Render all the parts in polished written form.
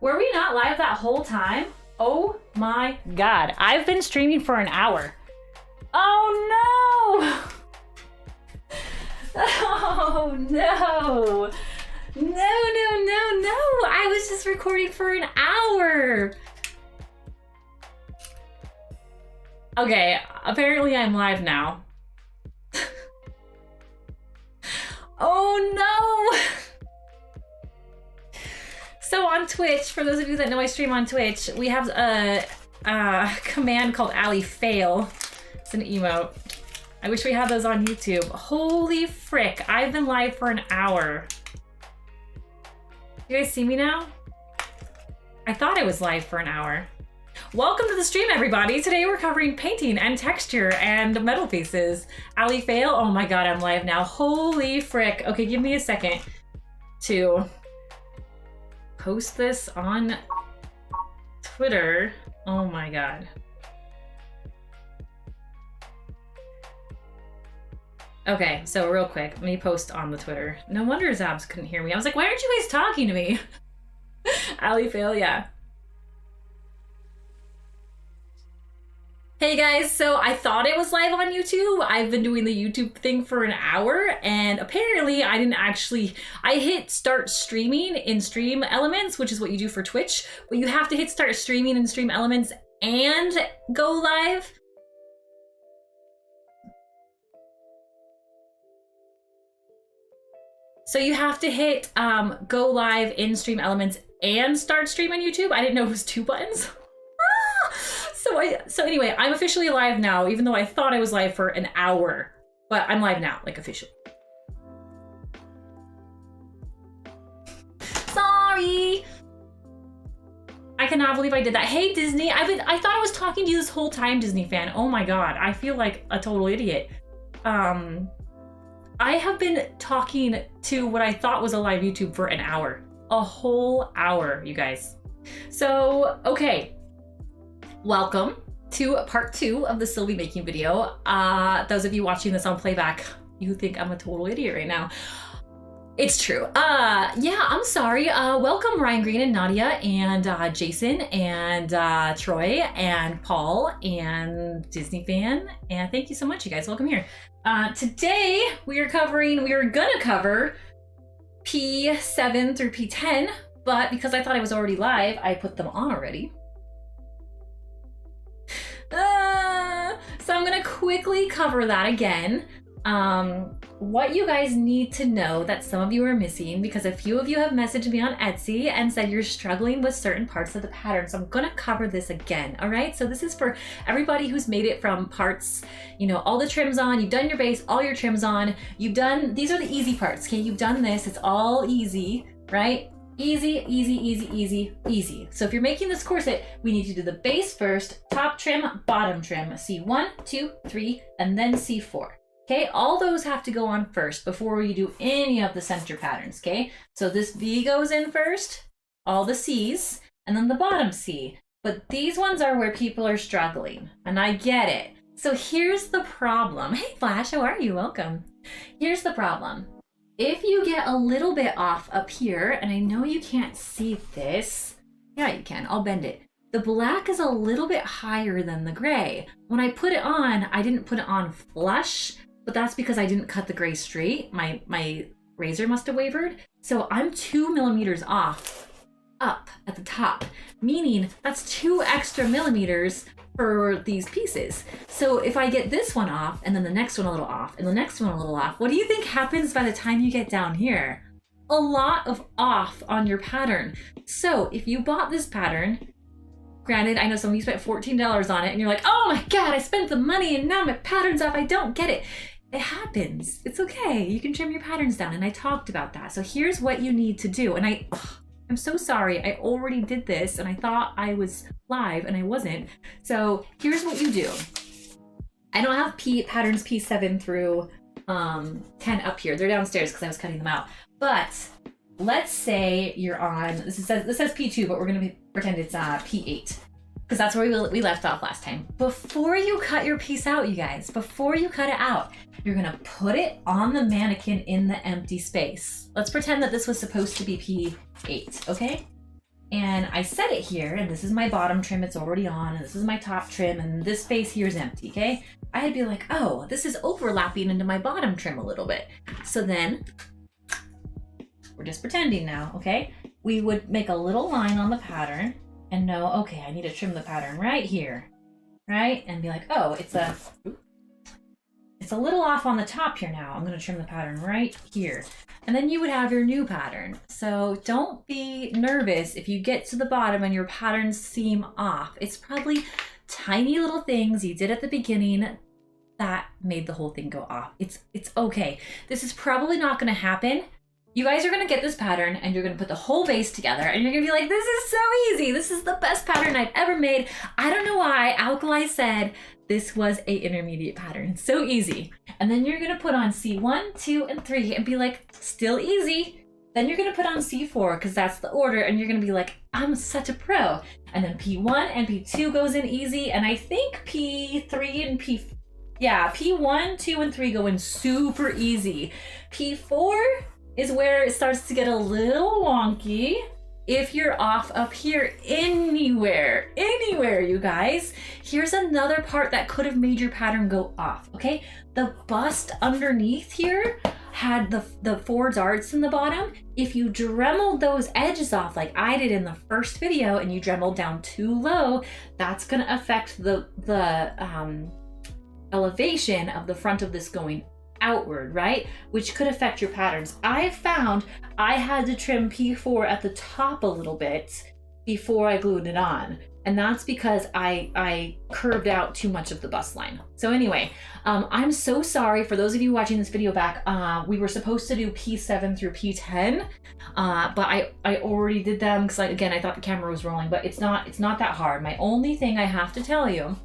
Were we not live that whole time? Oh my God. I've been streaming for an hour. Oh no! Oh no! No! I was just recording for an hour. Okay, apparently I'm live now. Oh no! So on Twitch, for those of you that know I stream on Twitch, we have a command called Ali Fail. It's an emote. I wish we had those on YouTube. Holy frick, I've been live for an hour. You guys see me now? I thought I was live for an hour. Welcome to the stream, everybody. Today we're covering painting and texture and metal pieces. Ali Fail, oh my God, I'm live now. Holy frick. Okay, give me a second to post this on Twitter. Oh my God. Okay, so real quick, let me post on the Twitter. No wonder Zabs couldn't hear me. I was like, why aren't you guys talking to me? Ali Fail, yeah. Hey guys, so I thought it was live on YouTube. I've been doing the YouTube thing for an hour, and apparently I didn't actually, I hit start streaming in Stream Elements, which is what you do for Twitch, but you have to hit start streaming in Stream Elements and go live. So you have to hit go live in Stream Elements and start stream on YouTube. I didn't know it was two buttons. So anyway, I'm officially live now, even though I thought I was live for an hour, but I'm live now, like officially. Sorry. I cannot believe I did that. Hey Disney, I thought I was talking to you this whole time, Disney fan. Oh my God, I feel like a total idiot. I have been talking to what I thought was a live YouTube for an hour. A whole hour, you guys. So, okay. Welcome to part 2 of the Sylvie making video. Those of you watching this on playback, you think I'm a total idiot right now. It's true. Yeah, I'm sorry. Welcome Ryan Green and Nadia and Jason and Troy and Paul and Disney fan. And thank you so much, you guys. Welcome here. Today we are gonna cover P7 through P10, but because I thought I was already live, I put them on already. So I'm gonna quickly cover that again. What you guys need to know that some of you are missing, because a few of you have messaged me on Etsy and said you're struggling with certain parts of the pattern. So I'm gonna cover this again, all right? So this is for everybody who's made it from parts, you know, all the trims on, you've done your base, all your trims on, you've done, these are the easy parts, okay? You've done this, it's all easy, right? Easy, easy, easy, easy, easy. So if you're making this corset, we need to do the base first, top trim, bottom trim, C1, 2, 3, and then C4. Okay, all those have to go on first before you do any of the center patterns, okay? So this V goes in first, all the C's, and then the bottom C. But these ones are where people are struggling, and I get it. So here's the problem. Hey Flash, how are you? Welcome. Here's the problem. If you get a little bit off up here, and I know you can't see this. Yeah, you can, I'll bend it. The black is a little bit higher than the gray. When I put it on, I didn't put it on flush, but that's because I didn't cut the gray straight. My razor must have wavered. So I'm 2 millimeters off up at the top, meaning that's 2 extra millimeters for these pieces. So if I get this one off and then the next one a little off and the next one a little off, what do you think happens by the time you get down here? A lot of off on your pattern. So if you bought this pattern, granted, I know some of you spent $14 on it and you're like, oh my God, I spent the money and now my pattern's off, I don't get it. It happens. It's okay. You can trim your patterns down, and I talked about that. So here's what you need to do. And I'm so sorry. I already did this, and I thought I was live, and I wasn't. So here's what you do. I don't have patterns P7 through 10 up here. They're downstairs because I was cutting them out. But let's say you're on, this says P2, but we're going to pretend it's P8. Because that's where we left off last time. Before you cut your piece out, you guys, before you cut it out, you're gonna put it on the mannequin in the empty space. Let's pretend that this was supposed to be P8, okay? and I set it here, and this is my bottom trim, it's already on, and this is my top trim, and this space here is empty, okay? I'd be like, oh, this is overlapping into my bottom trim a little bit. So then, we're just pretending now, okay? We would make a little line on the pattern and know, okay, I need to trim the pattern right here, right? And be like, oh, it's a little off on the top here now. I'm gonna trim the pattern right here. And then you would have your new pattern. So don't be nervous if you get to the bottom and your patterns seem off. It's probably tiny little things you did at the beginning that made the whole thing go off. It's okay. This is probably not gonna happen. You guys are gonna get this pattern and you're gonna put the whole base together and you're gonna be like, this is so easy. This is the best pattern I've ever made. I don't know why Alkali said this was a intermediate pattern. So easy. And then you're gonna put on C1, 2, and 3 and be like, still easy. Then you're gonna put on C4 because that's the order and you're gonna be like, I'm such a pro. And then P1 and P2 goes in easy. And I think P3 and P1, 2, and 3 go in super easy. P4 is where it starts to get a little wonky. If you're off up here anywhere, you guys, here's another part that could have made your pattern go off, okay? The bust underneath here had the 4 darts in the bottom. If you dremeled those edges off like I did in the first video and you dremeled down too low, that's gonna affect the elevation of the front of this going outward, right? Which could affect your patterns. I found I had to trim P4 at the top a little bit before I glued it on. And that's because I curved out too much of the bust line. So anyway, I'm so sorry for those of you watching this video back. We were supposed to do P7 through P10, but I already did them because again, I thought the camera was rolling, but it's not that hard. My only thing I have to tell you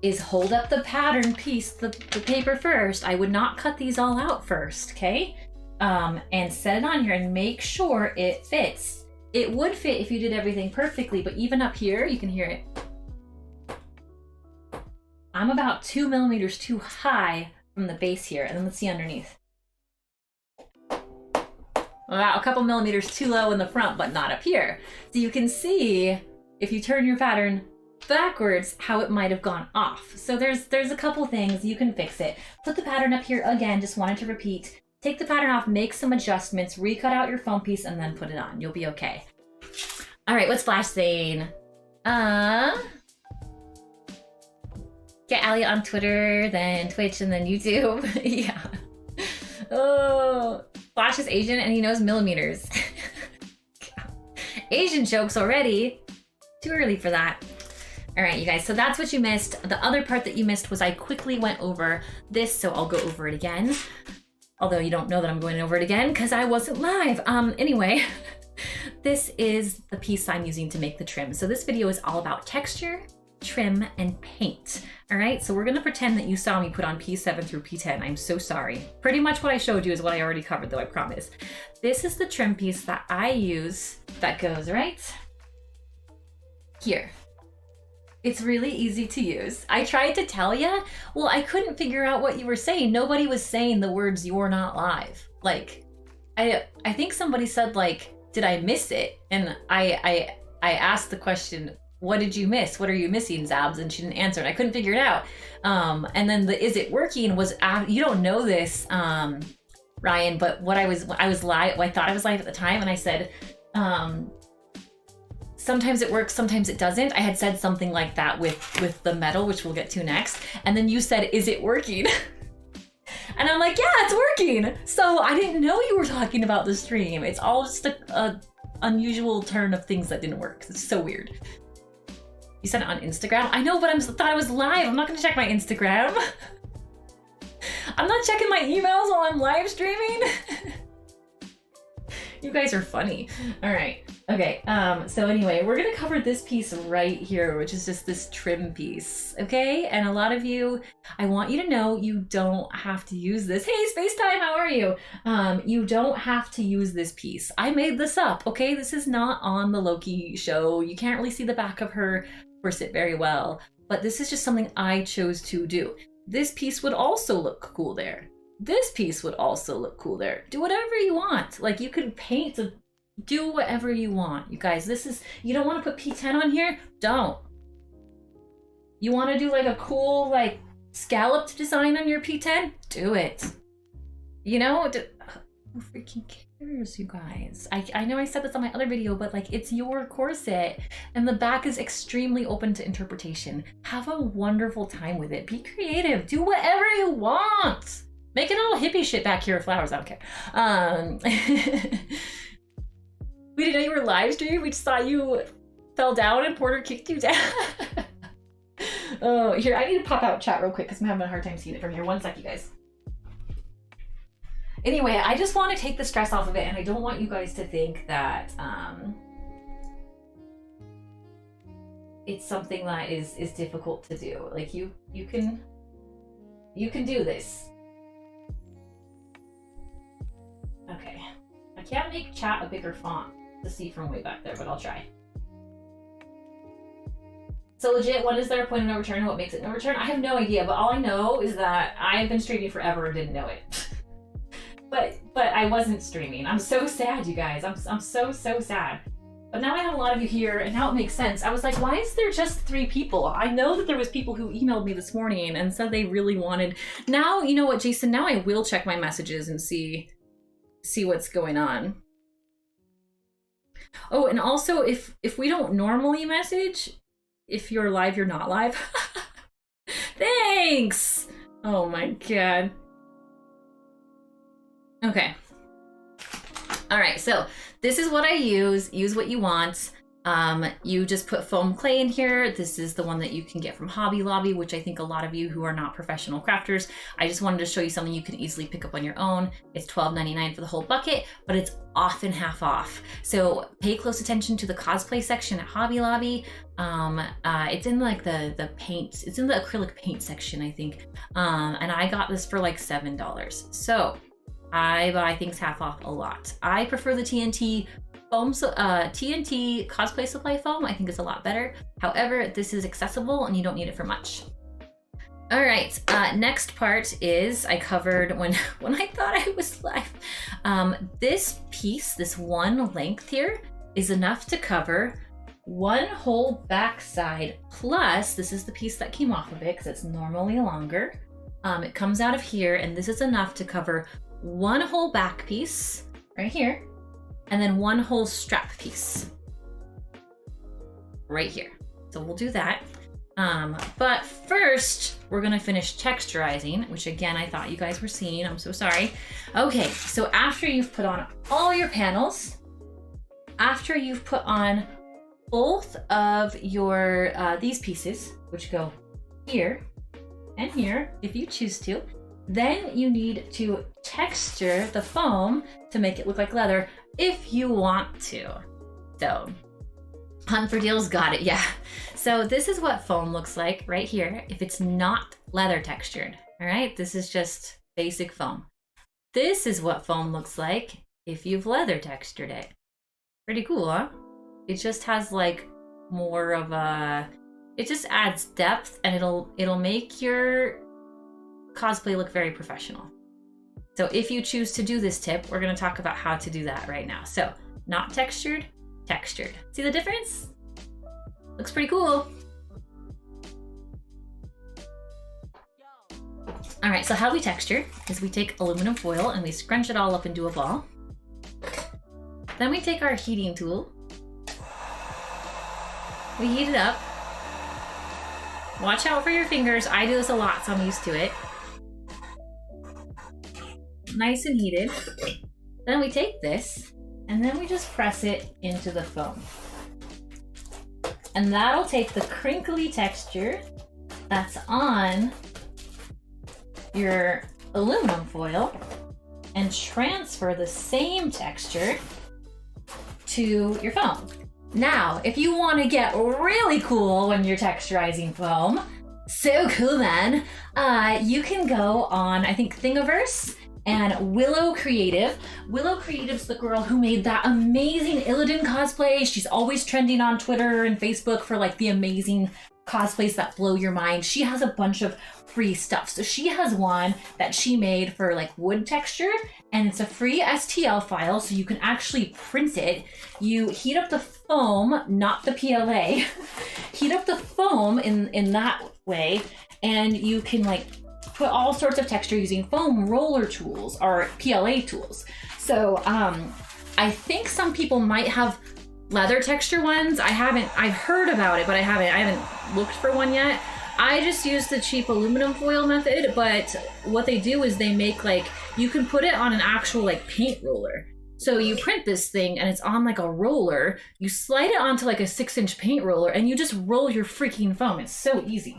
is hold up the pattern piece, the paper first. I would not cut these all out first, okay? And set it on here and make sure it fits. It would fit if you did everything perfectly, but even up here, you can hear it. I'm about 2 millimeters too high from the base here, and then let's see underneath. About a couple millimeters too low in the front, but not up here. So you can see, if you turn your pattern backwards, how it might have gone off. So there's a couple things, you can fix it. Put the pattern up here again, just wanted to repeat. Take the pattern off, make some adjustments, recut out your foam piece, and then put it on. You'll be okay. All right, what's Flash saying? Get Allie on Twitter, then Twitch, and then YouTube. Yeah. Oh, Flash is Asian and he knows millimeters. Asian jokes already. Too early for that. All right, you guys, so that's what you missed. The other part that you missed was I quickly went over this, so I'll go over it again. Although you don't know that I'm going over it again because I wasn't live. Anyway, this is the piece I'm using to make the trim. So this video is all about texture, trim, and paint. All right, so we're gonna pretend that you saw me put on P7 through P10. I'm so sorry. Pretty much what I showed you is what I already covered though, I promise. This is the trim piece that I use that goes right here. It's really easy to use. I tried to tell you, well, I couldn't figure out what you were saying. Nobody was saying the words "you're not live." Like, I think somebody said like, did I miss it? And I asked the question, what did you miss? What are you missing, Zabs? And she didn't answer, and I couldn't figure it out. And then the "is it working" was, you don't know this, Ryan, but what I was live, I thought I was live at the time, and I said, sometimes it works, sometimes it doesn't. I had said something like that with the metal, which we'll get to next. And then you said, is it working? And I'm like, yeah, it's working. So I didn't know you were talking about the stream. It's all just a unusual turn of things that didn't work. It's so weird. You said it on Instagram? I know, but I thought I was live. I'm not gonna check my Instagram. I'm not checking my emails while I'm live streaming. You guys are funny. All right. Okay. So anyway, we're gonna cover this piece right here, which is just this trim piece. Okay. And a lot of you, I want you to know you don't have to use this. Hey, Spacetime, how are you? You don't have to use this piece. I made this up. Okay. This is not on the Loki show. You can't really see the back of her corset very well, but this is just something I chose to do. This piece would also look cool there. This piece would also look cool there. Do whatever you want. Like, you could paint Do whatever you want, you guys. This is, you don't want to put P10 on here? Don't. You want to do like a cool, like, scalloped design on your P10? Do it. You know, who freaking cares, you guys? I know I said this on my other video, but like, it's your corset and the back is extremely open to interpretation. Have a wonderful time with it. Be creative. Do whatever you want. Make it all hippie shit back here with flowers. I don't care. We didn't know you were live streaming. We just thought you fell down and Porter kicked you down. Oh, here, I need to pop out chat real quick because I'm having a hard time seeing it from here. One sec, you guys. Anyway, I just want to take the stress off of it, and I don't want you guys to think that it's something that is difficult to do. Like, you can do this. Okay. I can't make chat a bigger font to see from way back there, but I'll try. So legit, what is their point of no return and what makes it no return? I have no idea, but all I know is that I've been streaming forever and didn't know it. but I wasn't streaming. I'm so sad, you guys. I'm so sad. But now I have a lot of you here, and now it makes sense. I was like, why is there just 3 people? I know that there was people who emailed me this morning and said they really wanted. Now, you know what, Jason? Now I will check my messages and see what's going on. Oh, and also, if we don't normally message, if you're live, you're not live. Thanks! Oh my god. Okay. Alright, so this is what I use. Use what you want. You just put foam clay in here. This is the one that you can get from Hobby Lobby, which I think a lot of you who are not professional crafters, I just wanted to show you something you can easily pick up on your own. It's $12.99 for the whole bucket, but it's often half off. So pay close attention to the cosplay section at Hobby Lobby. It's in like the paint, it's in the acrylic paint section, I think. And I got this for like $7. So I buy things half off a lot. I prefer the TNT foam, TNT cosplay supply foam. I think it's a lot better. However, this is accessible and you don't need it for much. All right, next part is I covered when I thought I was live. This piece, this one length here, is enough to cover one whole back side. Plus, this is the piece that came off of it because it's normally longer. It comes out of here, and this is enough to cover one whole back piece right here, and then one whole strap piece right here. So we'll do that. But first, we're gonna finish texturizing, which again, I thought you guys were seeing. I'm so sorry. Okay, so after you've put on all your panels, after you've put on both of your, these pieces, which go here and here, if you choose to, then you need to texture the foam to make it look like leather if you want to. So, Hunt for Deals got it, yeah. So this is what foam looks like right here if it's not leather textured, all right? This is just basic foam. This is what foam looks like if you've leather textured it. Pretty cool, huh? It just has like more of a, it just adds depth, and it'll make your cosplay look very professional. So if you choose to do this tip, we're going to talk about how to do that right now. So not textured, textured. See the difference? Looks pretty cool. All right, so how we texture is we take aluminum foil and we scrunch it all up into a ball. Then we take our heating tool. We heat it up. Watch out for your fingers. I do this a lot, so I'm used to it. Nice and heated. Then we take this and then we just press it into the foam. And that'll take the crinkly texture that's on your aluminum foil and transfer the same texture to your foam. Now, if you want to get really cool when you're texturizing foam, so cool man, you can go on, I think, Thingiverse and Willow Creative. Willow Creative's the girl who made that amazing Illidan cosplay. She's always trending on Twitter and Facebook for like the amazing cosplays that blow your mind. She has a bunch of free stuff. So she has one that she made for like wood texture, and it's a free STL file, so you can actually print it. You heat up the foam, not the PLA, heat up the foam in that way, and you can like put all sorts of texture using foam roller tools or PLA tools. So I think some people might have leather texture ones. I've heard about it, but I haven't looked for one yet. I just use the cheap aluminum foil method, but what they do is they make like, you can put it on an actual like paint roller. So you print this thing and it's on like a roller, you slide it onto like a 6-inch paint roller and you just roll your freaking foam. It's so easy.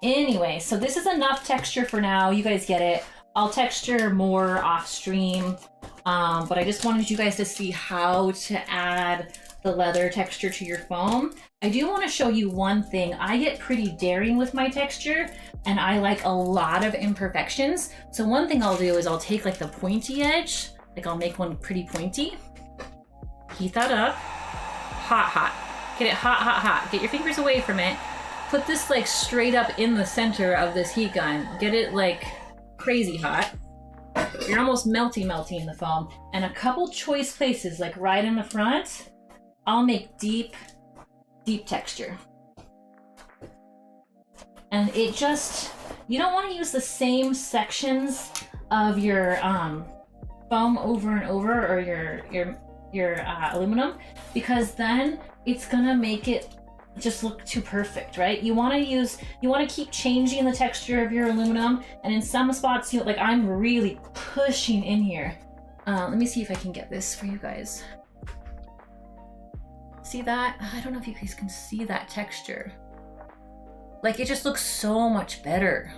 Anyway, so this is enough texture for now. You guys get it. I'll texture more off stream, but I just wanted you guys to see how to add the leather texture to your foam. I do want to show you one thing. I get pretty daring with my texture and I like a lot of imperfections. So one thing I'll do is I'll take like the pointy edge, like I'll make one pretty pointy, heat that up, hot, get it hot, get your fingers away from it. Put this like straight up in the center of this heat gun. Get it like crazy hot. You're almost melty in the foam. And a couple choice places, like right in the front, I'll make deep texture. And it just, you don't want to use the same sections of your foam over and over, or your aluminum, because then it's gonna make it just look too perfect, right? You want to keep changing the texture of your aluminum, and in some spots, like I'm really pushing in here. Let me see if I can get this for you guys. See that? I don't know if you guys can see that texture. Like it just looks so much better.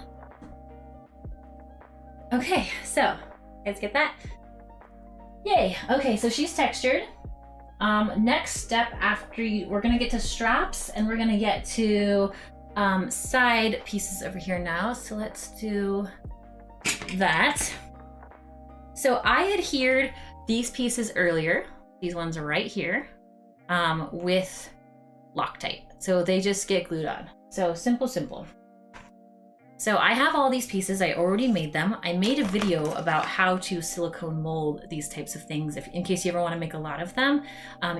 Okay, so let's get that. Yay. Okay, so she's textured. Next step after we're gonna get to straps, and we're gonna get to side pieces over here now. So let's do that. So I adhered these pieces earlier. These ones are right here with Loctite. So they just get glued on. So simple. So I have all these pieces, I already made them. I made a video about how to silicone mold these types of things, in case you ever want to make a lot of them.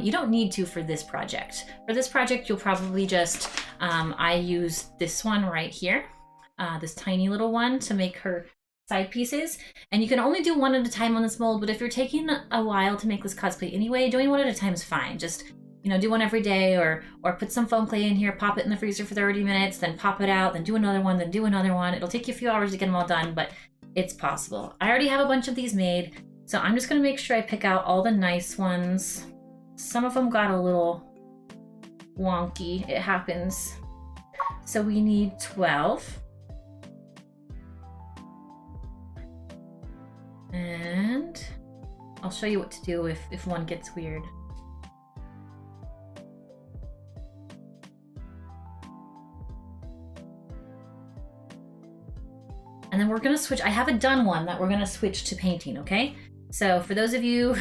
You don't need to for this project. For this project, you'll probably just, I use this one right here, this tiny little one to make her side pieces. And you can only do one at a time on this mold, but if you're taking a while to make this cosplay anyway, doing one at a time is fine. Just, you know, do one every day, or put some foam clay in here, pop it in the freezer for 30 minutes, then pop it out, then do another one, then do another one. It'll take you a few hours to get them all done, but it's possible. I already have a bunch of these made, so I'm just gonna make sure I pick out all the nice ones. Some of them got a little wonky, it happens. So we need 12. And I'll show you what to do if one gets weird. And then we're gonna switch, I have a done one that we're gonna switch to painting, okay? So for those of you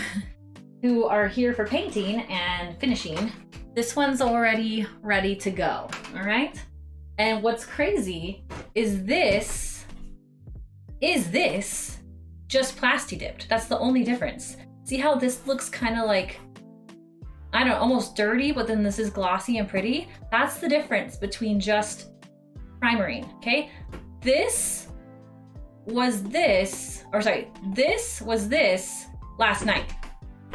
who are here for painting and finishing, this one's already ready to go, all right? And what's crazy is this just plasti dipped. That's the only difference. See how this looks kind of like, I don't know, almost dirty, but then this is glossy and pretty? That's the difference between just primering, okay? This was this last night.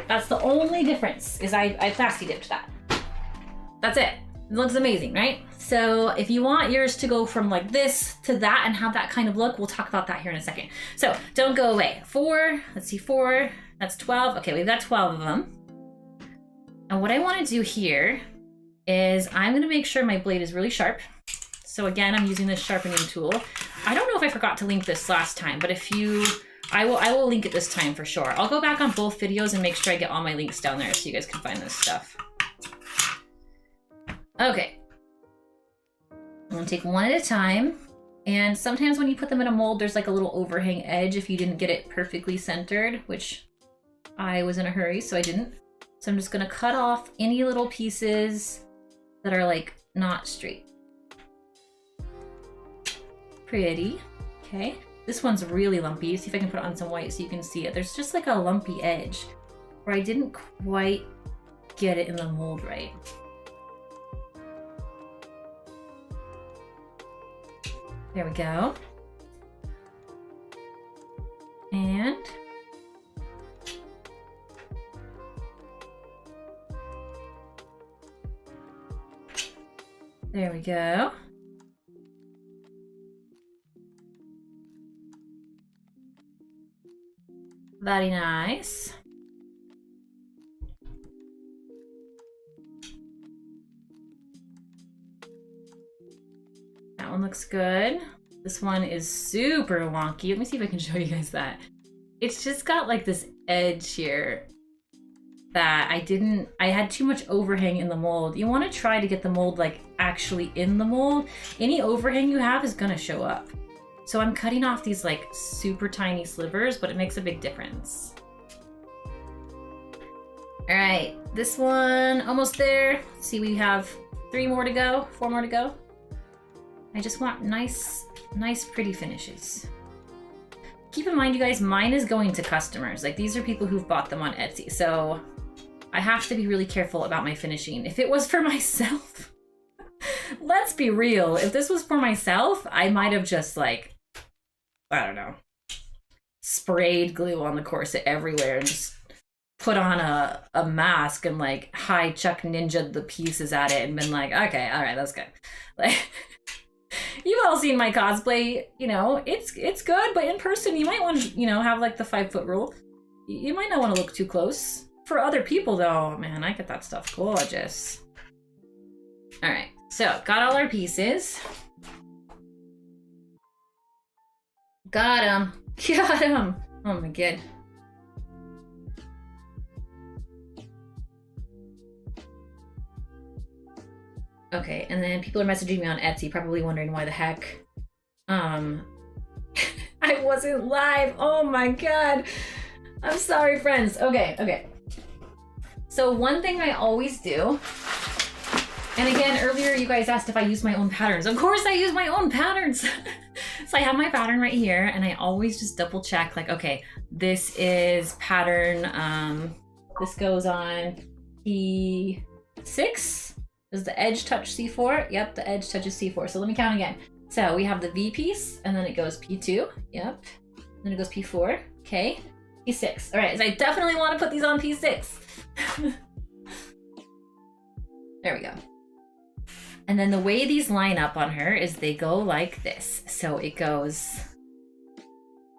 That's the only difference, is I plasti dipped that. That's it. It looks amazing, right? So if you want yours to go from like this to that and have that kind of look, we'll talk about that here in a second. So don't go away. 4, let's see, 4, that's 12. Okay, we've got 12 of them. And what I want to do here is I'm going to make sure my blade is really sharp. So again, I'm using this sharpening tool. I don't know if I forgot to link this last time, but I will link it this time for sure. I'll go back on both videos and make sure I get all my links down there so you guys can find this stuff. Okay. I'm gonna take one at a time. And sometimes when you put them in a mold, there's like a little overhang edge if you didn't get it perfectly centered, which I was in a hurry, so I didn't. So I'm just gonna cut off any little pieces that are like not straight. Pretty. Okay. This one's really lumpy. See if I can put on some white so you can see it. There's just like a lumpy edge where I didn't quite get it in the mold right. There we go. And there we go. Very nice. That one looks good. This one is super wonky. Let me see if I can show you guys that. It's just got like this edge here that I had too much overhang in the mold. You want to try to get the mold like actually in the mold. Any overhang you have is gonna show up. So I'm cutting off these like super tiny slivers, but it makes a big difference. All right, this one almost there. Let's see, we have 3 more to go, 4 more to go. I just want nice, pretty finishes. Keep in mind, you guys, mine is going to customers. Like, these are people who've bought them on Etsy, so I have to be really careful about my finishing. If it was for myself, let's be real. If this was for myself, I might have just like, I don't know, sprayed glue on the corset everywhere and just put on a mask and like high Chuck Ninja'd the pieces at it and been like, okay, all right, that's good. Like, you've all seen my cosplay, you know, it's good, but in person you might want to, you know, have like the 5-foot rule. You might not want to look too close. For other people though, man, I get that stuff gorgeous. All right, so got all our pieces. Got him. Got him. Oh my god. Okay, and then people are messaging me on Etsy, probably wondering why the heck I wasn't live. Oh my god. I'm sorry, friends. Okay. So one thing I always do, and again, earlier you guys asked if I use my own patterns. Of course I use my own patterns. So I have my pattern right here, and I always just double check, like, okay, this is pattern, this goes on P6. Does the edge touch C4? Yep, the edge touches C4. So let me count again. So we have the V piece, and then it goes P2. Yep. Then it goes P4. Okay. P6. All right, so I definitely want to put these on P6. There we go. And then the way these line up on her is they go like this. So it goes,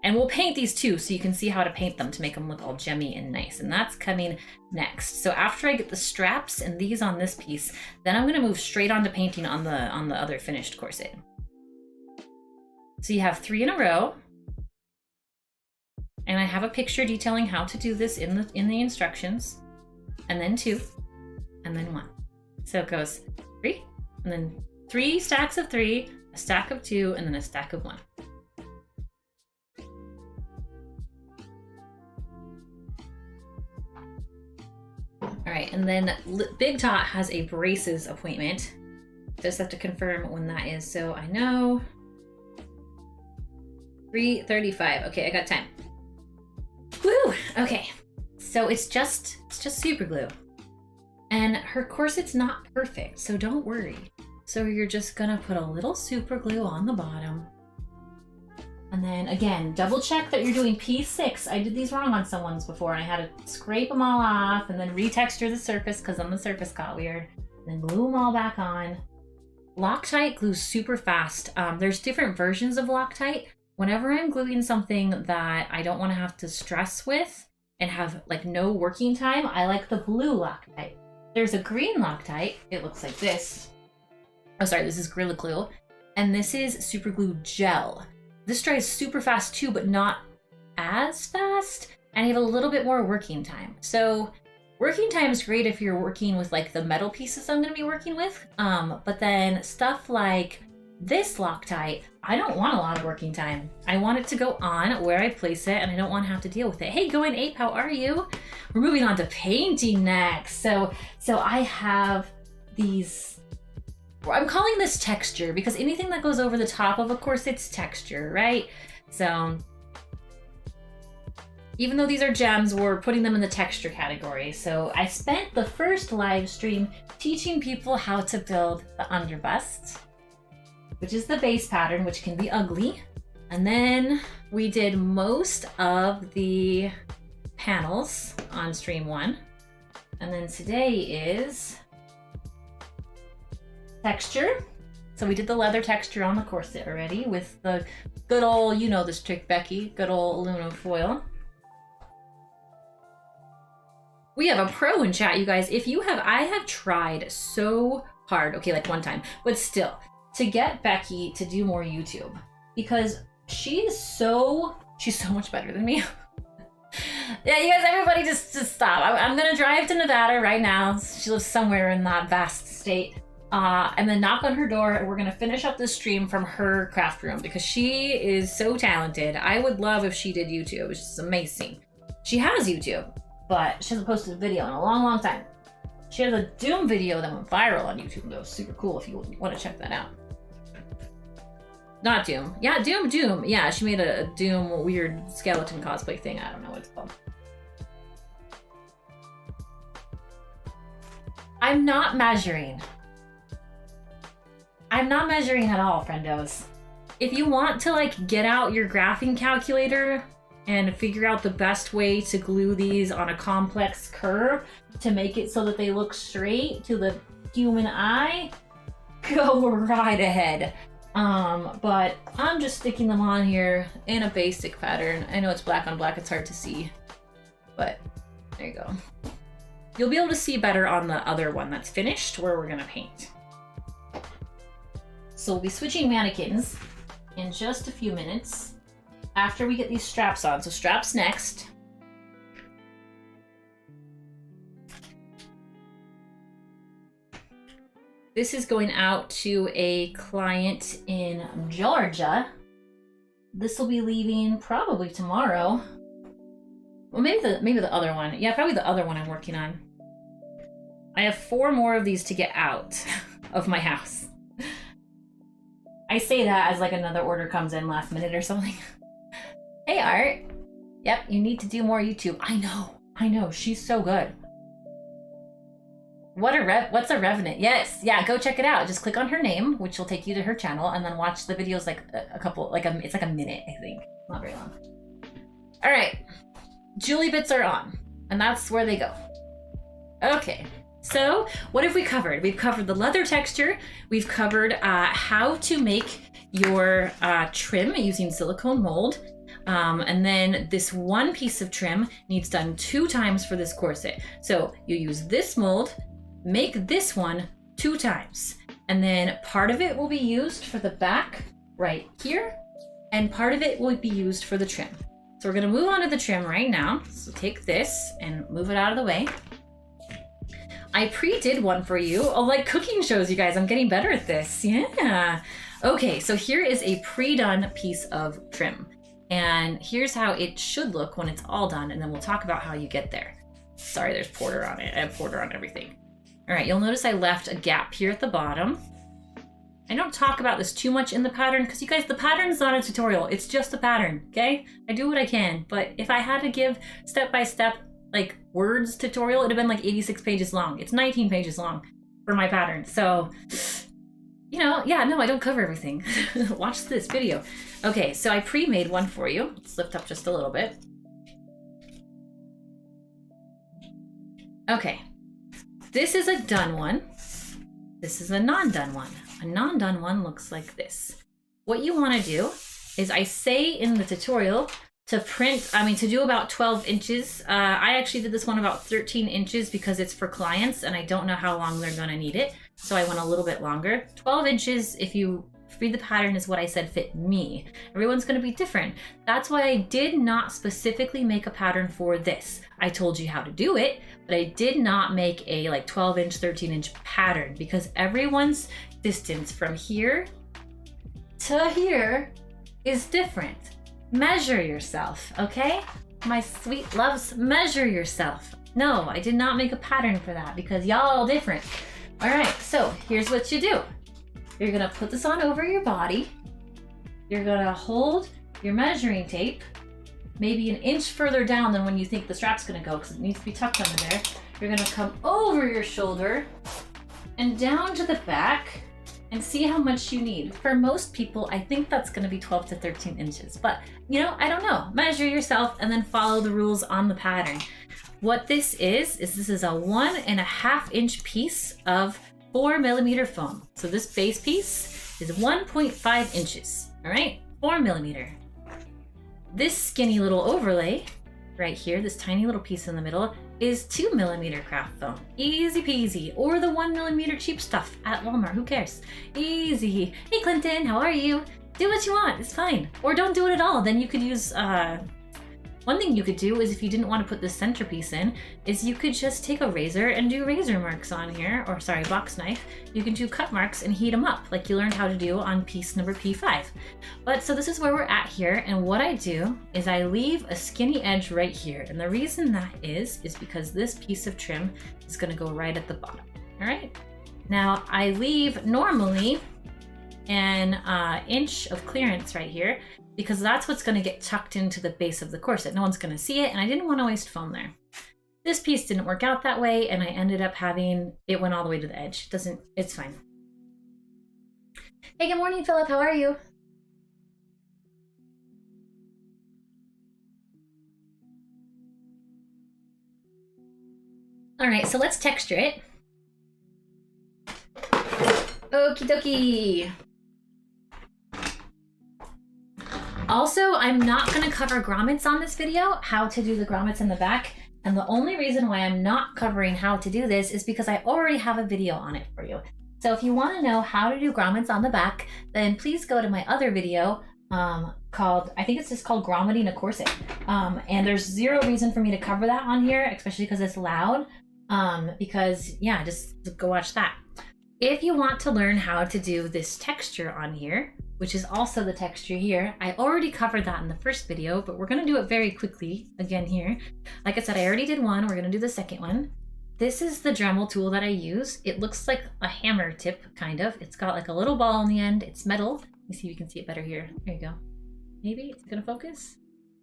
and we'll paint these too, so you can see how to paint them to make them look all gemmy and nice. And that's coming next. So after I get the straps and these on this piece, then I'm gonna move straight on to painting on the other finished corset. So you have 3 in a row. And I have a picture detailing how to do this in the instructions. And then 2, and then 1. So it goes 3, and then 3 stacks of 3, a stack of 2, and then a stack of 1. All right, and then Big Tot has a braces appointment. Just have to confirm when that is. So I know 3:35. Okay, I got time. Woo! Okay, so it's just super glue. And her corset's not perfect, so don't worry. So you're just gonna put a little super glue on the bottom. And then again, double check that you're doing P6. I did these wrong on someone's before, and I had to scrape them all off and then retexture the surface because then the surface got weird. And then glue them all back on. Loctite glues super fast. There's different versions of Loctite. Whenever I'm gluing something that I don't want to have to stress with and have like no working time, I like the blue Loctite. There's a green Loctite. It looks like this. Oh, sorry, this is Gorilla Glue. And this is Super Glue Gel. This dries super fast too, but not as fast. And you have a little bit more working time. So working time is great if you're working with like the metal pieces I'm gonna be working with. But then stuff like This Loctite, I don't want a lot of working time. I want it to go on where I place it, and I don't want to have to deal with it. Hey, Going Ape, how are you? We're moving on to painting next. So I have these, I'm calling this texture because anything that goes over the top of a corset's texture, right? So even though these are gems, we're putting them in the texture category. So I spent the first live stream teaching people how to build the underbust, which is the base pattern, which can be ugly. And then we did most of the panels on stream 1. And then today is texture. So we did the leather texture on the corset already with the good old, you know this trick, Becky, good old aluminum foil. We have a pro in chat, you guys. If you have, I have tried so hard, okay, like one time, but still, to get Becky to do more YouTube because she's so much better than me. Yeah, you guys, everybody just stop. I'm gonna drive to Nevada right now. She lives somewhere in that vast state. And then knock on her door, and we're gonna finish up this stream from her craft room because she is so talented. I would love if she did YouTube. It's just amazing. She has YouTube, but she hasn't posted a video in a long time. She has a Doom video that went viral on YouTube though. Super cool if you want to check that out. Not Doom. Yeah, Doom. Yeah, she made a Doom weird skeleton cosplay thing. I don't know what it's called. I'm not measuring. I'm not measuring at all, friendos. If you want to like get out your graphing calculator and figure out the best way to glue these on a complex curve to make it so that they look straight to the human eye, go right ahead. But I'm just sticking them on here in a basic pattern. I know it's black on black, it's hard to see, but there you go. You'll be able to see better on the other one that's finished where we're gonna paint. So we'll be switching mannequins in just a few minutes after we get these straps on. So straps next. This is going out to a client in Georgia. This will be leaving probably tomorrow. Well, maybe the other one. Yeah, probably the other one I'm working on. I have 4 more of these to get out of my house. I say that as like another order comes in last minute or something. Hey, Art. Yep, you need to do more YouTube. I know. She's so good. What's a Revenant? Yes, yeah, go check it out. Just click on her name, which will take you to her channel, and then watch the videos like a couple, it's like a minute, I think. Not very long. All right, Julie bits are on, and that's where they go. Okay, so what have we covered? We've covered the leather texture. We've covered how to make your trim using silicone mold. And then this one piece of trim needs done 2 times for this corset. So you use this mold, make this one 2 times, and then part of it will be used for the back right here, and part of it will be used for the trim. So we're gonna move on to the trim right now. So take this and move it out of the way. I pre-did one for you. Oh, like cooking shows, you guys. I'm getting better at this. Yeah. Okay, so here is a pre-done piece of trim. And here's how it should look when it's all done, and then we'll talk about how you get there. Sorry, there's porter on it. I have porter on everything. All right, you'll notice I left a gap here at the bottom. I don't talk about this too much in the pattern because you guys, the pattern's not a tutorial. It's just a pattern, okay? I do what I can, but if I had to give step-by-step like words tutorial, it'd have been like 86 pages long. It's 19 pages long for my pattern. So, you know, yeah, no, I don't cover everything. Watch this video. Okay, so I pre-made one for you. Let's lift up just a little bit. Okay, this is a done one. This is a non-done one. A non-done one looks like this. What you want to do is, I say in the tutorial to to do about 12 inches. I actually did this one about 13 inches because it's for clients and I don't know how long they're gonna need it. So I went a little bit longer. 12 inches, if you read the pattern, is what I said fit me. Everyone's gonna be different. That's why I did not specifically make a pattern for this. I told you how to do it, but I did not make a like 12 inch, 13 inch pattern because everyone's distance from here to here is different. Measure yourself, okay? My sweet loves, measure yourself. No, I did not make a pattern for that because y'all all different. All right, so here's what you do. You're gonna put this on over your body. You're gonna hold your measuring tape maybe an inch further down than when you think the strap's gonna go because it needs to be tucked under there. You're gonna come over your shoulder and down to the back and see how much you need. For most people, I think that's gonna be 12 to 13 inches, but you know, I don't know. Measure yourself and then follow the rules on the pattern. What this is this is a 1.5 inch piece of 4mm foam. So this base piece is 1.5 inches, all right? 4mm. This skinny little overlay right here, this tiny little piece in the middle, is 2mm craft foam. Easy peasy. Or the 1mm cheap stuff at Walmart, who cares? Easy. Hey Clinton, how are you? Do what you want, it's fine. Or don't do it at all, then you could use, one thing you could do is if you didn't want to put this centerpiece in, is you could just take a razor and do razor marks on here, or sorry, box knife. You can do cut marks and heat them up like you learned how to do on piece number P5. But so this is where we're at here, and what I do is I leave a skinny edge right here. And the reason that is because this piece of trim is gonna go right at the bottom, all right? Now I leave normally an inch of clearance right here, because that's what's going to get tucked into the base of the corset. No one's going to see it, and I didn't want to waste foam there. This piece didn't work out that way, and I ended up having it went all the way to the edge. It's fine. Hey, good morning, Philip. How are you? All right, so let's texture it. Okie dokie. Also, I'm not going to cover grommets on this video, how to do the grommets in the back. And the only reason why I'm not covering how to do this is because I already have a video on it for you. So if you want to know how to do grommets on the back, then please go to my other video called, I think it's just called Grommeting a Corset. And there's zero reason for me to cover that on here, especially because it's loud. Because yeah, just go watch that. If you want to learn how to do this texture on here, which is also the texture here, I already covered that in the first video, but we're gonna do it very quickly again here. Like I said, I already did one, we're gonna do the second one. This is the Dremel tool that I use. It looks like a hammer tip, kind of. It's got like a little ball on the end, it's metal. Let me see if you can see it better here. There you go. Maybe it's gonna focus?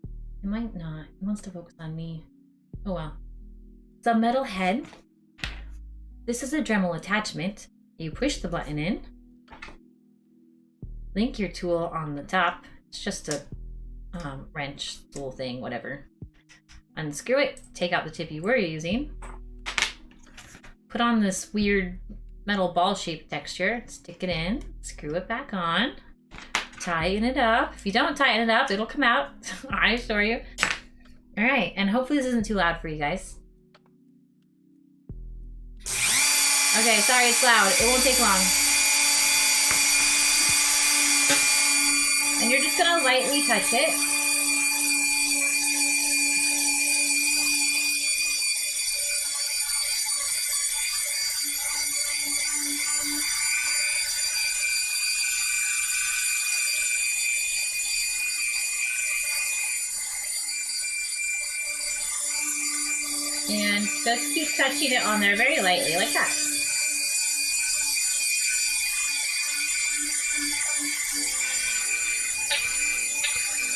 It might not, it wants to focus on me. Oh well. It's a metal head. This is a Dremel attachment. You push the button in. Link your tool on the top. It's just a wrench tool thing, whatever. Unscrew it, take out the tip you were using. Put on this weird metal ball shaped texture, stick it in, screw it back on, tighten it up. If you don't tighten it up, it'll come out, I assure you. All right, and hopefully this isn't too loud for you guys. Okay, sorry it's loud, it won't take long. And you're just gonna lightly touch it. And just keep touching it on there very lightly, like that.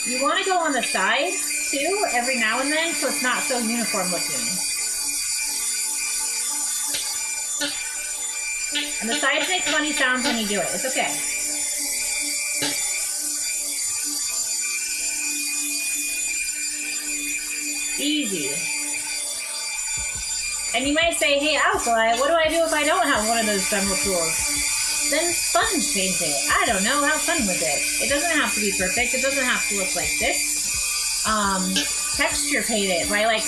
You want to go on the sides too, every now and then, so it's not so uniform looking. And the sides make funny sounds when you do it. It's okay. Easy. And you might say, hey, Alkali, what do I do if I don't have one of those Dremel tools? Then sponge paint it. I don't know, have fun with it. It doesn't have to be perfect. It doesn't have to look like this. Texture paint it by like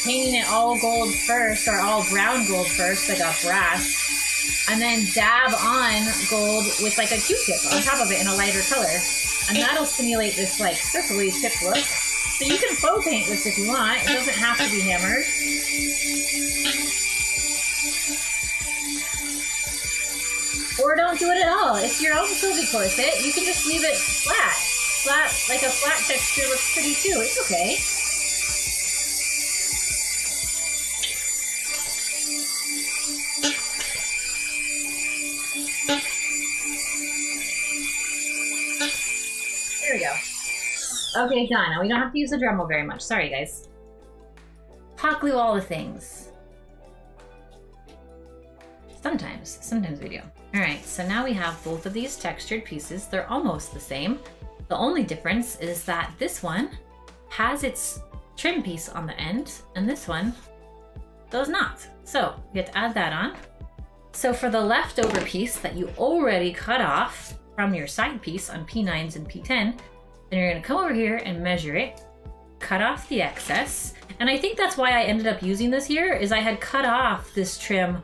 painting it all gold first or all brown gold first, like a brass, and then dab on gold with like a Q-tip on top of it in a lighter color, and that'll simulate this like circly tip look. So you can faux paint this if you want. It doesn't have to be hammered. Or don't do it at all. If your own Sylvie Corset, you can just leave it flat. Like a flat texture looks pretty too. It's okay. There we go. Okay, done. Now we don't have to use the Dremel very much. Sorry, guys. Hot glue all the things. Sometimes we do. All right, so now we have both of these textured pieces. They're almost the same. The only difference is that this one has its trim piece on the end, and this one does not. So you have to add that on. So for the leftover piece that you already cut off from your side piece on P9s and P10, then you're gonna come over here and measure it, cut off the excess. And I think that's why I ended up using this here, is I had cut off this trim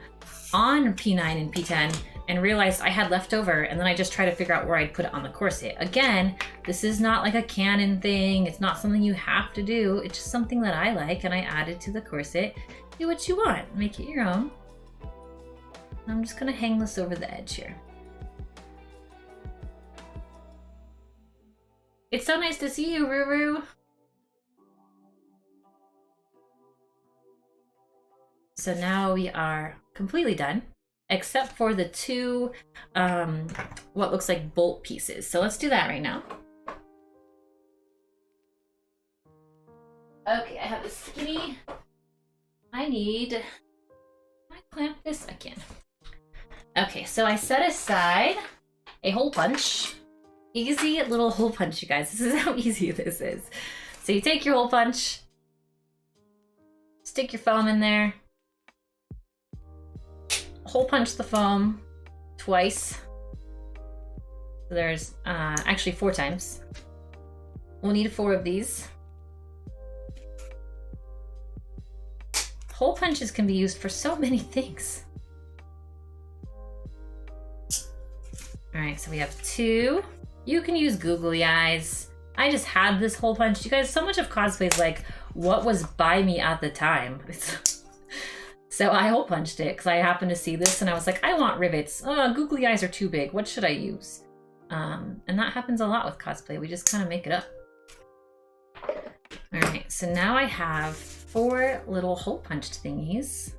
on P9 and P10 and realized I had leftover, and then I just try to figure out where I'd put it on the corset. Again, this is not like a canon thing. It's not something you have to do. It's just something that I like and I added to the corset. Do what you want, make it your own. I'm just gonna hang this over the edge here. It's so nice to see you, Ruru. So now we are completely done, except for the two, what looks like bolt pieces. So let's do that right now. Okay, I have a skinny. Can I clamp this? I can. Okay, so I set aside a hole punch. Easy little hole punch, you guys. This is how easy this is. So you take your hole punch, stick your foam in there, hole punch the foam twice. So there's actually 4 times. We'll need 4 of these. Hole punches can be used for so many things. All right, so we have 2. You can use googly eyes. I just had this hole punch. You guys, so much of cosplay is like what was by me at the time. So I hole punched it because I happened to see this and I was like, I want rivets. Oh, googly eyes are too big. What should I use? And that happens a lot with cosplay. We just kind of make it up. All right, so now I have 4 little hole punched thingies.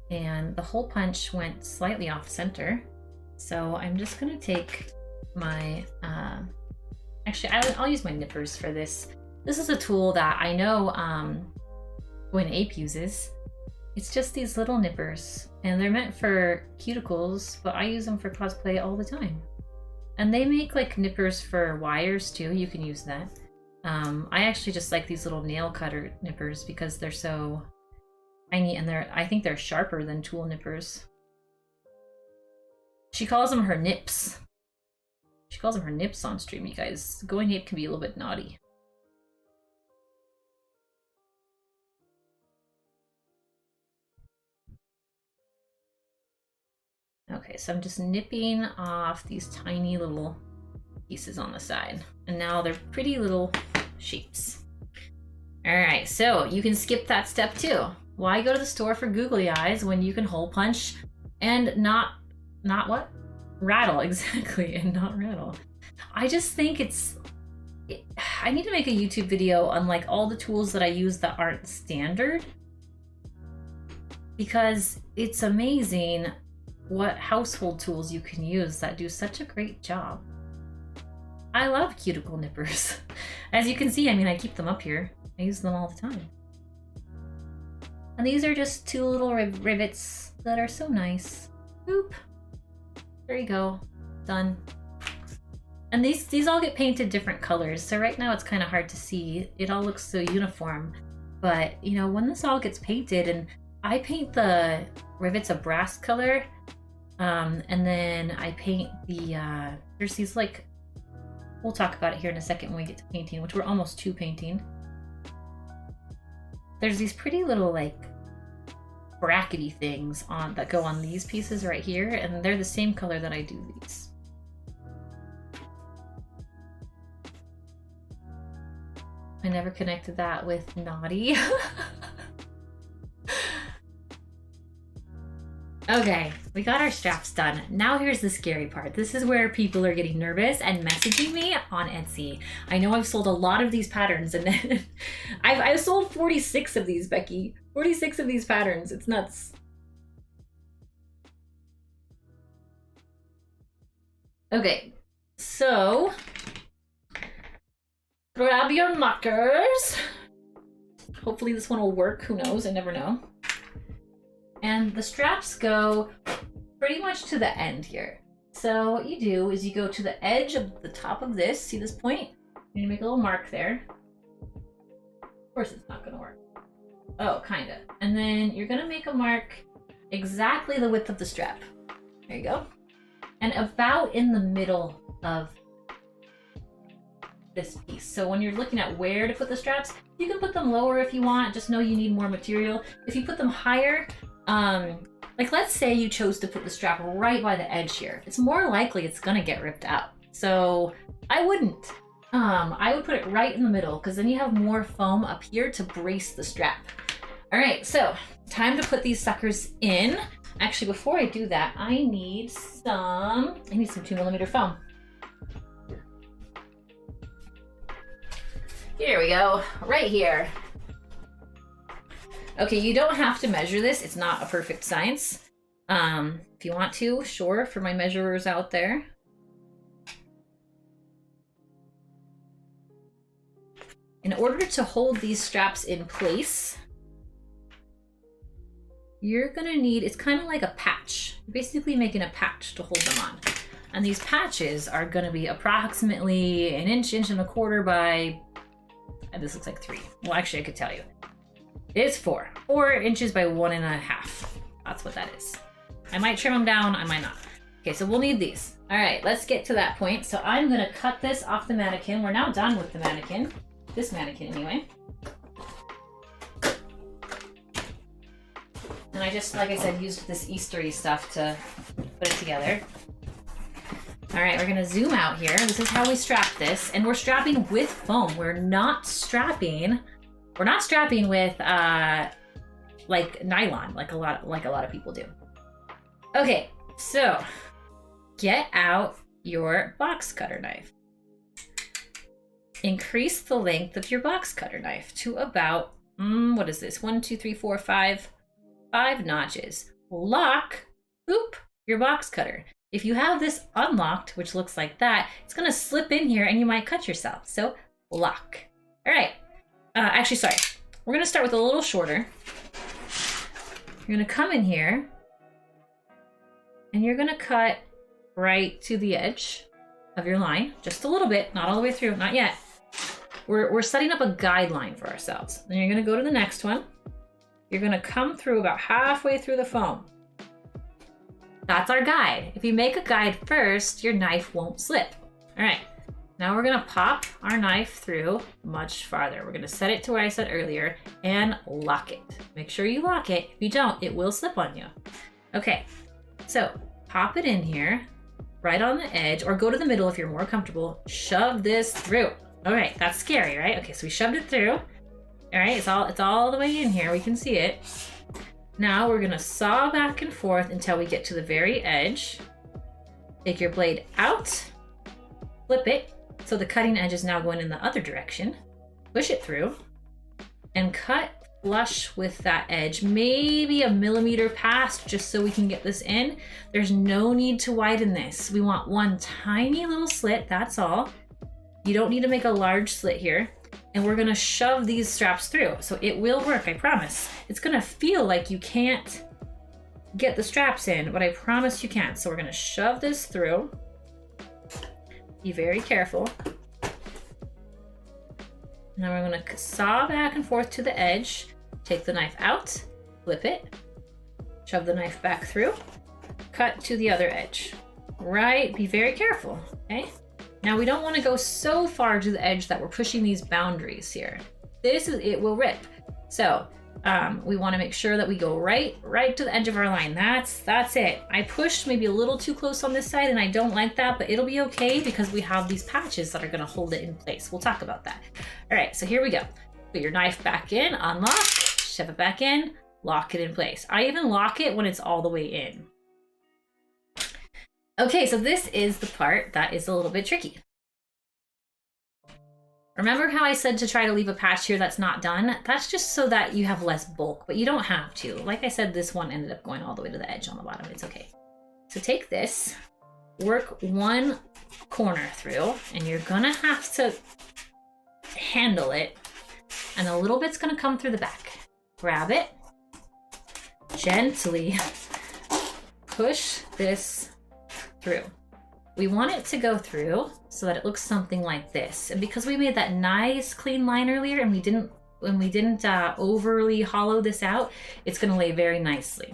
And the hole punch went slightly off center. So I'm just gonna take my, actually I'll use my nippers for this. This is a tool that I know when Ape uses. It's just these little nippers and they're meant for cuticles, but I use them for cosplay all the time. And they make like nippers for wires too, you can use that. I actually just like these little nail cutter nippers because they're so tiny and I think they're sharper than tool nippers. She calls them her nips. She calls them her nips on stream, you guys. Going ape can be a little bit naughty. Okay, so I'm just nipping off these tiny little pieces on the side. And now they're pretty little shapes. All right, so you can skip that step too. Why go to the store for googly eyes when you can hole punch and not what? Rattle, exactly, and not rattle. I just think I need to make a YouTube video on like all the tools that I use that aren't standard, because it's amazing what household tools you can use that do such a great job. I love cuticle nippers. As you can see, I mean, I keep them up here. I use them all the time. And these are just 2 little rivets that are so nice. Boop. There you go. Done. And these all get painted different colors. So right now it's kind of hard to see. It all looks so uniform. But, you know, when this all gets painted, and I paint the rivets a brass color, and then I paint the, there's these like, we'll talk about it here in a second when we get to painting, which we're almost to painting. There's these pretty little like brackety things that go on these pieces right here, and they're the same color that I do these. I never connected that with naughty. Okay, we got our straps done. Now here's the scary part. This is where people are getting nervous and messaging me on Etsy. I know I've sold a lot of these patterns, and I've sold 46 of these, Becky. 46 of these patterns. It's nuts. Okay, so grab your markers. Hopefully this one will work. Who knows? I never know. And the straps go pretty much to the end here. So what you do is you go to the edge of the top of this. See this point? You're gonna make a little mark there. Of course it's not gonna work. Oh, kinda. And then you're gonna make a mark exactly the width of the strap. There you go. And about in the middle of this piece. So when you're looking at where to put the straps, you can put them lower if you want. Just know you need more material. If you put them higher, like let's say you chose to put the strap right by the edge here, it's more likely it's gonna get ripped out. So I wouldn't. I would put it right in the middle because then you have more foam up here to brace the strap. All right, so time to put these suckers in. Actually, before I do that, I need some 2mm foam. Here we go, right here. Okay, you don't have to measure this. It's not a perfect science. If you want to, sure, for my measurers out there. In order to hold these straps in place, you're gonna need, it's kind of like a patch. You're basically making a patch to hold them on. And these patches are gonna be approximately an inch, inch and a quarter by, and this looks like 3. Well, actually I could tell you. It's 4 inches by 1.5. That's what that is. I might trim them down, I might not. Okay, so we'll need these. All right, let's get to that point. So I'm gonna cut this off the mannequin. We're now done with the mannequin. This mannequin anyway. And I just, like I said, used this Eastery stuff to put it together. All right, we're gonna zoom out here. This is how we strap this, and we're strapping with foam. We're not strapping with like nylon, like a lot of people do. Okay, so get out your box cutter knife. Increase the length of your box cutter knife to about what is this? 1, 2, 3, 4, 5 notches. Lock, boop, your box cutter. If you have this unlocked, which looks like that, it's gonna slip in here and you might cut yourself. So lock. All right. Actually, sorry. We're gonna start with a little shorter. You're gonna come in here and you're gonna cut right to the edge of your line, just a little bit, not all the way through, not yet. We're setting up a guideline for ourselves. Then you're gonna go to the next one. You're gonna come through about halfway through the foam. That's our guide. If you make a guide first, your knife won't slip. All right, now we're gonna pop our knife through much farther. We're gonna set it to where I said earlier and lock it. Make sure you lock it. If you don't, it will slip on you. Okay, so pop it in here, right on the edge, or go to the middle if you're more comfortable. Shove this through. All right, that's scary, right? Okay, so we shoved it through. All right, it's all the way in here. We can see it. Now we're gonna saw back and forth until we get to the very edge. Take your blade out, flip it, so the cutting edge is now going in the other direction. Push it through and cut flush with that edge, maybe a millimeter past, just so we can get this in. There's no need to widen this. We want one tiny little slit, that's all. You don't need to make a large slit here. And we're gonna shove these straps through. So it will work, I promise. It's gonna feel like you can't get the straps in, but I promise you can. So we're gonna shove this through. Be very careful. Now we're gonna saw back and forth to the edge. Take the knife out, flip it, shove the knife back through, cut to the other edge. Right, be very careful, okay? Now we don't want to go so far to the edge that we're pushing these boundaries here. It will rip. So we want to make sure that we go right to the edge of our line. That's it. I pushed maybe a little too close on this side and I don't like that, but it'll be okay because we have these patches that are going to hold it in place. We'll talk about that. All right, so here we go. Put your knife back in, unlock, shove it back in, lock it in place. I even lock it when it's all the way in. Okay, so this is the part that is a little bit tricky. Remember how I said to try to leave a patch here that's not done? That's just so that you have less bulk, but you don't have to. Like I said, this one ended up going all the way to the edge on the bottom. It's okay. So take this, work one corner through, and you're gonna have to handle it, and a little bit's gonna come through the back. Grab it, gently push this through. We want it to go through so that it looks something like this. And because we made that nice clean line earlier and we didn't overly hollow this out, it's gonna lay very nicely.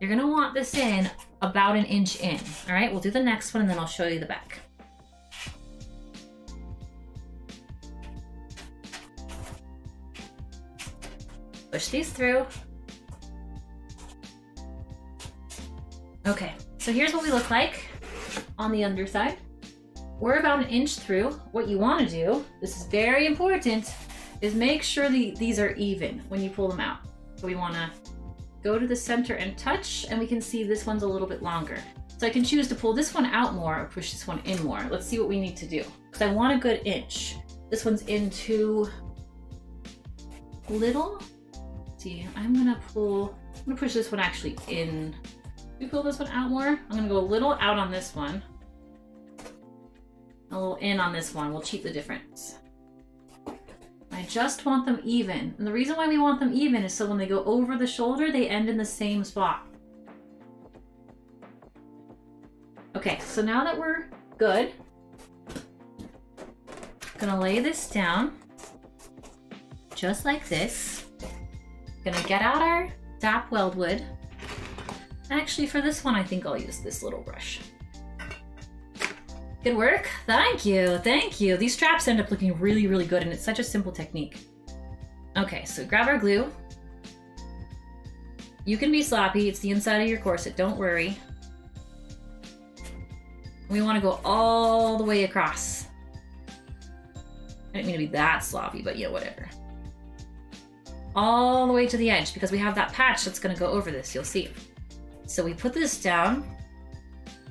You're gonna want this in about 1 inch in. All right, we'll do the next one and then I'll show you the back. Push these through. Okay, so here's what we look like on the underside. We're about 1 inch through. What you want to do, this is very important, is make sure these are even when you pull them out. So we want to go to the center and touch, and we can see this one's a little bit longer. So I can choose to pull this one out more or push this one in more. Let's see what we need to do, because I want a good inch. This one's in too little. Let's see, I'm gonna push this one actually in. We pull this one out more. I'm gonna go a little out on this one, a little in on this one. We'll cheat the difference. I just want them even. And the reason why we want them even is so when they go over the shoulder, they end in the same spot. Okay, so now that we're good, I'm gonna lay this down just like this. Gonna get out our DAP Weldwood. Actually, for this one, I think I'll use this little brush. Good work. Thank you. Thank you. These straps end up looking really, really good, and it's such a simple technique. Okay, so grab our glue. You can be sloppy. It's the inside of your corset. Don't worry. We want to go all the way across. I didn't mean to be that sloppy, but yeah, whatever. All the way to the edge, because we have that patch that's going to go over this. You'll see. So we put this down,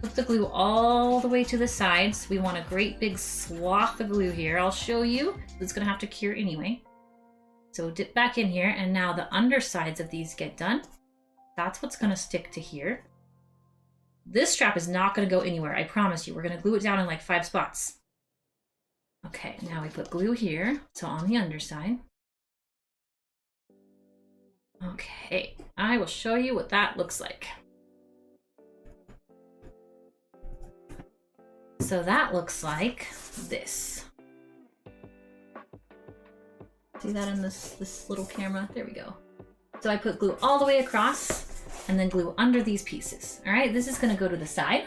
put the glue all the way to the sides. We want a great big swath of glue here. I'll show you. It's gonna have to cure anyway. So dip back in here, and now the undersides of these get done. That's what's gonna stick to here. This strap is not gonna go anywhere, I promise you. We're gonna glue it down in like 5 spots. Okay, now we put glue here, so on the underside. Okay, I will show you what that looks like. So that looks like this. See that in this little camera? There we go. So I put glue all the way across and then glue under these pieces. All right, this is gonna go to the side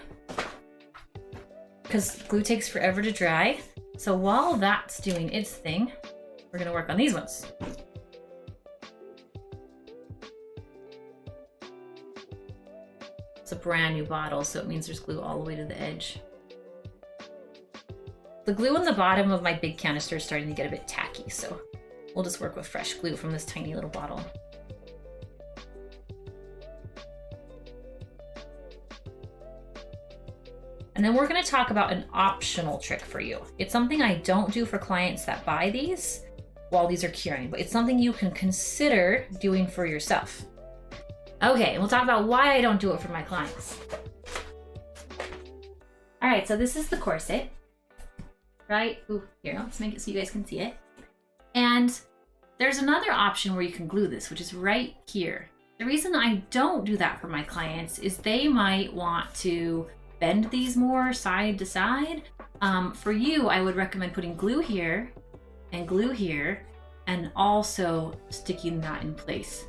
because glue takes forever to dry. So while that's doing its thing, we're gonna work on these ones. It's a brand new bottle, so it means there's glue all the way to the edge. The glue on the bottom of my big canister is starting to get a bit tacky, so we'll just work with fresh glue from this tiny little bottle. And then we're going to talk about an optional trick for you. It's something I don't do for clients that buy these while these are curing, but it's something you can consider doing for yourself. Okay, and we'll talk about why I don't do it for my clients. All right, so this is the corset. Right? Ooh, here, let's make it so you guys can see it. And there's another option where you can glue this, which is right here. The reason I don't do that for my clients is they might want to bend these more side to side. For you, I would recommend putting glue here, and also sticking that in place.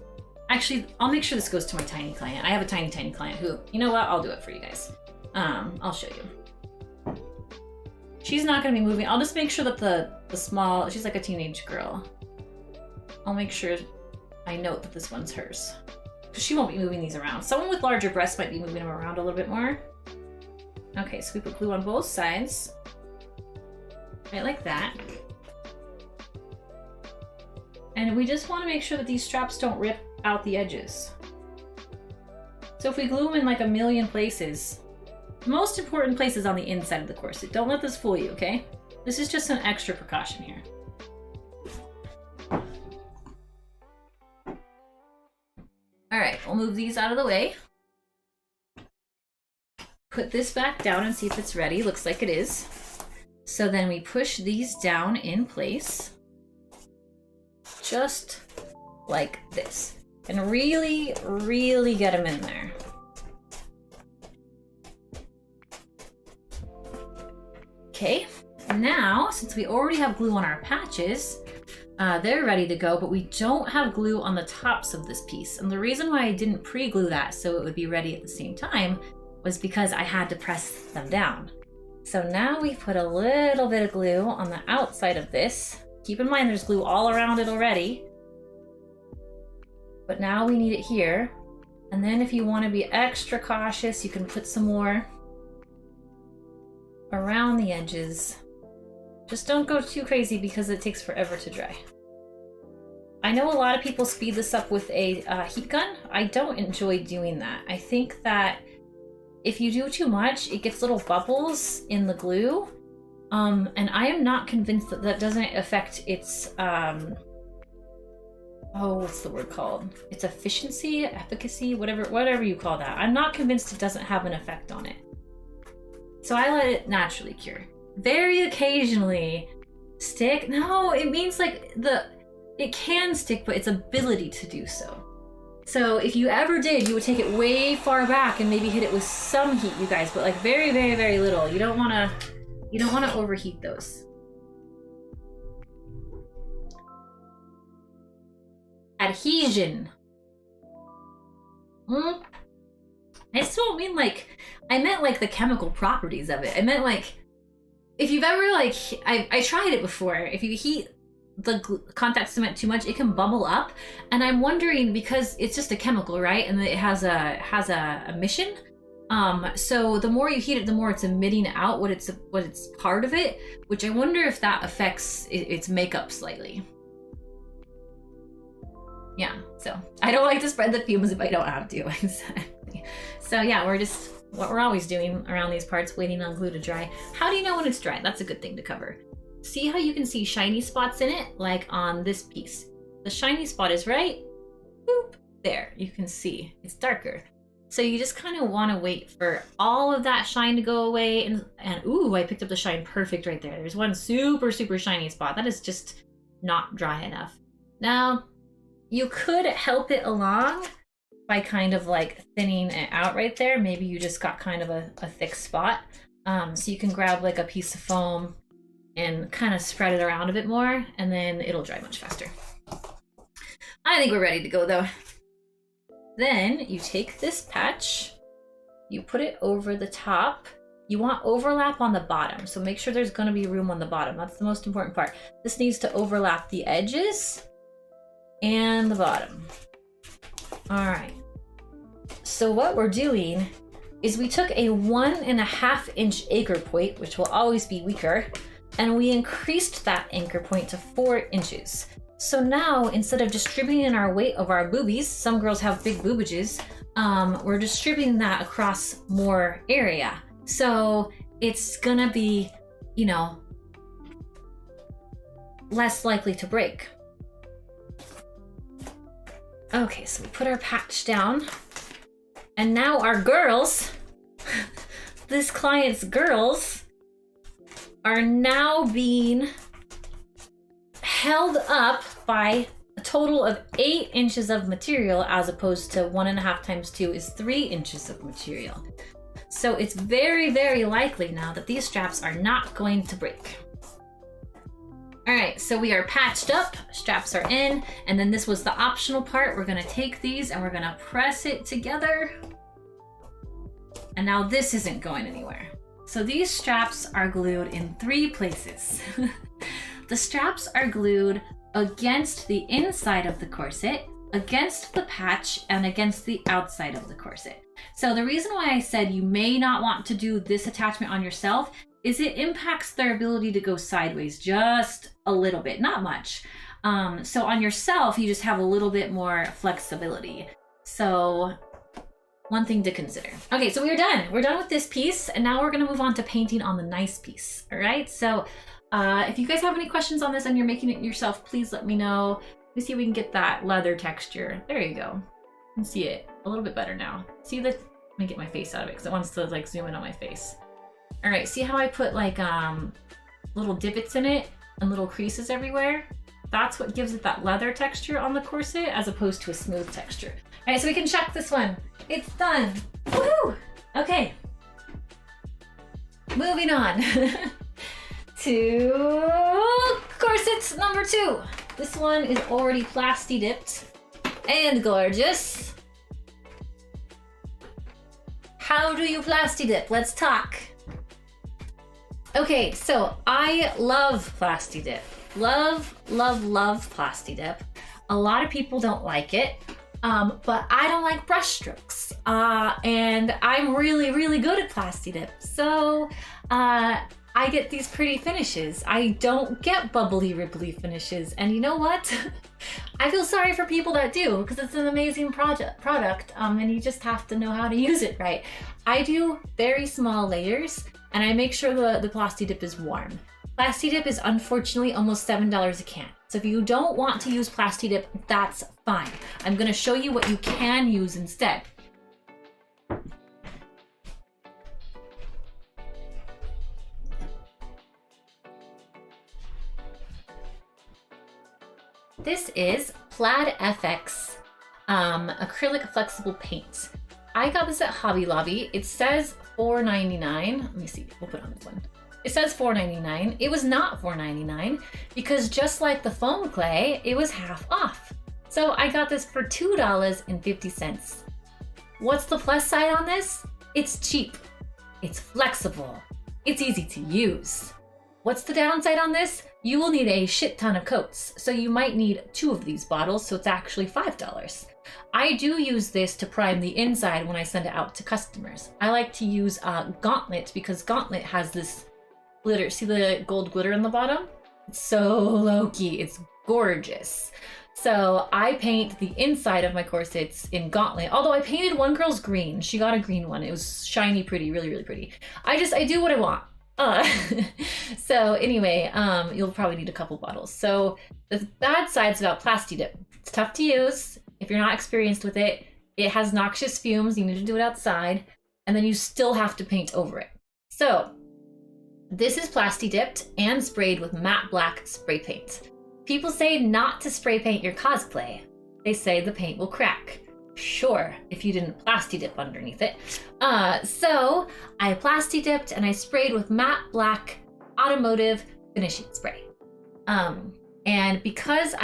Actually, I'll make sure this goes to my tiny client. I have a tiny client who, you know what? I'll do it for you guys. I'll show you. She's not gonna be moving. I'll just make sure that the small, she's like a teenage girl. I'll make sure I note that this one's hers, because she won't be moving these around. Someone with larger breasts might be moving them around a little bit more. Okay, so we put glue on both sides, right like that. And we just want to make sure that these straps don't rip out the edges. So if we glue them in like a million places, the most important place is on the inside of the corset. Don't let this fool you, okay? This is just an extra precaution here. All right, we'll move these out of the way. Put this back down and see if it's ready. Looks like it is. So then we push these down in place, just like this. And really, really get them in there. Okay, now, since we already have glue on our patches, they're ready to go, but we don't have glue on the tops of this piece. And the reason why I didn't pre-glue that so it would be ready at the same time was because I had to press them down. So now we put a little bit of glue on the outside of this. Keep in mind there's glue all around it already. But now we need it here. And then if you want to be extra cautious, you can put some more around the edges. Just don't go too crazy because it takes forever to dry. I know a lot of people speed this up with a heat gun. I don't enjoy doing that. I think that if you do too much, it gets little bubbles in the glue. And I am not convinced that that doesn't affect its, what's the word called? Its efficiency, efficacy, whatever you call that. I'm not convinced it doesn't have an effect on it. So I let it naturally cure. Very occasionally stick. No, it means like it can stick, but its ability to do so. So if you ever did, you would take it way far back and maybe hit it with some heat, you guys, but like very, very, very little. You don't want to overheat those. Adhesion. I just don't mean like, I meant like the chemical properties of it. I meant like, if you've ever like, I tried it before. If you heat the contact cement too much, it can bubble up. And I'm wondering, because it's just a chemical, right? And it has a emission. So the more you heat it, the more it's emitting out what it's part of it, which I wonder if that affects its makeup slightly. Yeah, so I don't like to spread the fumes if I don't have to. Exactly. So yeah, we're just what we're always doing around these parts, waiting on glue to dry. How do you know when it's dry? That's a good thing to cover. See how you can see shiny spots in it, like on this piece. The shiny spot is right, boop, there. You can see it's darker. So you just kind of want to wait for all of that shine to go away. And ooh, I picked up the shine perfect right there. There's one super, super shiny spot. That is just not dry enough. Now, you could help it along by kind of like thinning it out right there. Maybe you just got kind of a thick spot. So you can grab like a piece of foam and kind of spread it around a bit more, and then it'll dry much faster. I think we're ready to go though. Then you take this patch, you put it over the top. You want overlap on the bottom, so make sure there's gonna be room on the bottom. That's the most important part. This needs to overlap the edges and the bottom. All right. So what we're doing is we took a 1.5 inch anchor point, which will always be weaker, and we increased that anchor point to 4 inches. So now, instead of distributing our weight of our boobies, some girls have big boobages, we're distributing that across more area. So it's gonna be, you know, less likely to break. Okay, so we put our patch down, and now our girls, this client's girls, are now being held up by a total of 8 inches of material, as opposed to 1.5 times 2 is 3 inches of material. So it's very, very likely now that these straps are not going to break. All right, so we are patched up, straps are in, and then this was the optional part. We're gonna take these and we're gonna press it together. And now this isn't going anywhere. So these straps are glued in 3 places. The straps are glued against the inside of the corset, against the patch, and against the outside of the corset. So the reason why I said you may not want to do this attachment on yourself is it impacts their ability to go sideways just a little bit, not much. So on yourself, you just have a little bit more flexibility. So one thing to consider. Okay, so we're done. We're done with this piece, and now we're gonna move on to painting on the nice piece, all right? So if you guys have any questions on this and you're making it yourself, please let me know. Let me see if we can get that leather texture. There you go. You can see it a little bit better now. See the, let me get my face out of it because it wants to like zoom in on my face. All right, see how I put like little divots in it and little creases everywhere? That's what gives it that leather texture on the corset as opposed to a smooth texture. All right, so we can check this one. It's done. Woohoo! Okay. Moving on to corset number 2. This one is already plasti dipped and gorgeous. How do you plasti dip? Let's talk. Okay, so I love plasti dip. Love, love, love plasti dip. A lot of people don't like it, but I don't like brush strokes. And I'm really, really good at plasti dip. So I get these pretty finishes. I don't get bubbly ribbly finishes. And you know what? I feel sorry for people that do because it's an amazing product and you just have to know how to use it right. I do very small layers and I make sure the plasti dip is warm. Plasti dip is unfortunately almost $7 a can. So if you don't want to use plasti dip, that's fine. I'm gonna show you what you can use instead. This is Plaid FX acrylic flexible paint. I got this at Hobby Lobby. It says $4.99. Let me see, we'll put it on this one. It says $4.99. It was not $4.99 because just like the foam clay, it was half off. So I got this for $2.50. What's the plus side on this? It's cheap, it's flexible, it's easy to use. What's the downside on this? You will need a shit ton of coats. So you might need 2 of these bottles, so it's actually $5. I do use this to prime the inside when I send it out to customers. I like to use Gauntlet because Gauntlet has this glitter. See the gold glitter in the bottom? It's so low-key, it's gorgeous. So I paint the inside of my corsets in Gauntlet, although I painted one girl's green. She got a green one. It was shiny, pretty, really, really pretty. I do what I want. So anyway, you'll probably need a couple bottles. So the bad side's about plasti dip. It's tough to use. If you're not experienced with it, it has noxious fumes. You need to do it outside, and then you still have to paint over it. So this is plasti dipped and sprayed with matte black spray paint. People say not to spray paint your cosplay. They say the paint will crack. Sure, if you didn't plasti dip underneath it. So I plasti dipped and I sprayed with matte black automotive finishing spray. And because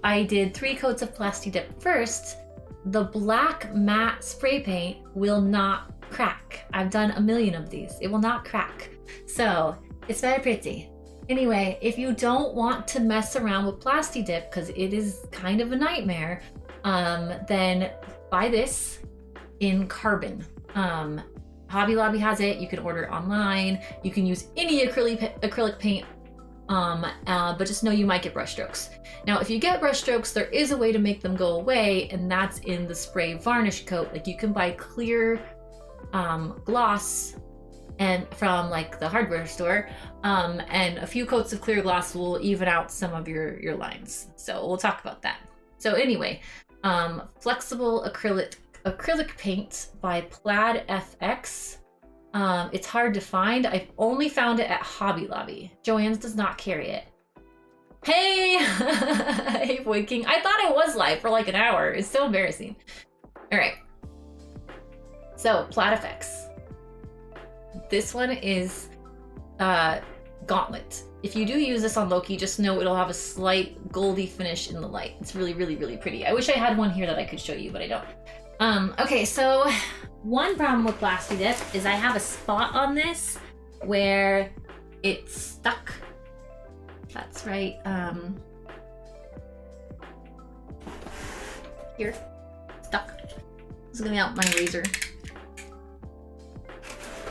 I did 3 coats of plasti dip first, the black matte spray paint will not crack. I've done a million of these. It will not crack. So it's very pretty. Anyway, if you don't want to mess around with plasti dip, because it is kind of a nightmare, then buy this in carbon. Hobby Lobby has it. You can order it online. You can use any acrylic paint, but just know you might get brush strokes. Now, if you get brush strokes, there is a way to make them go away, and that's in the spray varnish coat. Like you can buy clear gloss and from like the hardware store, and a few coats of clear gloss will even out some of your lines. So we'll talk about that. So anyway, flexible acrylic paint by Plaid FX. It's hard to find. I've only found it at Hobby Lobby. Joann's does not carry it. Hey, hey, Boy King. I thought I was live for like an hour. It's so embarrassing. All right. So Plaid FX. This one is Gauntlet. If you do use this on Loki, just know it'll have a slight goldy finish in the light. It's really, really, really pretty. I wish I had one here that I could show you, but I don't. Okay, so one problem with plasti dip is I have a spot on this where it's stuck. That's right. Here, stuck. This is gonna be out my razor.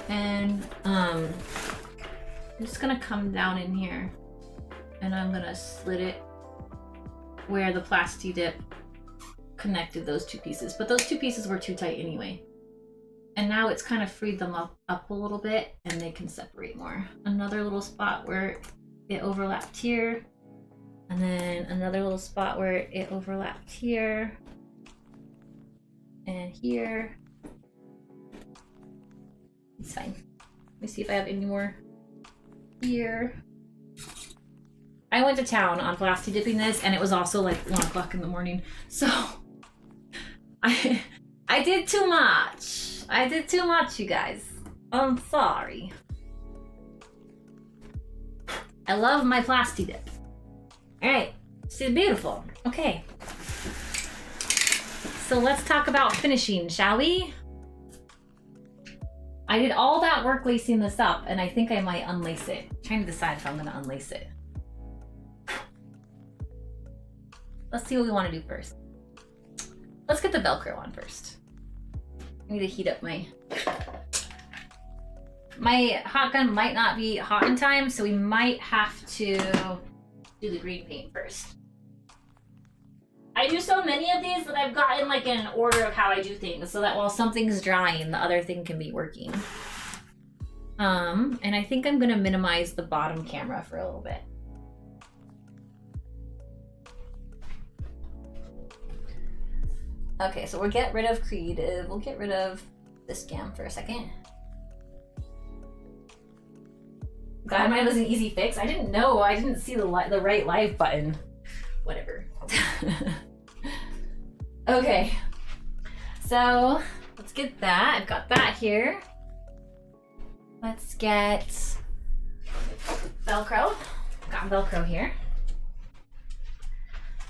And I'm just gonna come down in here and I'm gonna slit it where the Plasti Dip connected those two pieces, but those two pieces were too tight anyway. And now it's kind of freed them up a little bit and they can separate more. Another little spot where it overlapped here, and then another little spot where it overlapped here and here. It's fine. Let me see if I have any more here. I went to town on Plasti Dipping this, and it was also like 1 o'clock in the morning, so I did too much. I did too much, you guys. I'm sorry. I love my Plasti Dip. All right, she's beautiful. Okay. So let's talk about finishing, shall we? I did all that work lacing this up, and I think I might unlace it. I'm trying to decide if I'm gonna unlace it. Let's see what we want to do first. Let's get the Velcro on first. I need to heat up my hot gun might not be hot in time, so we might have to do the green paint first. I do so many of these that I've gotten like in order of how I do things, so that while something's drying, the other thing can be working. And I think I'm gonna minimize the bottom camera for a little bit. Okay, so we'll get rid of creative. We'll get rid of this cam for a second. God, mine was an easy fix. I didn't know. I didn't see the right live button. Whatever. Okay, so let's get that. I've got that here. Let's get Velcro. Got Velcro here.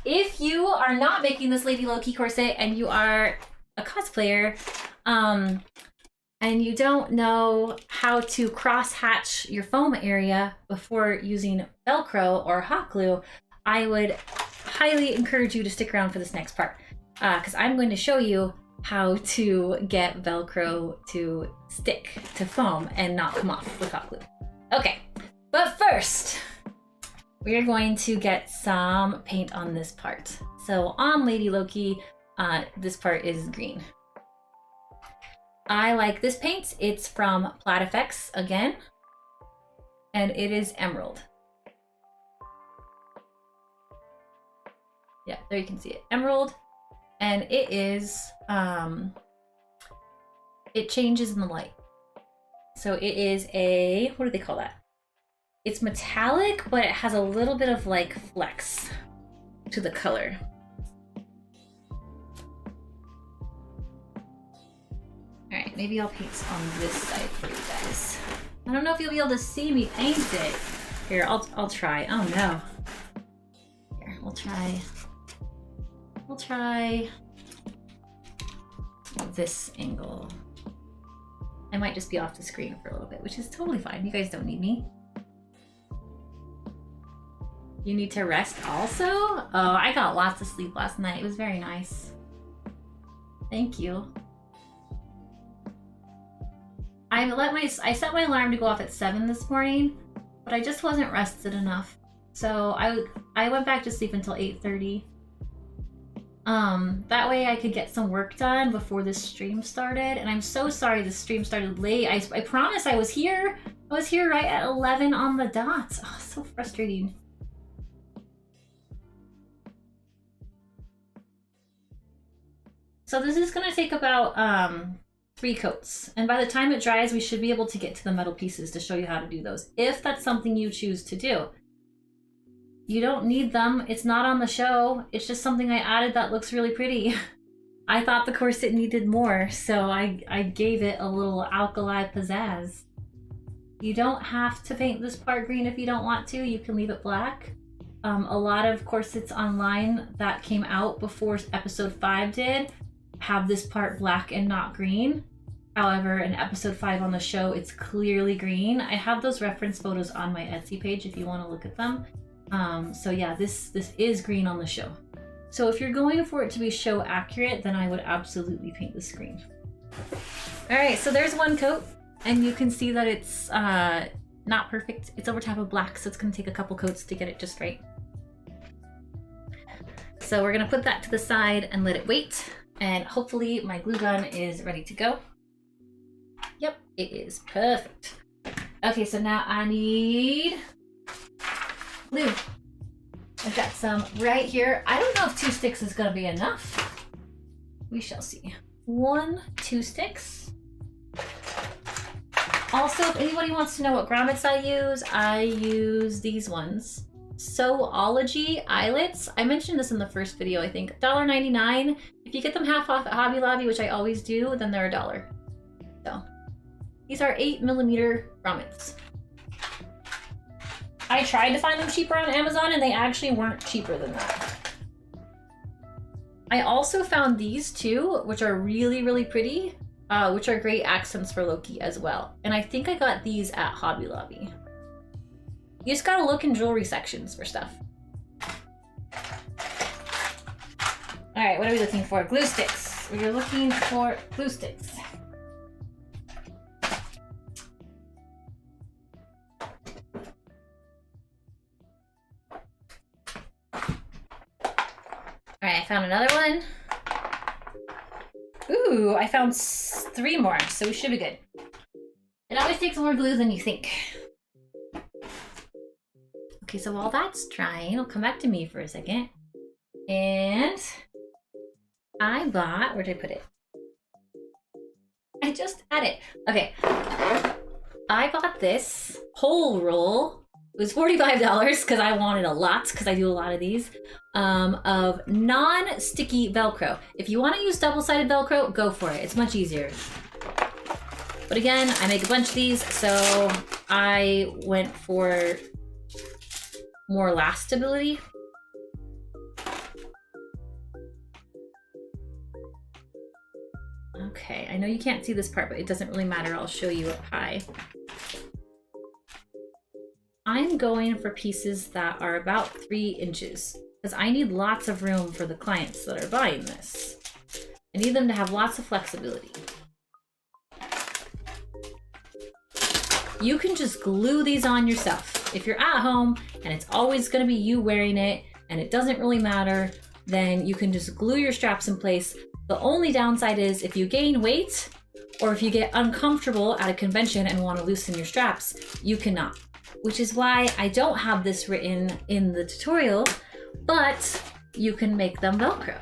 If you are not making this Lady Low-Key corset and you are a cosplayer, and you don't know how to cross-hatch your foam area before using Velcro or hot glue, I would highly encourage you to stick around for this next part, because I'm going to show you how to get Velcro to stick to foam and not come off with hot glue. Okay, but first, we are going to get some paint on this part. So on Lady Loki, this part is green. I like this paint. It's from Plat Effects again, and it is emerald. Yeah, there you can see it, emerald, and it is, it changes in the light. So it is a, what do they call that? It's metallic, but it has a little bit of like flex to the color. All right, maybe I'll paint on this side for you guys. I don't know if you'll be able to see me paint it. Here, I'll try. Oh no. Here, we'll try this angle. I might just be off the screen for a little bit, which is totally fine. You guys don't need me. You need to rest also? Oh, I got lots of sleep last night. It was very nice. Thank you. I set my alarm to go off at 7 this morning, but I just wasn't rested enough. So I went back to sleep until 8:30. That way I could get some work done before this stream started. And I'm so sorry the stream started late. I promise I was here. I was here right at 11 on the dot. Oh, so frustrating. So this is gonna take about 3 coats. And by the time it dries, we should be able to get to the metal pieces to show you how to do those, if that's something you choose to do. You don't need them. It's not on the show. It's just something I added that looks really pretty. I thought the corset needed more, so I gave it a little alkali pizzazz. You don't have to paint this part green if you don't want to. You can leave it black. A lot of corsets online that came out before episode 5 did have this part black and not green. However, in episode 5 on the show, it's clearly green. I have those reference photos on my Etsy page if you want to look at them. So yeah, this is green on the show. So if you're going for it to be show accurate, then I would absolutely paint this green. All right, so there's 1 coat, and you can see that it's not perfect. It's over top of black, so it's gonna take a couple coats to get it just right. so we're gonna put that to the side and let it wait. And hopefully my glue gun is ready to go. Yep, it is perfect. Okay, so now I need glue. I've got some right here. I don't know if 2 sticks is gonna be enough. We shall see. 1, 2 sticks. Also, if anybody wants to know what grommets I use these ones. Sewology eyelets. I mentioned this in the first video, I think. $1.99. If you get them half off at Hobby Lobby, which I always do, then they're $1. So, these are 8mm grommets. I tried to find them cheaper on Amazon and they actually weren't cheaper than that. I also found these two, which are really, really pretty, which are great accents for Loki as well. And I think I got these at Hobby Lobby. You just gotta look in jewelry sections for stuff. All right, what are we looking for? Glue sticks. We're looking for glue sticks. All right, I found another one. Ooh, I found 3 more, so we should be good. It always takes more glue than you think. Okay, so while that's drying, it'll come back to me for a second. And I bought, where did I put it? I just had it. Okay, I bought this whole roll. It was $45 because I wanted a lot, because I do a lot of these, of non-sticky Velcro. If you want to use double-sided Velcro, go for it. It's much easier. But again, I make a bunch of these, so I went for more lastability. Okay, I know you can't see this part, but it doesn't really matter. I'll show you up high. I'm going for pieces that are about 3 inches because I need lots of room for the clients that are buying this. I need them to have lots of flexibility. You can just glue these on yourself. If you're at home and it's always going to be you wearing it and it doesn't really matter, then you can just glue your straps in place. The only downside is if you gain weight or if you get uncomfortable at a convention and want to loosen your straps, you cannot. Which is why I don't have this written in the tutorial, but you can make them Velcro.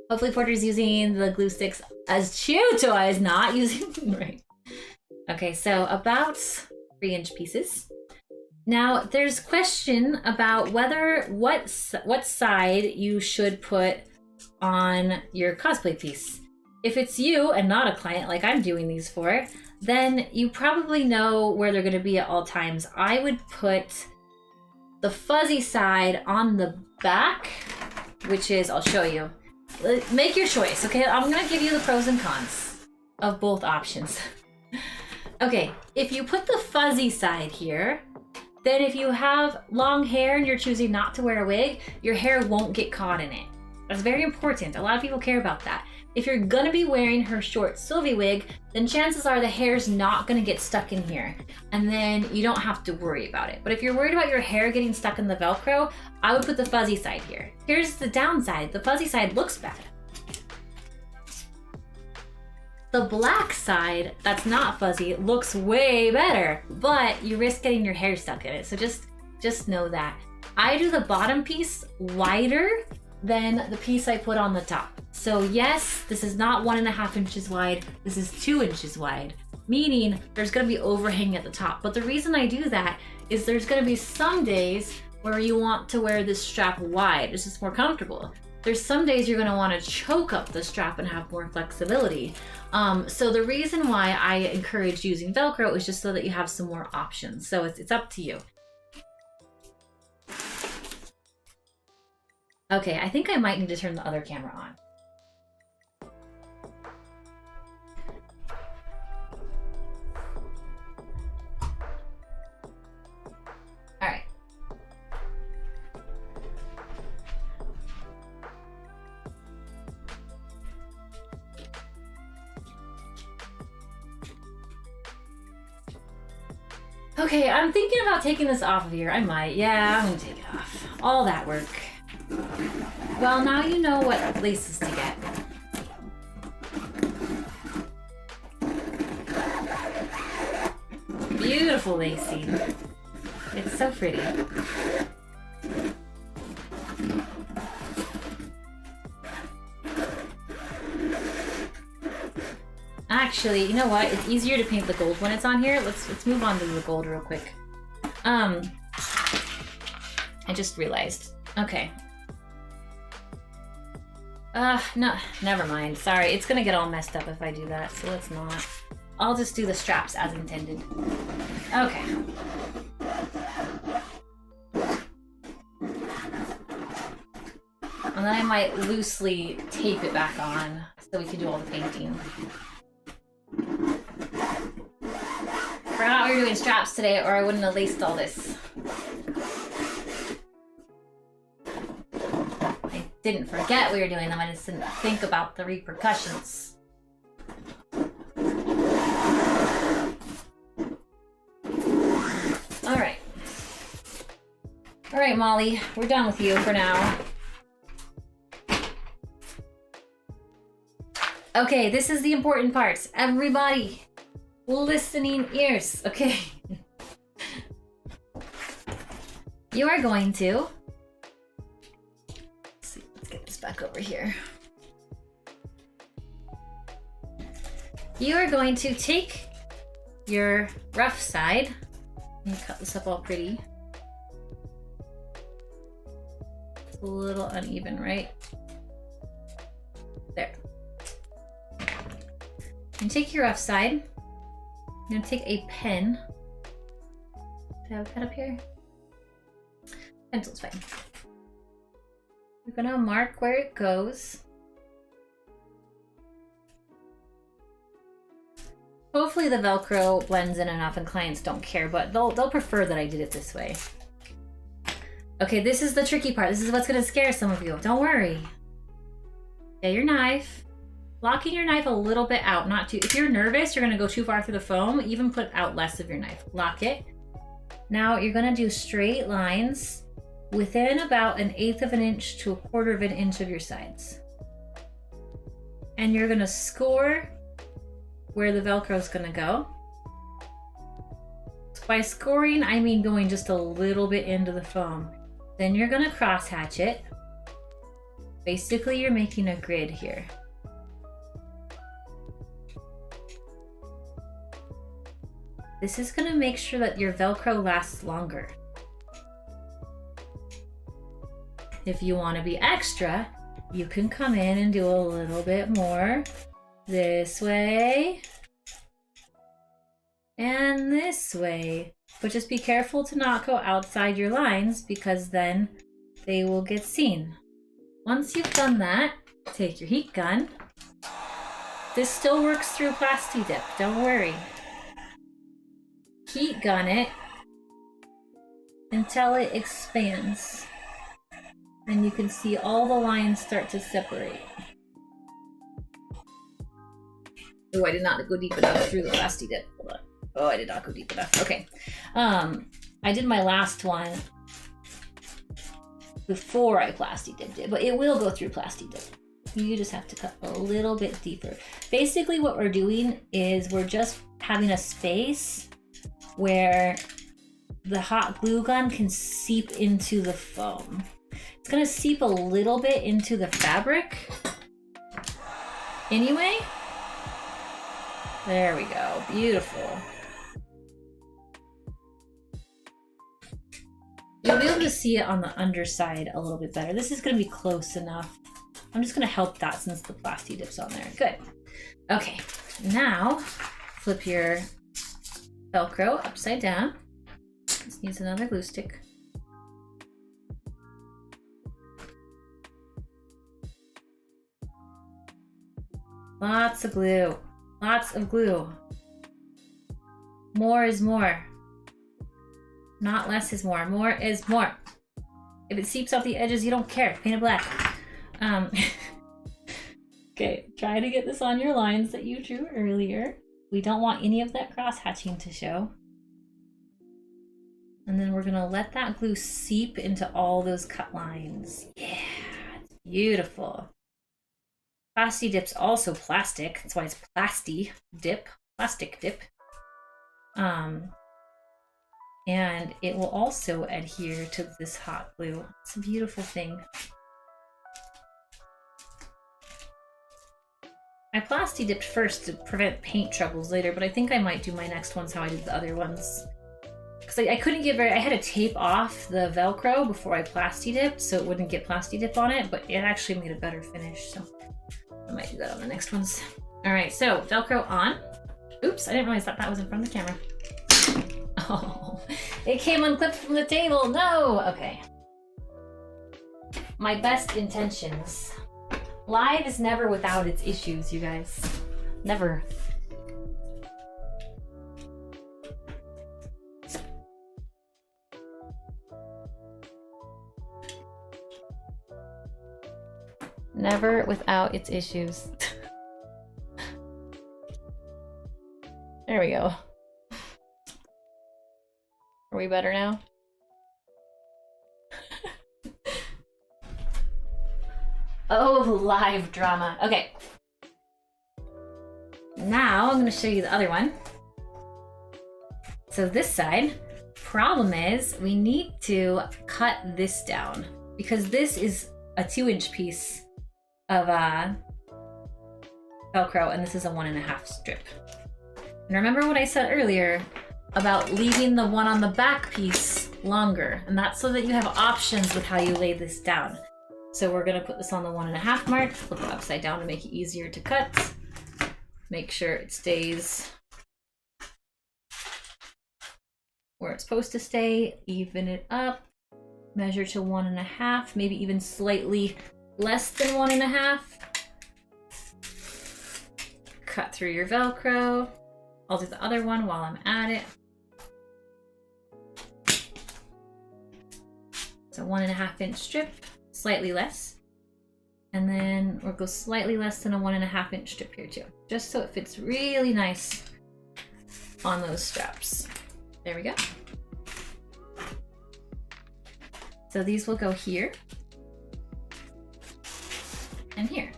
Hopefully Porter's using the glue sticks as chew toys, not using, right. Okay, so about 3-inch pieces. Now there's question about whether, what side you should put on your cosplay piece. If it's you and not a client like I'm doing these for, then you probably know where they're gonna be at all times. I would put the fuzzy side on the back, which is, I'll show you. Make your choice, okay? I'm gonna give you the pros and cons of both options. Okay, if you put the fuzzy side here, then if you have long hair and you're choosing not to wear a wig, your hair won't get caught in it. That's very important. A lot of people care about that. If you're gonna be wearing her short Sylvie wig, then chances are the hair's not gonna get stuck in here. And then you don't have to worry about it. But if you're worried about your hair getting stuck in the Velcro, I would put the fuzzy side here. Here's the downside. The fuzzy side looks bad. The black side, that's not fuzzy, looks way better, but you risk getting your hair stuck in it. So just know that. I do the bottom piece wider than the piece I put on the top. So yes, this is not 1.5 inches wide, this is 2 inches wide, meaning there's gonna be overhang at the top. But the reason I do that is there's gonna be some days where you want to wear this strap wide, it's just more comfortable. There's some days you're gonna wanna choke up the strap and have more flexibility. So the reason why I encourage using Velcro is just so that you have some more options. So it's up to you. Okay, I think I might need to turn the other camera on. All right. Okay, I'm thinking about taking this off of here. I might. Yeah, I'm gonna take it off. All that work. Well, now you know what laces to get. Beautiful lacing. It's so pretty. Actually, you know what? It's easier to paint the gold when it's on here. Let's move on to the gold real quick. I just realized. Okay. No, never mind. Sorry, it's gonna get all messed up if I do that, so let's not. I'll just do the straps as intended. Okay. And then I might loosely tape it back on so we can do all the painting. Forgot we were doing straps today, or I wouldn't have laced all this. I didn't forget we were doing them, I just didn't think about the repercussions. Alright. Alright, Molly, we're done with you for now. Okay, this is the important parts. Everybody, listening ears, okay? You are going to... Let's get this back over here. You are going to take your rough side. Let me cut this up all pretty. It's a little uneven, right? There. And take your rough side. I'm gonna take a pen. Do I have a pen up here? Pencil's fine. We're gonna mark where it goes. Hopefully the Velcro blends in enough and clients don't care, but they'll prefer that I did it this way. Okay, this is the tricky part. This is what's gonna scare some of you. Don't worry. Get your knife. Locking your knife a little bit out, not too. If you're nervous, you're gonna go too far through the foam, even put out less of your knife. Lock it. Now you're gonna do straight lines within about 1/8 of an inch to 1/4 of an inch of your sides. And you're gonna score where the Velcro is gonna go. By scoring, I mean going just a little bit into the foam. Then you're gonna cross hatch it. Basically, you're making a grid here. This is gonna make sure that your Velcro lasts longer. If you wanna be extra, you can come in and do a little bit more this way and this way. But just be careful to not go outside your lines because then they will get seen. Once you've done that, take your heat gun. This still works through Plasti Dip, don't worry. Heat gun it until it expands. And you can see all the lines start to separate. Oh, I did not go deep enough through the Plasti Dip. Hold on. Oh, I did not go deep enough. Okay. I did my last one before I Plasti Dipped it, but it will go through Plasti Dip. You just have to cut a little bit deeper. Basically what we're doing is we're just having a space where the hot glue gun can seep into the foam. It's gonna seep a little bit into the fabric. Anyway, there we go, beautiful. You'll be able to see it on the underside a little bit better. This is gonna be close enough. I'm just gonna help that since the Plasti Dip's on there. Good. Okay, now flip your Velcro upside down. This needs another glue stick. Lots of glue. Lots of glue. More is more. Not less is more. More is more. If it seeps off the edges, you don't care. Paint it black. Okay, try to get this on your lines that you drew earlier. We don't want any of that cross hatching to show. And then we're gonna let that glue seep into all those cut lines. Yeah, it's beautiful. Plasti dip's also plastic. That's why it's plastic dip. And it will also adhere to this hot glue. It's a beautiful thing. I plasti dipped first to prevent paint troubles later, but I think I might do my next ones how I did the other ones. Because I couldn't get I had to tape off the Velcro before I plasti dipped, so it wouldn't get plasti dip on it, but it actually made a better finish, so I might do that on the next ones. All right, so Velcro on. Oops, I didn't realize that was in front of the camera. Oh, it came unclipped from the table. No, okay. My best intentions. Live is never without its issues, you guys. Never. Never without its issues. There we go. Are we better now? Oh, live drama. Okay. Now I'm going to show you the other one. So this side, problem is we need to cut this down because this is a 2-inch piece of Velcro and this is a 1.5 strip. And remember what I said earlier about leaving the one on the back piece longer, and that's so that you have options with how you lay this down. So we're gonna put this on the 1.5 mark, flip it upside down to make it easier to cut. Make sure it stays where it's supposed to stay, even it up, measure to 1.5, maybe even slightly less than 1.5. Cut through your Velcro. I'll do the other one while I'm at it. So 1.5 inch strip, slightly less. And then we'll go slightly less than a 1.5 inch strip here too, just so it fits really nice on those straps. There we go. So these will go here and here.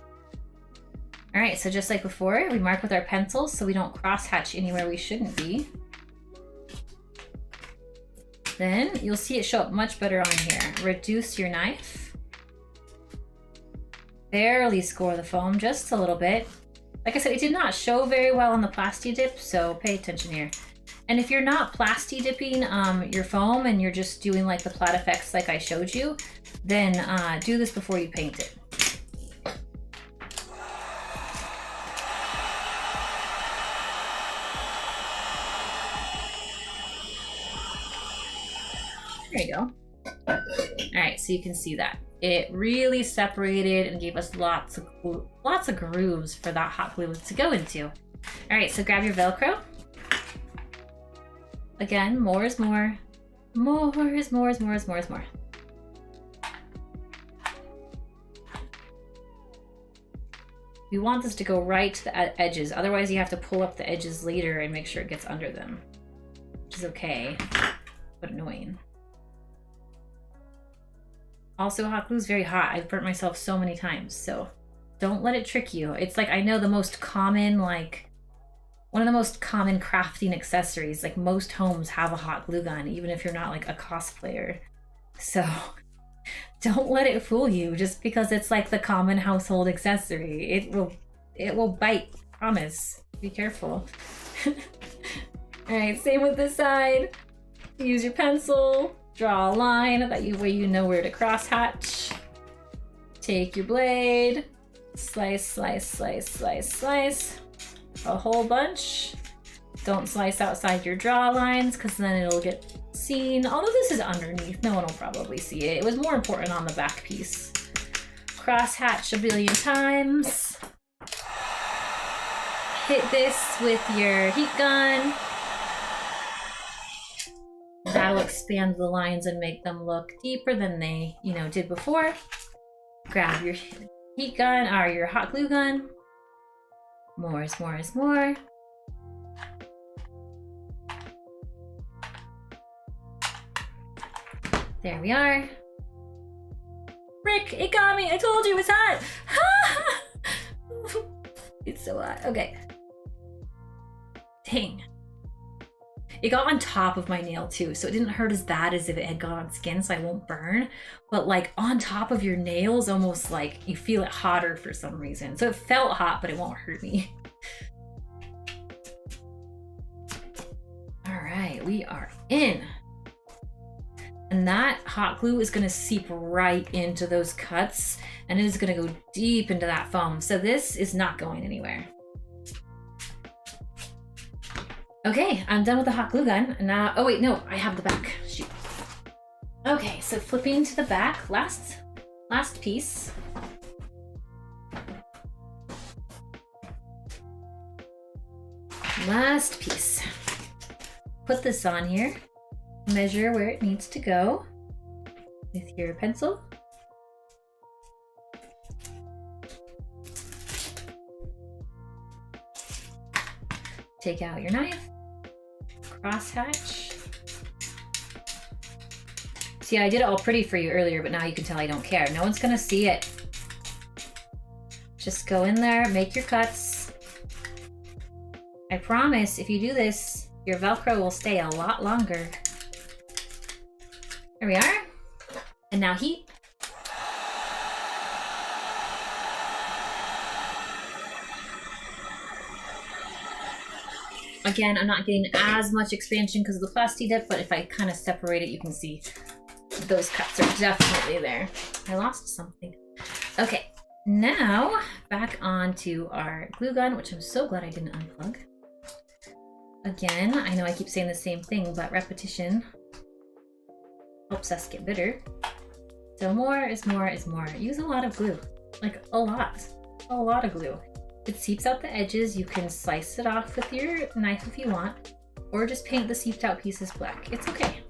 All right, so just like before, we mark with our pencils so we don't cross-hatch anywhere we shouldn't be. Then you'll see it show up much better on here. Reduce your knife. Barely score the foam, just a little bit. Like I said, it did not show very well on the plasti dip, so pay attention here. And if you're not plasti dipping your foam and you're just doing like the plat effects like I showed you, then do this before you paint it. There you go. All right, so you can see that. It really separated and gave us lots of grooves for that hot glue to go into. All right, so grab your Velcro. Again, more is more. More is more is more is more is more. We want this to go right to the edges. Otherwise, you have to pull up the edges later and make sure it gets under them, which is okay, but annoying. Also, hot glue is very hot. I've burnt myself so many times, so don't let it trick you. It's like, I know the most common, like, one of the most common crafting accessories. Like, most homes have a hot glue gun, even if you're not like a cosplayer. So don't let it fool you just because it's like the common household accessory. It will bite, promise. Be careful. All right, same with this side. Use your pencil. Draw a line that way you know where to cross hatch. Take your blade, slice, slice, slice, slice, slice. A whole bunch. Don't slice outside your draw lines because then it'll get seen. Although this is underneath, no one will probably see it. It was more important on the back piece. Cross hatch a billion times. Hit this with your heat gun. That'll expand the lines and make them look deeper than they, did before. Grab your heat gun or your hot glue gun. More is more is more. There we are. Rick, it got me. I told you it was hot. It's so hot. Okay. Dang. It got on top of my nail too, so it didn't hurt as bad as if it had got on skin, so I won't burn. But like on top of your nails, almost like you feel it hotter for some reason. So it felt hot, but it won't hurt me. All right, we are in. And that hot glue is gonna seep right into those cuts, and it is gonna go deep into that foam. So this is not going anywhere. Okay, I'm done with the hot glue gun. Now, oh wait, no, I have the back. Shoot. Okay, so flipping to the back, last piece. Last piece. Put this on here. Measure where it needs to go with your pencil. Take out your knife, crosshatch. See, I did it all pretty for you earlier, but now you can tell I don't care. No one's gonna see it. Just go in there, make your cuts. I promise, if you do this, your Velcro will stay a lot longer. There we are. And now heat. Again, I'm not getting as much expansion because of the plasti dip, but if I kind of separate it, you can see those cuts are definitely there. I lost something. Okay, now back onto our glue gun, which I'm so glad I didn't unplug. Again, I know I keep saying the same thing, but repetition helps us get better. So more is more is more. Use a lot of glue, like a lot of glue. It seeps out the edges. You can slice it off with your knife if you want, or just paint the seeped out pieces black. It's okay.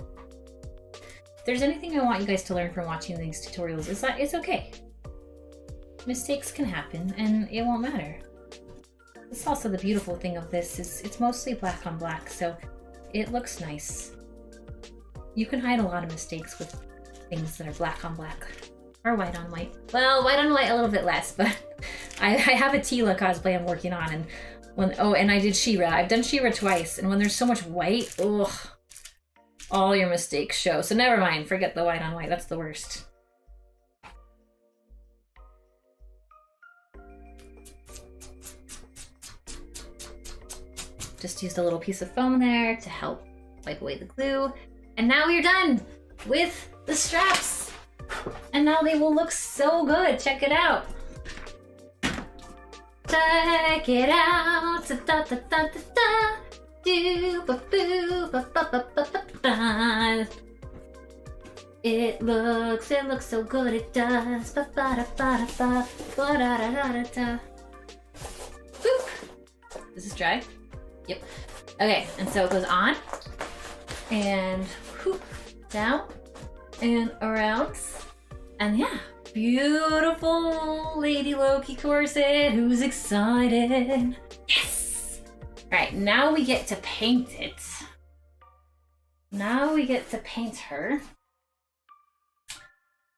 If there's anything I want you guys to learn from watching these tutorials, is that it's okay. Mistakes can happen and it won't matter. It's also the beautiful thing of this is it's mostly black on black, so it looks nice. You can hide a lot of mistakes with things that are black on black. Or white on white. Well, white on white a little bit less, but I have a Tila cosplay I'm working on, and and I did She-Ra. I've done She-Ra twice, and when there's so much white, ugh, all your mistakes show. So never mind, forget the white on white, that's the worst. Just used a little piece of foam there to help wipe away the glue. And now we're done with the straps. And now they will look so good. Check it out. Check it out. Da, da, da, da, da. Do, ba, boo, ba, ba, ba, ba, ba, ba. It looks so good. It does. Ba, ba, da, ba, da, ba, ba, da, da, da, da, da. Boop. Is this dry? Yep. Okay, and so it goes on and whoop, down and around. And yeah, beautiful Lady Loki corset. Who's excited? Yes! All right, now we get to paint it. Now we get to paint her.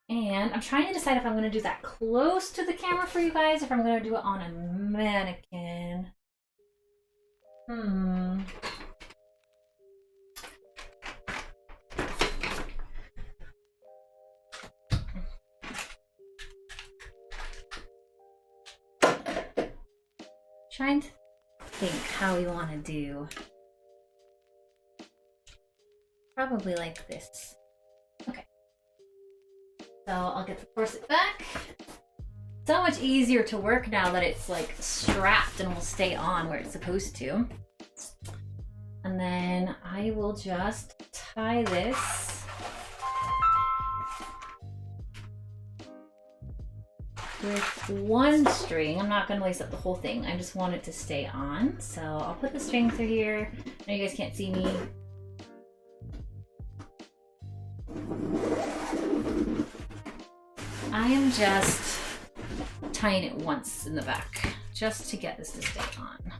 And I'm trying to decide if I'm gonna do that close to the camera for you guys, or if I'm gonna do it on a mannequin. Trying to think how we want to do. Probably like this. Okay. So I'll get the corset back. So much easier to work now that it's like strapped and will stay on where it's supposed to. And then I will just tie this with one string. I'm not going to lace up the whole thing. I just want it to stay on. So I'll put the string through here. I know you guys can't see me. I am just tying it once in the back just to get this to stay on.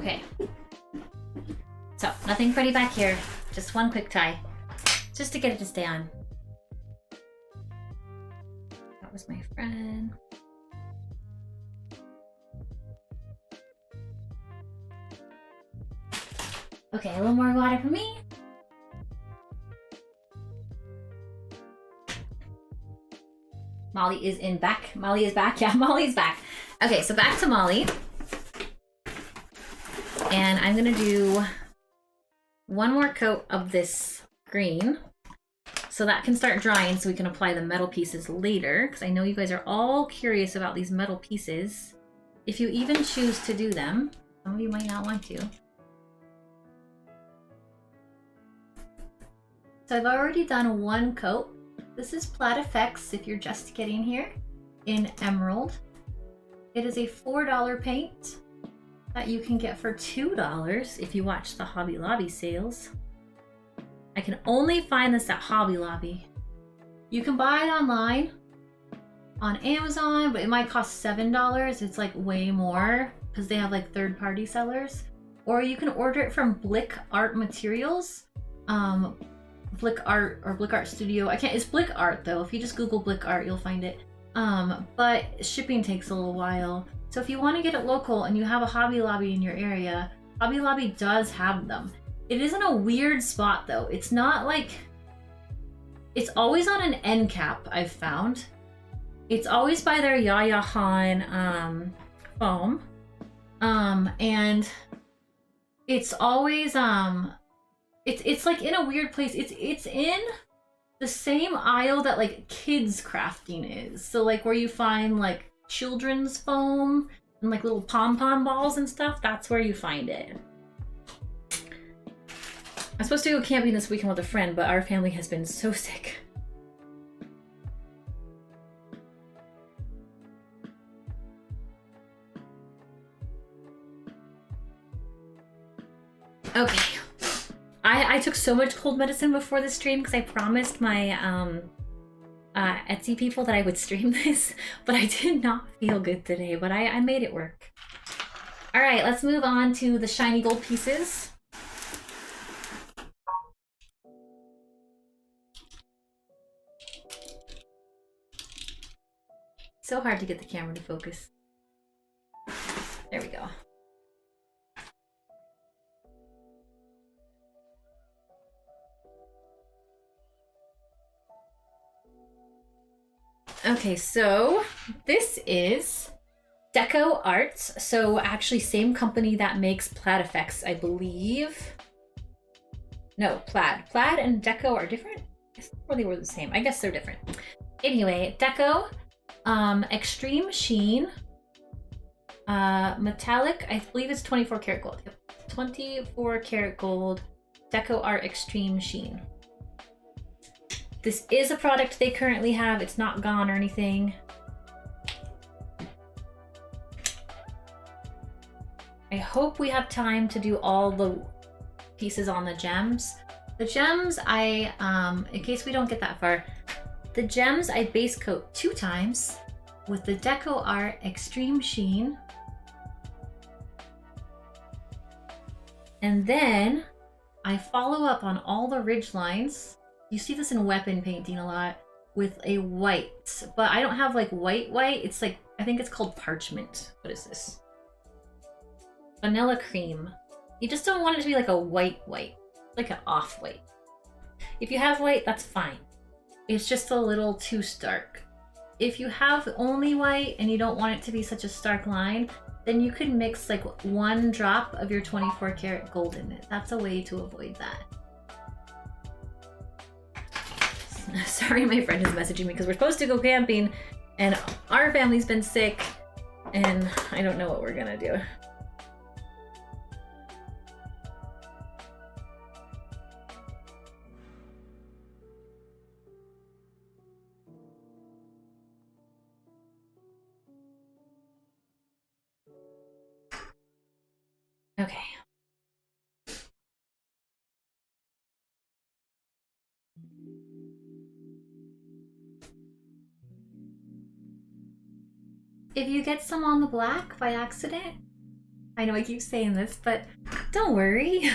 Okay. So, nothing pretty back here. Just one quick tie. Just to get it to stay on. That was my friend. Okay, a little more water for me. Molly is in back. Molly is back. Yeah, Molly's back. Okay, so back to Molly. And I'm gonna do one more coat of this green so that can start drying so we can apply the metal pieces later, because I know you guys are all curious about these metal pieces. If you even choose to do them, some of you might not want to. So I've already done one coat. This is Plaid Effects if you're just getting here in Emerald. It is a $4 paint that you can get for $2 if you watch the Hobby Lobby sales. I can only find this at Hobby Lobby. You can buy it online on Amazon, but it might cost $7. It's like way more because they have like third-party sellers. Or you can order it from Blick Art Materials. Blick Art or Blick Art Studio. It's Blick Art though. If you just Google Blick Art, you'll find it. But shipping takes a little while. So if you want to get it local and you have a Hobby Lobby in your area, Hobby Lobby does have them. It is in a weird spot though. It's not like, it's always on an end cap, I've found. It's always by their Yaya Han foam. And it's always, it's like in a weird place. It's in the same aisle that like kids crafting is. So like where you find like children's foam and like little pom-pom balls and stuff, that's where you find it. I'm supposed to go camping this weekend with a friend, but our family has been so sick. Okay. I took so much cold medicine before the stream because I promised my Etsy people that I would stream this, but I did not feel good today, but I made it work. All right, let's move on to the shiny gold pieces. So hard to get the camera to focus. There we go. Okay, so this is Deco Arts. So actually same company that makes Plaid Effects, I believe. No, Plaid. Plaid and Deco are different? I thought they were the same. I guess they're different. Anyway, Deco, Extreme Sheen, Metallic, I believe it's 24 karat gold. Yep. 24 karat gold, Deco Art Extreme Sheen. This is a product they currently have. It's not gone or anything. I hope we have time to do all the pieces on the gems. The gems, in case we don't get that far, the gems I base coat 2 times with the Deco Art Extreme Sheen. And then I follow up on all the ridge lines. You see this in weapon painting a lot with a white, but I don't have like white. It's like, I think it's called parchment. What is this? Vanilla cream. You just don't want it to be like a white, like an off-white. If you have white, that's fine. It's just a little too stark. If you have only white and you don't want it to be such a stark line, then you could mix like 1 drop of your 24 karat gold in it. That's a way to avoid that. Sorry, my friend is messaging me because we're supposed to go camping and our family's been sick and I don't know what we're gonna do. Okay. If you get some on the black by accident, I know I keep saying this, but don't worry.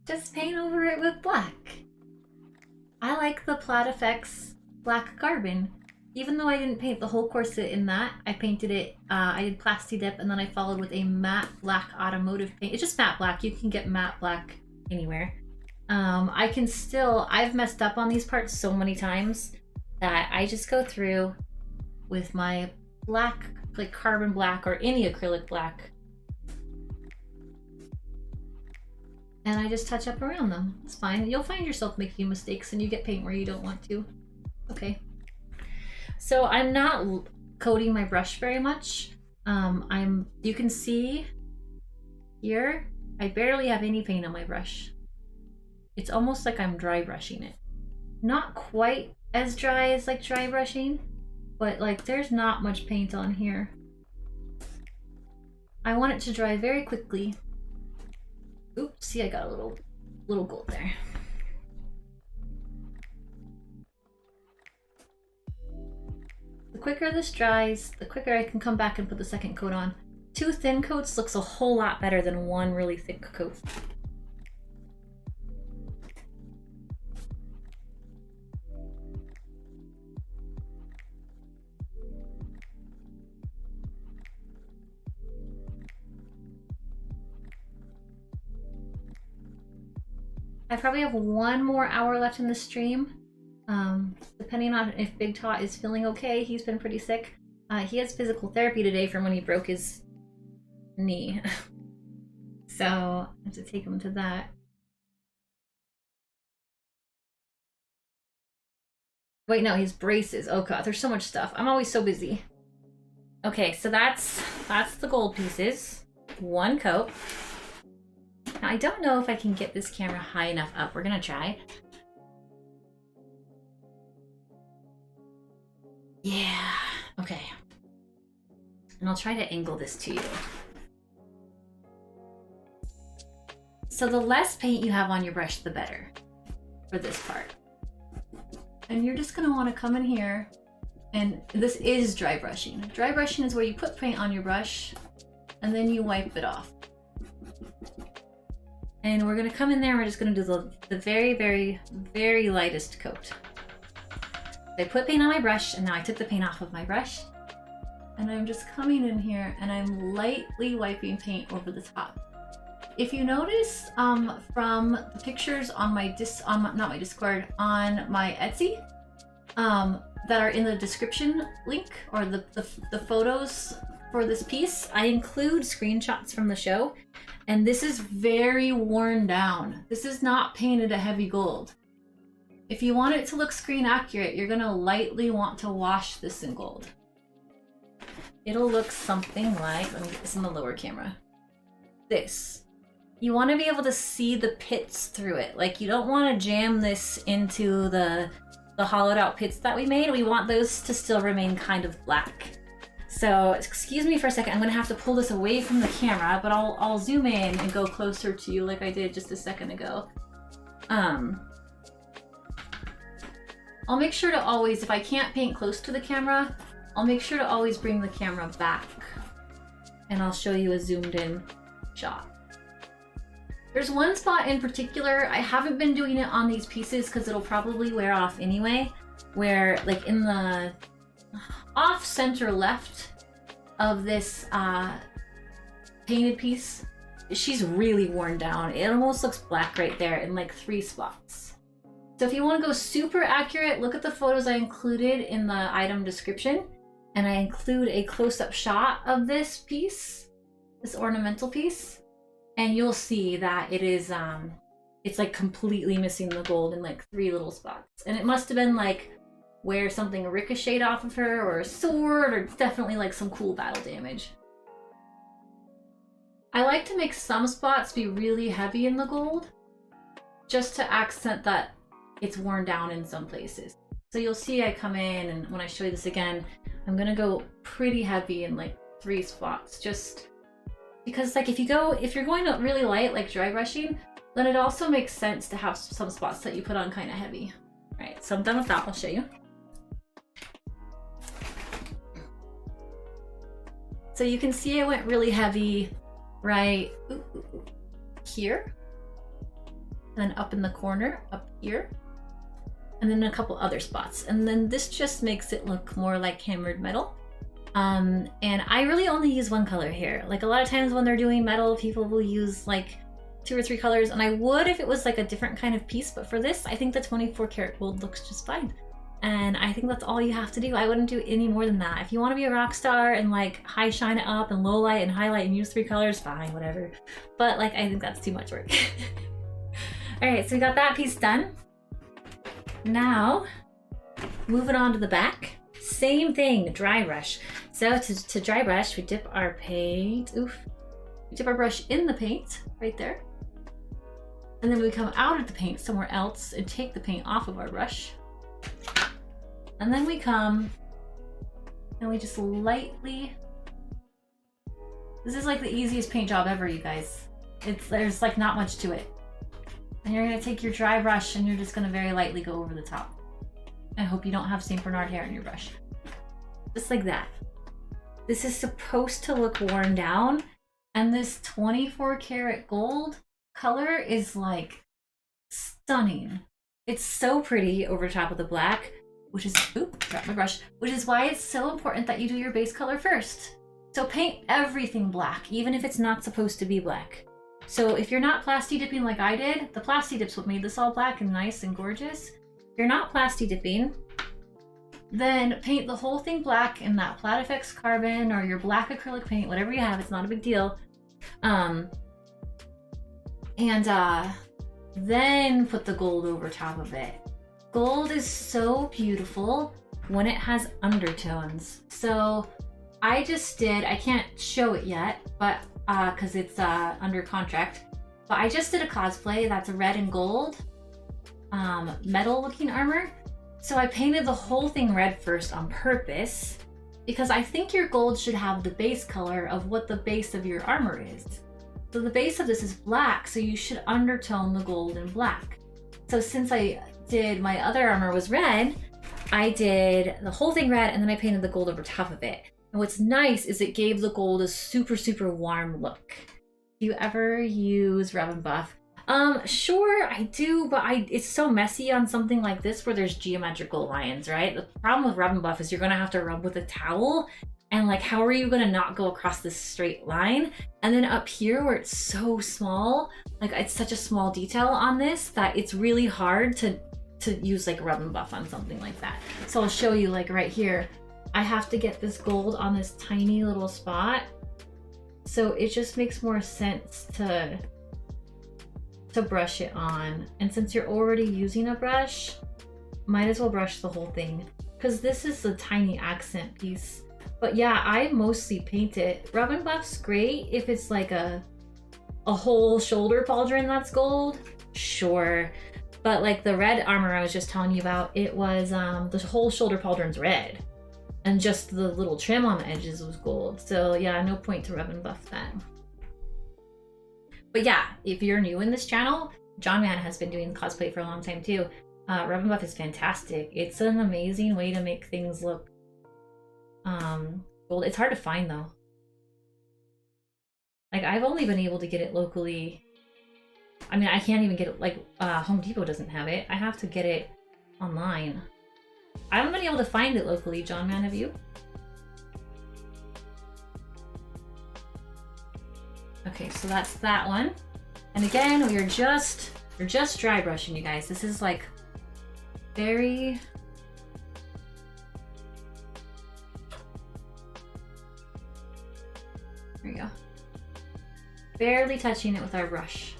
Just paint over it with black. I like the Plaid Effects Black Carbon. Even though I didn't paint the whole corset in that, I painted it, I did Plasti Dip, and then I followed with a matte black automotive paint. It's just matte black. You can get matte black anywhere. I've messed up on these parts so many times that I just go through with my black, like carbon black or any acrylic black, and I just touch up around them. It's fine. You'll find yourself making mistakes and you get paint where you don't want to. Okay. So I'm not coating my brush very much. You can see here, I barely have any paint on my brush. It's almost like I'm dry brushing it. Not quite as dry as like dry brushing, but like there's not much paint on here. I want it to dry very quickly. Oops, see, I got a little gold there. The quicker this dries, the quicker I can come back and put the second coat on. 2 thin coats looks a whole lot better than 1 really thick coat. I probably have 1 more hour left in the stream. Depending on if Big Tot is feeling okay. He's been pretty sick. He has physical therapy today from when he broke his knee. So I have to take him to that. Wait, no, his braces. Oh god, there's so much stuff. I'm always so busy. Okay, so that's the gold pieces. 1 coat. Now, I don't know if I can get this camera high enough up. We're gonna try. Yeah, okay. And I'll try to angle this to you. So the less paint you have on your brush, the better for this part. And you're just gonna wanna come in here, and this is dry brushing. Dry brushing is where you put paint on your brush and then you wipe it off. And we're gonna come in there, we're just gonna do the very, very, very lightest coat. I put paint on my brush, and now I took the paint off of my brush. And I'm just coming in here, and I'm lightly wiping paint over the top. If you notice from the pictures on my not my Discord, on my Etsy, that are in the description link, or the photos for this piece, I include screenshots from the show. And this is very worn down. This is not painted a heavy gold. If you want it to look screen accurate, you're gonna lightly want to wash this in gold. It'll look something like, let me get this in the lower camera. This. You wanna be able to see the pits through it. Like, you don't wanna jam this into the hollowed out pits that we made. We want those to still remain kind of black. So, excuse me for a second, I'm gonna have to pull this away from the camera, but I'll zoom in and go closer to you like I did just a second ago. I'll make sure to always, if I can't paint close to the camera, I'll make sure to always bring the camera back. And I'll show you a zoomed in shot. There's one spot in particular, I haven't been doing it on these pieces because it'll probably wear off anyway, where like in the off center left of this painted piece, she's really worn down. It almost looks black right there in like 3 spots. So if you want to go super accurate, look at the photos I included in the item description, and I include a close-up shot of this piece, this ornamental piece, and you'll see that it is it's like completely missing the gold in like 3 little spots. And it must have been like where something ricocheted off of her, or a sword, or definitely like some cool battle damage. I like to make some spots be really heavy in the gold, just to accent that it's worn down in some places. So you'll see I come in, and when I show you this again, I'm gonna go pretty heavy in like 3 spots, just because like if you're going really light like dry brushing, then it also makes sense to have some spots that you put on kind of heavy. All right, so I'm done with that, I'll show you. So you can see I went really heavy right here, and then up in the corner, up here, and then a couple other spots. And then this just makes it look more like hammered metal. And I really only use one color here. Like a lot of times when they're doing metal, people will use like 2 or 3 colors, and I would if it was like a different kind of piece, but for this, I think the 24 karat gold looks just fine. And I think that's all you have to do. I wouldn't do any more than that. If you want to be a rock star and like high shine it up and low light and highlight and use 3 colors, fine, whatever. But like, I think that's too much work. All right, so we got that piece done. Now, moving on to the back. Same thing, dry brush. So to dry brush, we dip our paint, we dip our brush in the paint right there. And then we come out of the paint somewhere else and take the paint off of our brush. And then we come and we just lightly, this is like the easiest paint job ever, you guys. There's like not much to it. And you're gonna take your dry brush and you're just gonna very lightly go over the top. I hope you don't have St. Bernard hair in your brush. Just like that. This is supposed to look worn down, and this 24 karat gold color is like stunning. It's so pretty over top of the black, which is, dropped my brush, which is why it's so important that you do your base color first. So paint everything black, even if it's not supposed to be black. So if you're not plasti dipping like I did, the plasti dips what made this all black and nice and gorgeous. If you're not plasti dipping, then paint the whole thing black in that Plat FX carbon or your black acrylic paint, whatever you have, it's not a big deal. Then put the gold over top of it. Gold is so beautiful when it has undertones. So I just did, I can't show it yet, but because it's under contract, but I just did a cosplay that's red and gold metal looking armor. So I painted the whole thing red first on purpose because I think your gold should have the base color of what the base of your armor is. So the base of this is black, so you should undertone the gold in black. So since I did my other armor was red, I did the whole thing red and then I painted the gold over top of it. And what's nice is it gave the gold a super, super warm look. Do you ever use Rub and Buff? Sure, I do, but it's so messy on something like this where there's geometrical lines, right? The problem with Rub and Buff is you're gonna have to rub with a towel, and like, how are you gonna not go across this straight line? And then up here where it's so small, like it's such a small detail on this that it's really hard to use like Rub and Buff on something like that. So I'll show you like right here, I have to get this gold on this tiny little spot. So it just makes more sense to brush it on. And since you're already using a brush, might as well brush the whole thing because this is a tiny accent piece. But yeah, I mostly paint it. Rub and Buff's great if it's like a whole shoulder pauldron that's gold, sure. But like the red armor I was just telling you about, it was the whole shoulder pauldron's red and just the little trim on the edges was gold. So yeah, no point to Rub and Buff that. But yeah, if you're new in this channel, John Man has been doing cosplay for a long time too. Rub and Buff is fantastic. It's an amazing way to make things look gold. It's hard to find though. Like I've only been able to get it locally. I mean, I can't even get it, like Home Depot doesn't have it. I have to get it online. I haven't been able to find it locally. John Man, have you? Okay, so that's that one. And again, we're just dry brushing, you guys. This is like very, there you go. Barely touching it with our brush.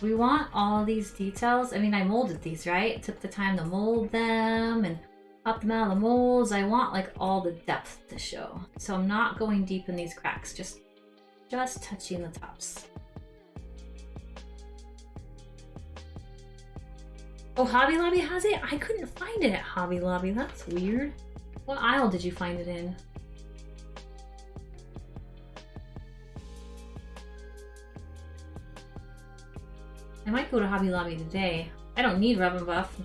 We want all these details. I mean, I molded these, right? It took the time to mold them and pop them out of the molds. I want like all the depth to show. So I'm not going deep in these cracks, just touching the tops. Oh, Hobby Lobby has it? I couldn't find it at Hobby Lobby. That's weird. What aisle did you find it in? I might go to Hobby Lobby today. I don't need Rub and Buff.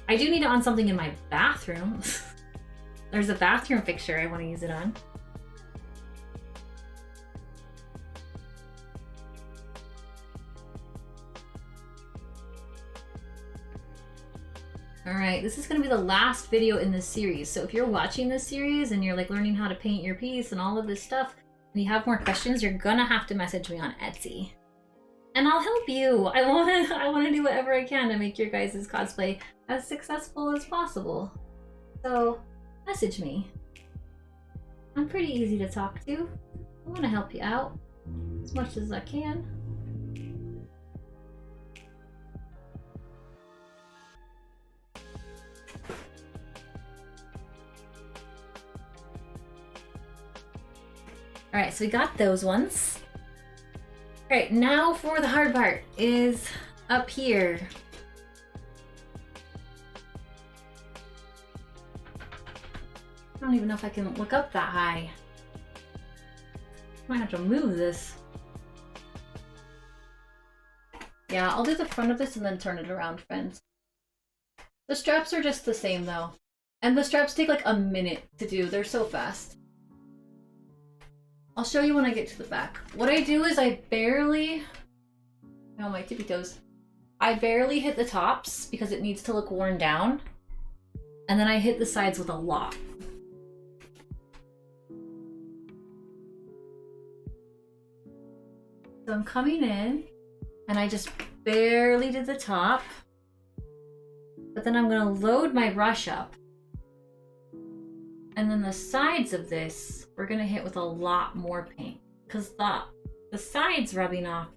I do need it on something in my bathroom. There's a bathroom fixture I want to use it on. All right, this is gonna be the last video in this series. So if you're watching this series and you're like learning how to paint your piece and all of this stuff, and you have more questions, you're gonna have to message me on Etsy. And I'll help you. I wanna do whatever I can to make your guys' cosplay as successful as possible. So message me. I'm pretty easy to talk to. I wanna help you out as much as I can. All right, so we got those ones. All right, now for the hard part is up here. I don't even know if I can look up that high. Might have to move this. Yeah, I'll do the front of this and then turn it around, friends. The straps are just the same though. And the straps take like a minute to do. They're so fast. I'll show you when I get to the back. What I do is I barely, oh my tippy toes. I barely hit the tops because it needs to look worn down. And then I hit the sides with a lot. So I'm coming in and I just barely did the top. But then I'm gonna load my brush up. And then the sides of this, we're gonna hit with a lot more paint because the sides rubbing off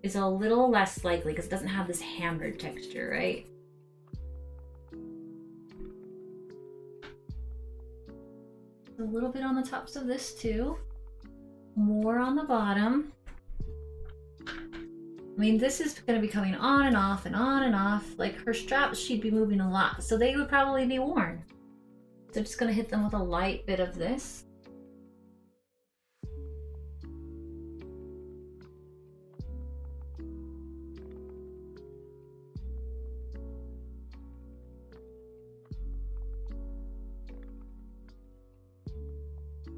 is a little less likely because it doesn't have this hammered texture, right? A little bit on the tops of this too. More on the bottom. I mean, this is gonna be coming on and off and on and off. Like her straps, she'd be moving a lot, so they would probably be worn. So I'm just gonna hit them with a light bit of this.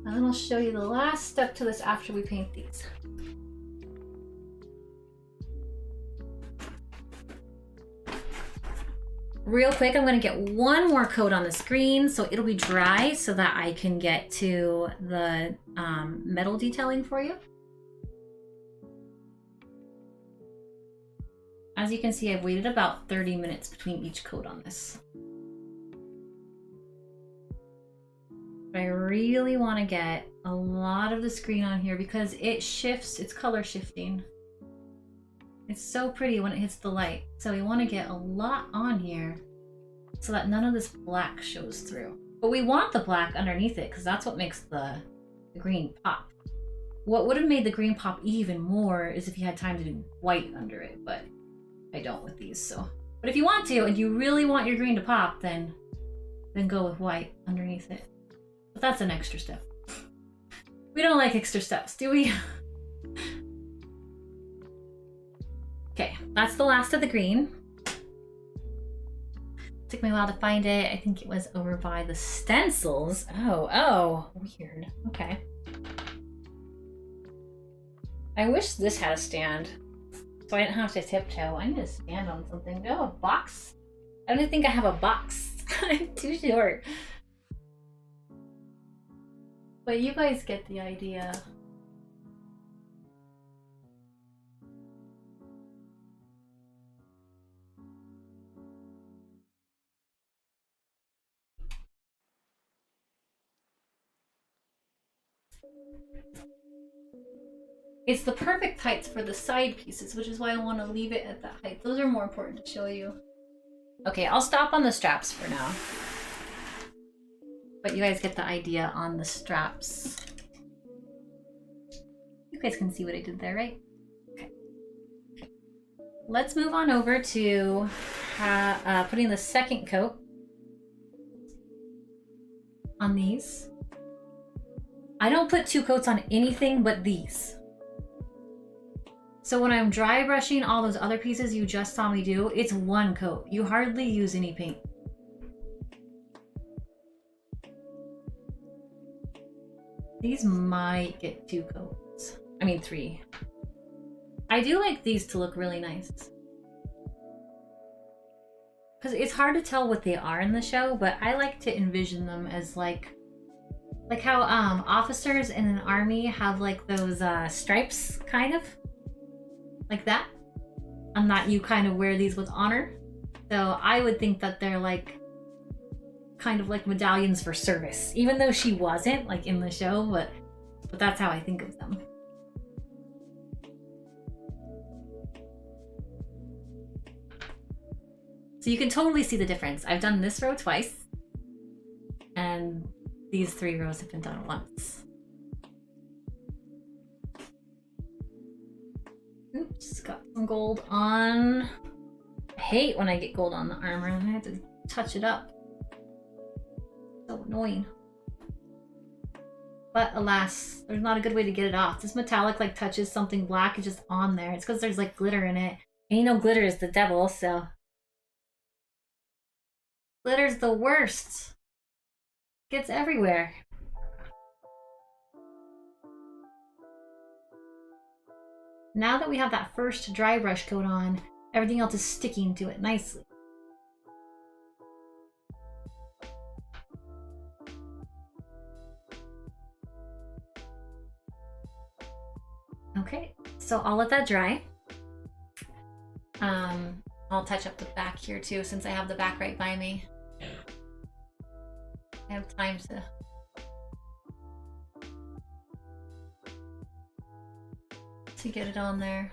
And then I'll show you the last step to this after we paint these. Real quick, I'm gonna get one more coat on the screen so it'll be dry so that I can get to the metal detailing for you. As you can see, I've waited about 30 minutes between each coat on this. But I really want to get a lot of the screen on here because it shifts, it's color shifting. It's so pretty when it hits the light. So we want to get a lot on here so that none of this black shows through. But we want the black underneath it because that's what makes the green pop. What would have made the green pop even more is if you had time to do white under it, but I don't with these, so. But if you want to and you really want your green to pop, then go with white underneath it. But that's an extra step. We don't like extra steps, do we? Okay, that's the last of the green. Took me a while to find it. I think it was over by the stencils. Oh, weird. Okay. I wish this had a stand, so I didn't have to tiptoe. I need to stand on something. Do I have a box? I don't even think I have a box. I'm too short. But you guys get the idea. It's the perfect heights for the side pieces, which is why I want to leave it at that height. Those are more important to show you. Okay, I'll stop on the straps for now. But you guys get the idea on the straps. You guys can see what I did there, right? Okay. Let's move on over to putting the second coat on these. I don't put 2 coats on anything but these. So when I'm dry brushing all those other pieces you just saw me do, it's 1 coat. You hardly use any paint. These might get 2 coats. I mean 3. I do like these to look really nice. because it's hard to tell what they are in the show, but I like to envision them as like how officers in an army have like those stripes, kind of like that, and that you kind of wear these with honor. So I would think that they're like kind of like medallions for service, even though she wasn't like in the show, but that's how I think of them. So you can totally see the difference. I've done this row twice, and these 3 rows have been done once. Oops, got some gold on. I hate when I get gold on the armor and I have to touch it up. So annoying. But alas, there's not a good way to get it off. This metallic like touches something black, it's just on there. It's because there's like glitter in it. And you know glitter is the devil, so. Glitter's the worst. Gets everywhere. Now that we have that first dry brush coat on, everything else is sticking to it nicely. Okay, so I'll let that dry. I'll touch up the back here too, since I have the back right by me. I have time to get it on there.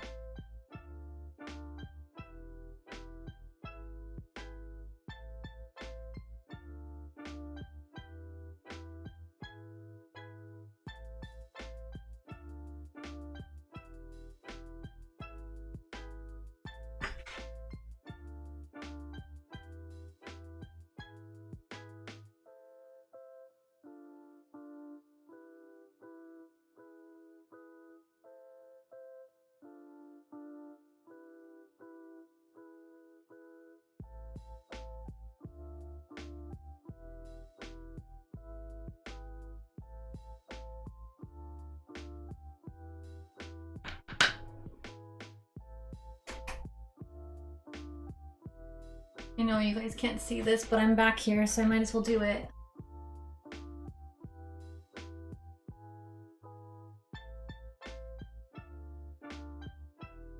I know you guys can't see this, but I'm back here, so I might as well do it.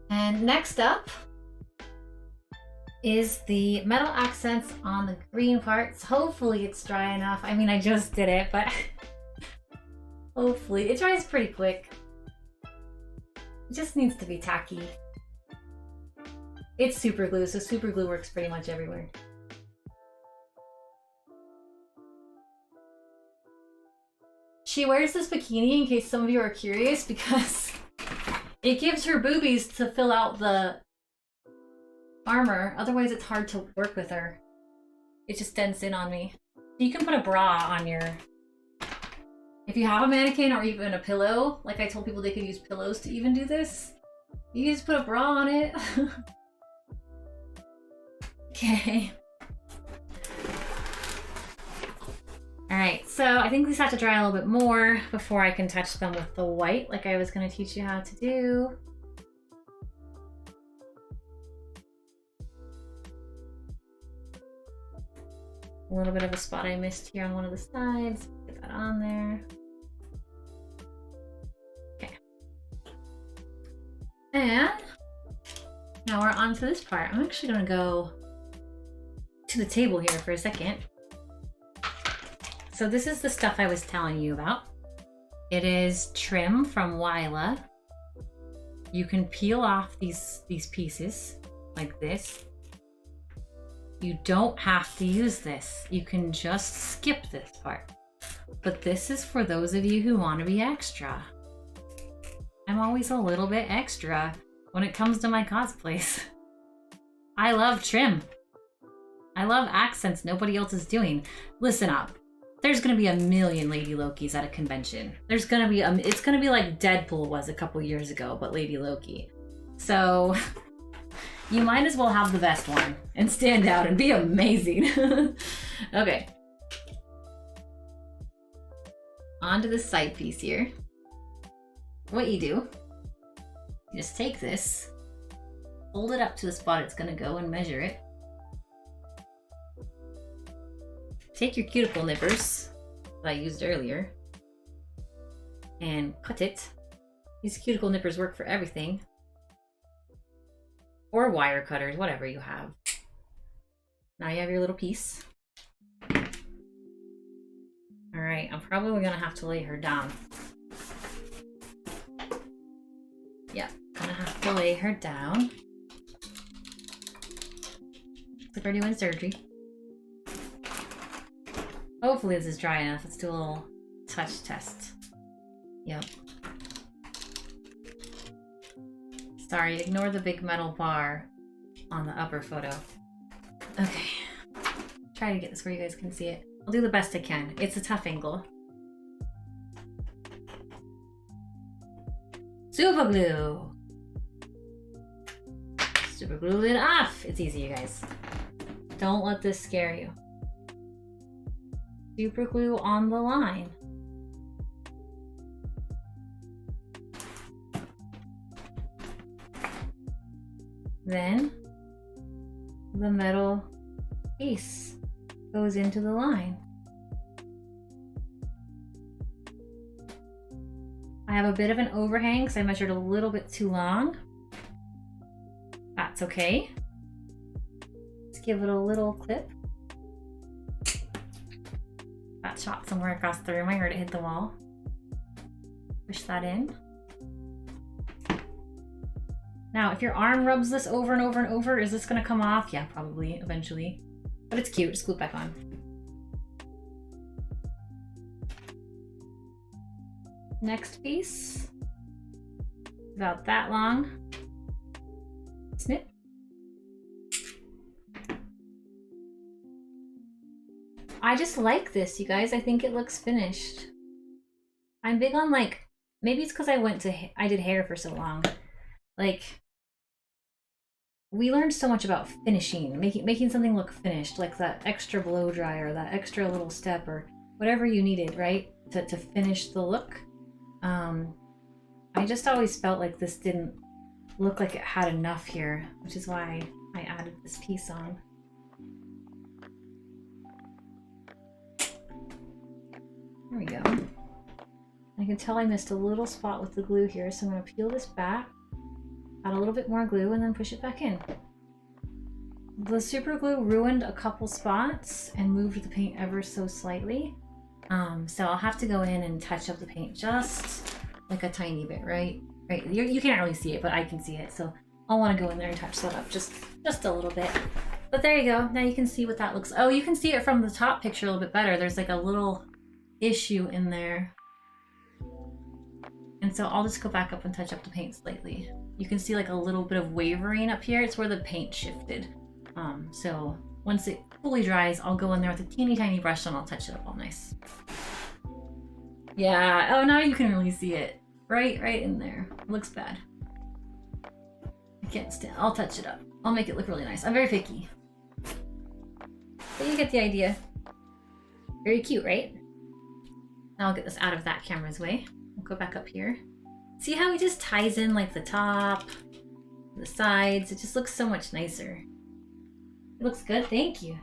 And next up is the metal accents on the green parts. Hopefully it's dry enough. I mean, I just did it, but hopefully it dries pretty quick. It just needs to be tacky. It's super glue, so super glue works pretty much everywhere. She wears this bikini, in case some of you are curious, because it gives her boobies to fill out the armor. Otherwise, it's hard to work with her. It just dents in on me. You can put a bra on your... If you have a mannequin or even a pillow, like I told people they could use pillows to even do this, you just put a bra on it. Okay. Alright, so I think these have to dry a little bit more before I can touch them with the white, like I was going to teach you how to do. A little bit of a spot I missed here on one of the sides. Get that on there. Okay. And now we're on to this part. I'm actually going to go to the table here for a second. So this is the stuff I was telling you about. It is trim from Wyla. You can peel off these pieces like this. You don't have to use this. You can just skip this part. But this is for those of you who want to be extra. I'm always a little bit extra when it comes to my cosplays. I love trim. I love accents nobody else is doing. Listen up. There's gonna be a million Lady Lokis at a convention. There's gonna be it's gonna be like Deadpool was a couple years ago, but Lady Loki. So you might as well have the best one and stand out and be amazing. Okay. On to the side piece here. What you do, you just take this, hold it up to the spot it's gonna go and measure it. take your cuticle nippers that I used earlier and cut it. These cuticle nippers work for everything. Or wire cutters, whatever you have. Now you have your little piece. Alright, I'm probably gonna have to lay her down. Yep, gonna have to lay her down. Looks like we're doing surgery. Hopefully this is dry enough. Let's do a little touch test. Yep. Sorry, ignore the big metal bar on the upper photo. Okay. Try to get this where you guys can see it. I'll do the best I can. It's a tough angle. Super glue! Super glue it off! It's easy, you guys. Don't let this scare you. Super glue on the line. Then the metal piece goes into the line. I have a bit of an overhang because I measured a little bit too long. That's okay. Let's give it a little clip. Got shot somewhere across the room. I heard it hit the wall. Push that in. Now, if your arm rubs this over and over and over, is this gonna come off? Yeah, probably, eventually. But it's cute, just glue it back on. Next piece. About that long. Snip. I just like this, you guys. I think it looks finished. I'm big on like, maybe it's because I did hair for so long. Like, we learned so much about finishing, making something look finished, like that extra blow dry or that extra little step or whatever you needed, right? To finish the look. I just always felt like this didn't look like it had enough here, which is why I added this piece on. There we go. I can tell I missed a little spot with the glue here, so I'm going to peel this back, add a little bit more glue, and then push it back in. The super glue ruined a couple spots and moved the paint ever so slightly. So I'll have to go in and touch up the paint just like a tiny bit, right? Right, you can't really see it, but I can see it, so I'll want to go in there and touch that up just a little bit. But there you go, now you can see what that looks. Oh, you can see it from the top picture a little bit better. There's like a little issue in there. And so I'll just go back up and touch up the paint slightly. You can see like a little bit of wavering up here. It's where the paint shifted. So once it fully dries, I'll go in there with a teeny tiny brush and I'll touch it up all nice. Yeah, oh, now you can really see it. Right in there. It looks bad. I can't stand. I'll touch it up. I'll make it look really nice. I'm very picky. But you get the idea. Very cute, right? Now I'll get this out of that camera's way. I'll go back up here. See how it just ties in like the top, the sides. It just looks so much nicer. It looks good, thank you.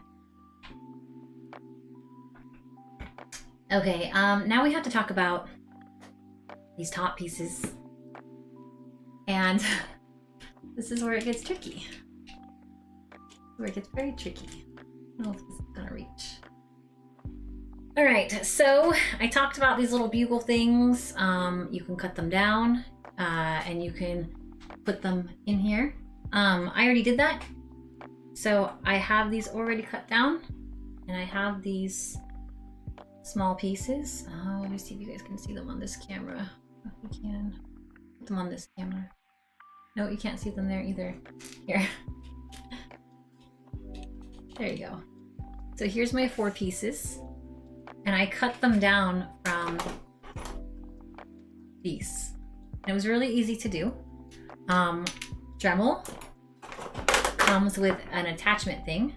Okay, now we have to talk about these top pieces. And this is where it gets tricky. Where it gets very tricky. I don't know if this is gonna reach. All right, so I talked about these little bugle things. You can cut them down and you can put them in here. I already did that. So I have these already cut down and I have these small pieces. Let me see if you guys can see them on this camera. If you can, put them on this camera. No, you can't see them there either. Here. There you go. So here's my 4 pieces. And I cut them down from these. And it was really easy to do. Dremel comes with an attachment thing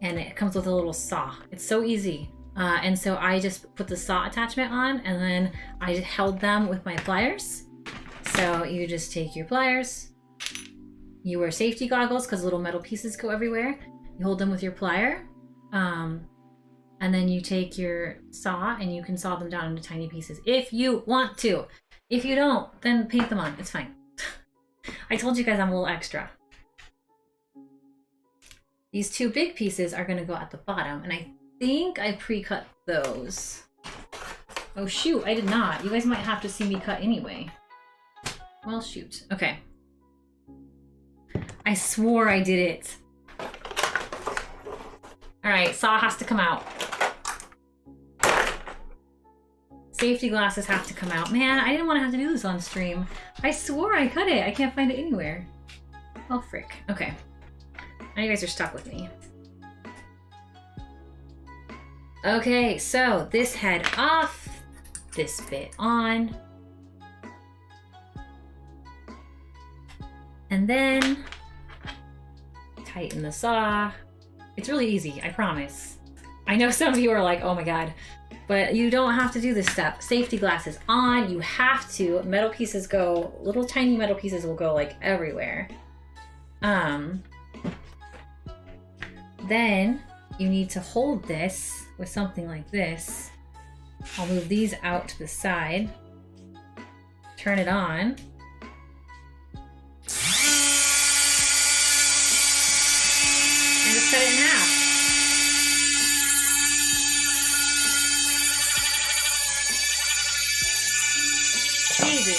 and it comes with a little saw. It's so easy. And so I just put the saw attachment on and then I held them with my pliers. So you just take your pliers, you wear safety goggles because little metal pieces go everywhere. You hold them with your plier. And And then you take your saw and you can saw them down into tiny pieces if you want to. If you don't, then paint them on. It's fine. I told you guys I'm a little extra. These two big pieces are gonna go at the bottom, and I think I pre-cut those. Oh shoot, I did not. You guys might have to see me cut anyway. Well, shoot. Okay. I swore I did it. All right, saw has to come out. Safety glasses have to come out. Man, I didn't want to have to do this on stream. I swore I cut it. I can't find it anywhere. Oh, frick. Okay. Now you guys are stuck with me. Okay, so this head off, this bit on. And then tighten the saw. It's really easy, I promise. I know some of you are like, oh my God, but you don't have to do this step. Safety glasses on, you have to. Metal pieces go, little tiny metal pieces will go like everywhere. Then you need to hold this with something like this. I'll move these out to the side. Turn it on. And just cut it in half. Easy.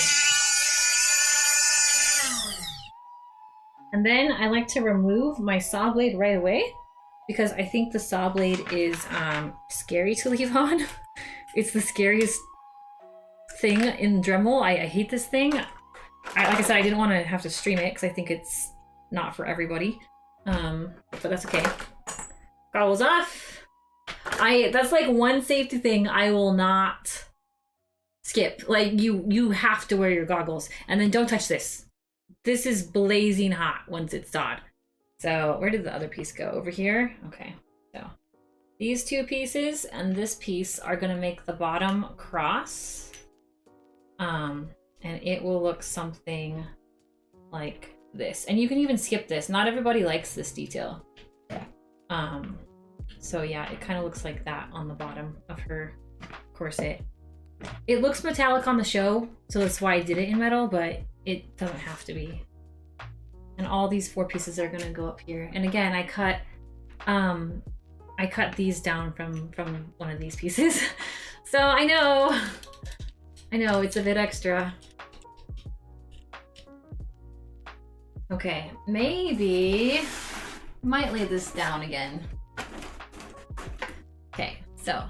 And then I like to remove my saw blade right away because I think the saw blade is scary to leave on. It's the scariest thing in Dremel. I hate this thing. Like I said, I didn't want to have to stream it because I think it's not for everybody. But that's okay. Goggles off. That's like one safety thing I will not skip. Like you have to wear your goggles, and then don't touch this. This is blazing hot once it's thawed. So where did the other piece go? Over here? Okay, so these two pieces and this piece are gonna make the bottom cross. And it will look something like this. And you can even skip this. Not everybody likes this detail. So yeah, it kind of looks like that on the bottom of her corset. It looks metallic on the show, so that's why I did it in metal, but it doesn't have to be. And all these four pieces are gonna go up here. And again, I cut these down from one of these pieces. So I know it's a bit extra. Okay, maybe I might lay this down again. Okay, so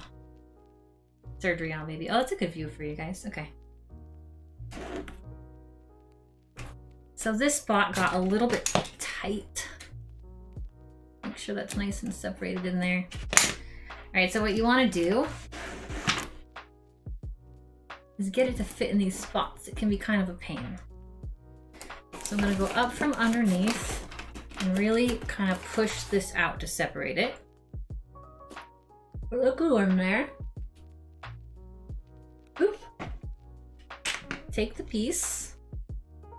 surgery on maybe. Oh, that's a good view for you guys. Okay. So this spot got a little bit tight. Make sure that's nice and separated in there. All right, so what you want to do is get it to fit in these spots. It can be kind of a pain. So I'm gonna go up from underneath and really kind of push this out to separate it. Put the glue in there. Oop. Take the piece,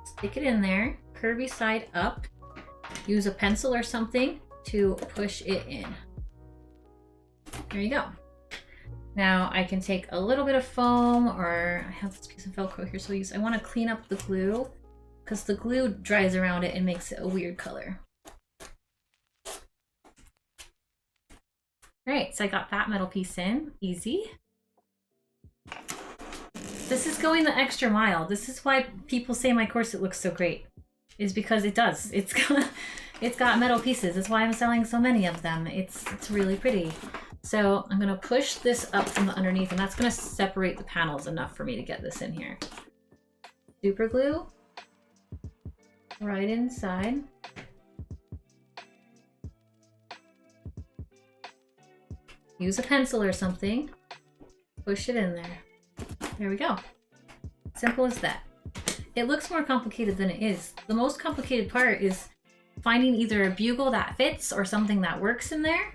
stick it in there, curvy side up. Use a pencil or something to push it in. There you go. Now I can take a little bit of foam, or I have this piece of Velcro here, so I want to clean up the glue because the glue dries around it and makes it a weird color. All right, so I got that metal piece in, easy. This is going the extra mile. This is why people say my corset looks so great, is because it does. It's got metal pieces. That's why I'm selling so many of them. It's really pretty. So I'm gonna push this up from the underneath, and that's gonna separate the panels enough for me to get this in here. Super glue right inside. Use a pencil or something. Push it in there. There we go. Simple as that. It looks more complicated than it is. The most complicated part is finding either a bugle that fits or something that works in there,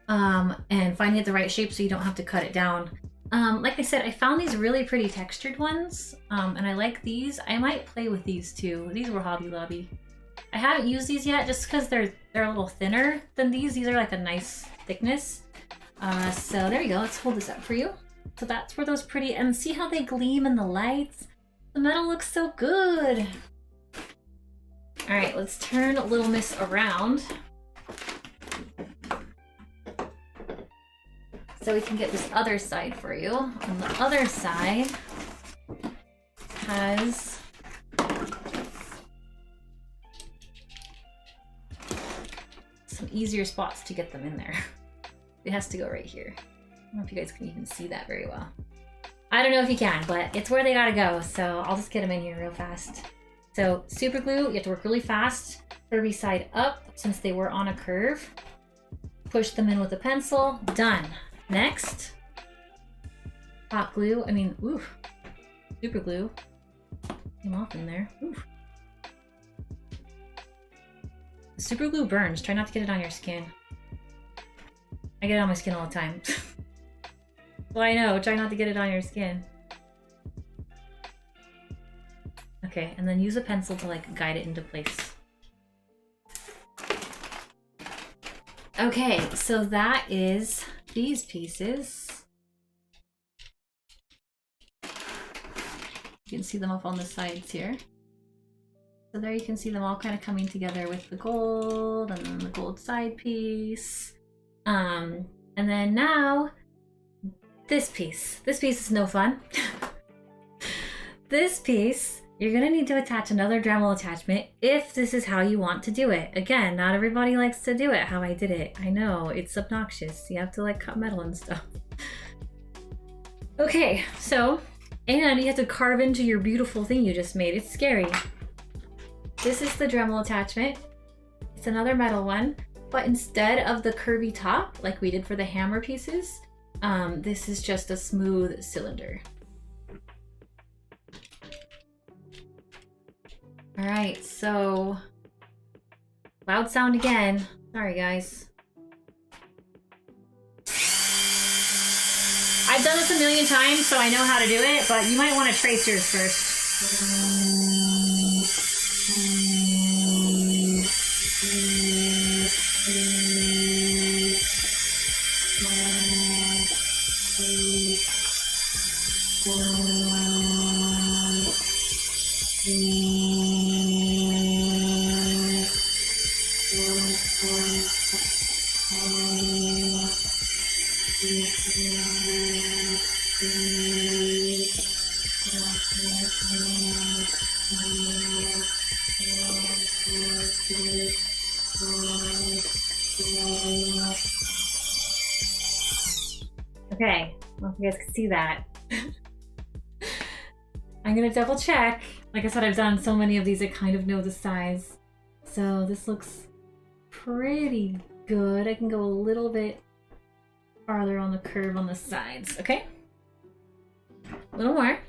and finding it the right shape so you don't have to cut it down. Like I said, I found these really pretty textured ones, and I like these. I might play with these too. These were Hobby Lobby. I haven't used these yet just because they're a little thinner than these. These are like a nice thickness. So there you go, let's hold this up for you. So that's where those pretty, and see how they gleam in the lights? The metal looks so good. All right, let's turn Little Miss around. So we can get this other side for you. On the other side has some easier spots to get them in there. It has to go right here. I don't know if you guys can even see that very well. I don't know if you can, but it's where they gotta go. So I'll just get them in here real fast. So super glue, you have to work really fast. Curvy side up, since they were on a curve. Push them in with a pencil, done. Next, hot glue, super glue. Came off in there, oof. Super glue burns, try not to get it on your skin. I get it on my skin all the time. Well, I know, try not to get it on your skin. Okay, and then use a pencil to like guide it into place. Okay, so that is these pieces. You can see them up on the sides here. So there you can see them all kind of coming together with the gold and then the gold side piece. And then now, this piece. This piece is no fun. This piece, you're gonna need to attach another Dremel attachment if this is how you want to do it. Again, not everybody likes to do it how I did it. I know, it's obnoxious. You have to like cut metal and stuff. Okay, so, and you have to carve into your beautiful thing you just made. It's scary. This is the Dremel attachment. It's another metal one, but instead of the curvy top, like we did for the hammer pieces, this is just a smooth cylinder. All right, so loud sound again. Sorry, guys. I've done this a million times, so I know how to do it, but you might want to trace yours first. Okay, I don't know if you guys can see that. I'm gonna double check. Like I said, I've done so many of these, I kind of know the size. So this looks pretty good. I can go a little bit farther on the curve on the sides, okay? A little more.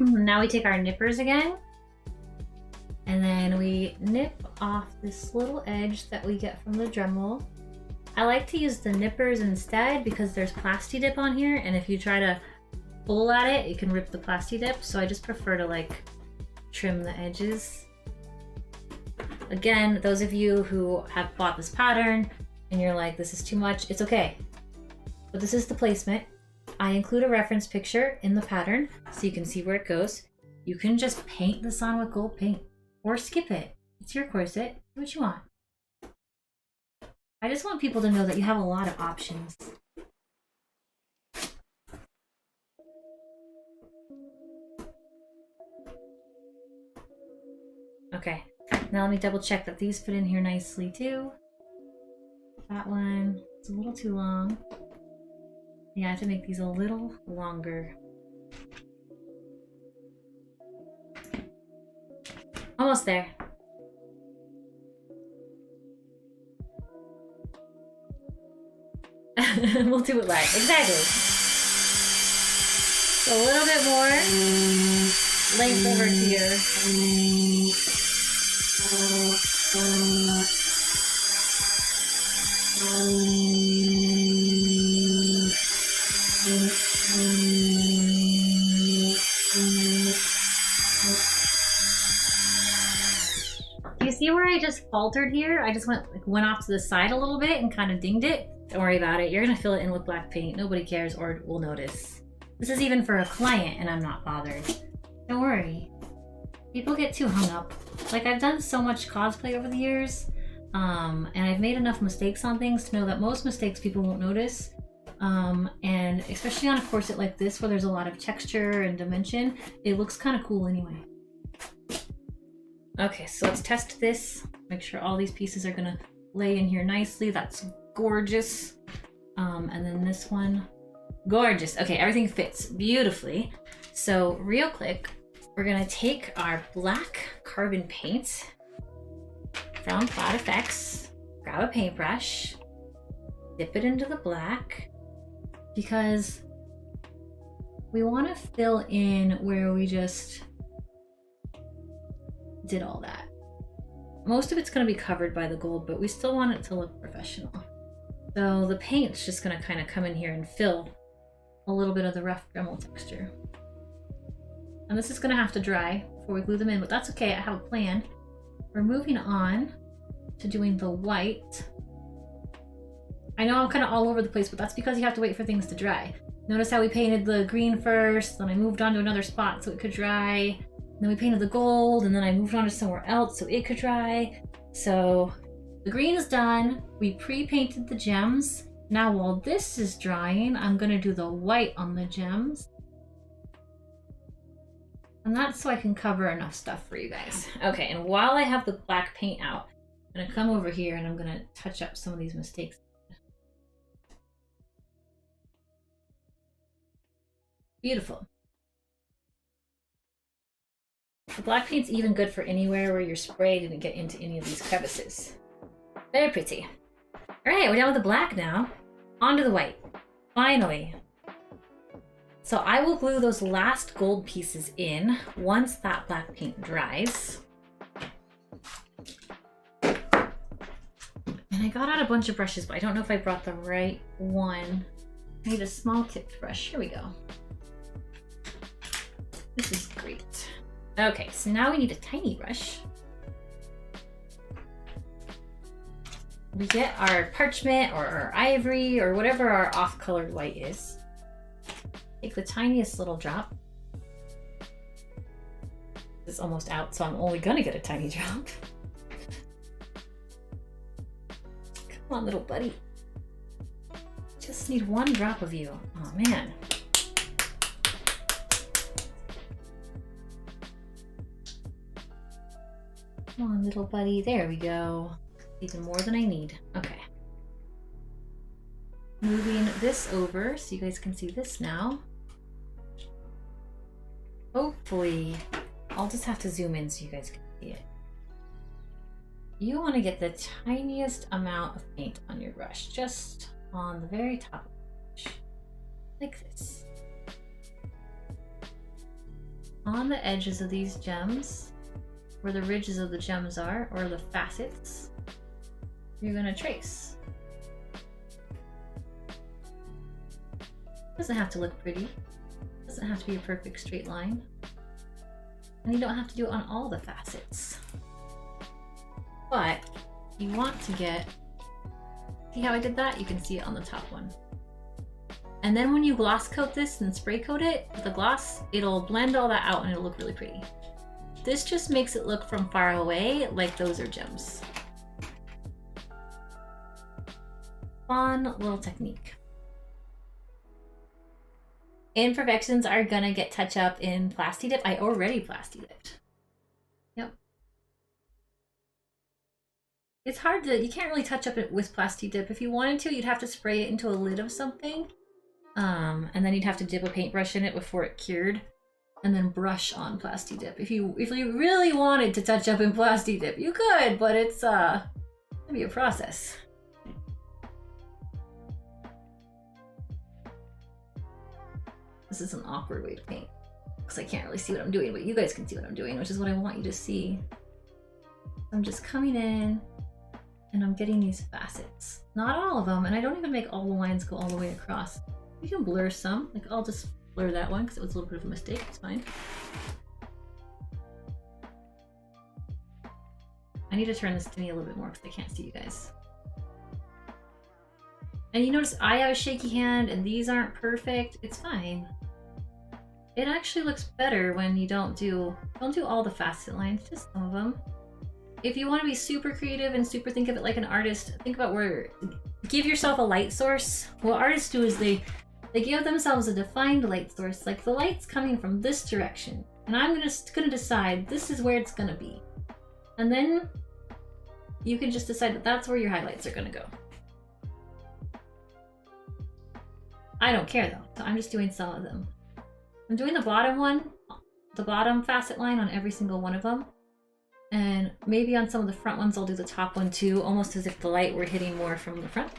Now we take our nippers again, and then we nip off this little edge that we get from the Dremel. I like to use the nippers instead because there's plasti dip on here, and if you try to pull at it, it can rip the plasti dip, so I just prefer to like trim the edges. Again, those of you who have bought this pattern and you're like, this is too much, it's okay. But this is the placement. I include a reference picture in the pattern so you can see where it goes. You can just paint this on with gold paint or skip it. It's your corset, do what you want. I just want people to know that you have a lot of options. Okay, now let me double check that these fit in here nicely too. That one, it's a little too long. Yeah, I have to make these a little longer. Almost there. We'll do it live. Exactly. A little bit more length over here. Do you see where I just faltered here? I just went off to the side a little bit and kind of dinged it. Don't worry about it. You're gonna fill it in with black paint. Nobody cares or will notice. This is even for a client and I'm not bothered. Don't worry. People get too hung up. Like, I've done so much cosplay over the years, and I've made enough mistakes on things to know that most mistakes people won't notice. And especially on a corset like this where there's a lot of texture and dimension, it looks kind of cool anyway. Okay, so let's test this. Make sure all these pieces are gonna lay in here nicely. That's gorgeous. And then this one, gorgeous. Okay, everything fits beautifully. So real quick, we're gonna take our black carbon paint from Cloud Effects, grab a paintbrush, dip it into the black, because we want to fill in where we just did all that. Most of it's going to be covered by the gold, but we still want it to look professional. So the paint's just going to kind of come in here and fill a little bit of the rough Dremel texture. And this is going to have to dry before we glue them in, but that's okay. I have a plan. We're moving on to doing the white. I know I'm kind of all over the place, but that's because you have to wait for things to dry. Notice how we painted the green first, then I moved on to another spot so it could dry. Then we painted the gold, and then I moved on to somewhere else so it could dry. So the green is done. We pre-painted the gems. Now while this is drying, I'm gonna do the white on the gems. And that's so I can cover enough stuff for you guys. Okay, and while I have the black paint out, I'm gonna come over here and I'm gonna touch up some of these mistakes. Beautiful. The black paint's even good for anywhere where your spray didn't get into any of these crevices. Very pretty. All right, we're done with the black now. On to the white. Finally. So I will glue those last gold pieces in once that black paint dries. And I got out a bunch of brushes, but I don't know if I brought the right one. I need a small tipped brush. Here we go. This is great. Okay, so now we need a tiny brush. We get our parchment or our ivory or whatever our off-colored white is. Take the tiniest little drop. It's almost out, so I'm only gonna get a tiny drop. Come on, little buddy. Just need one drop of you. Oh man. Come on, little buddy. There we go. Even more than I need. Okay. Moving this over so you guys can see this now. Hopefully, I'll just have to zoom in so you guys can see it. You want to get the tiniest amount of paint on your brush, just on the very top of the brush, like this. On the edges of these gems, where the ridges of the gems are, or the facets, you're gonna trace. Doesn't have to look pretty. Doesn't have to be a perfect straight line. And you don't have to do it on all the facets. But you want to get, see how I did that? You can see it on the top one. And then when you gloss coat this and spray coat it with the gloss, it'll blend all that out and it'll look really pretty. This just makes it look from far away like those are gems. Fun little technique. Imperfections are gonna get touch up in Plasti Dip. I already Plasti Dipped. Yep. It's hard to, you can't really touch up it with Plasti Dip. If you wanted to, you'd have to spray it into a lid of something. And then you'd have to dip a paintbrush in it before it cured. And then brush on Plasti Dip. If you really wanted to touch up in Plasti Dip, you could, but it's gonna be a process. This is an awkward way to paint because I can't really see what I'm doing, but you guys can see what I'm doing, which is what I want you to see. I'm just coming in and I'm getting these facets. Not all of them, and I don't even make all the lines go all the way across. You can blur some, like I'll just blur that one because it was a little bit of a mistake, it's fine. I need to turn this to me a little bit more because I can't see you guys. And you notice I have a shaky hand and these aren't perfect. It's fine. It actually looks better when you don't do all the facet lines, just some of them. If you want to be super creative and super think of it like an artist, think about give yourself a light source. What artists do is they give themselves a defined light source, like the light's coming from this direction, and I'm gonna decide this is where it's gonna be. And then you can just decide that that's where your highlights are gonna go. I don't care though, so I'm just doing some of them. I'm doing the bottom facet line on every single one of them. And maybe on some of the front ones I'll do the top one too, almost as if the light were hitting more from the front.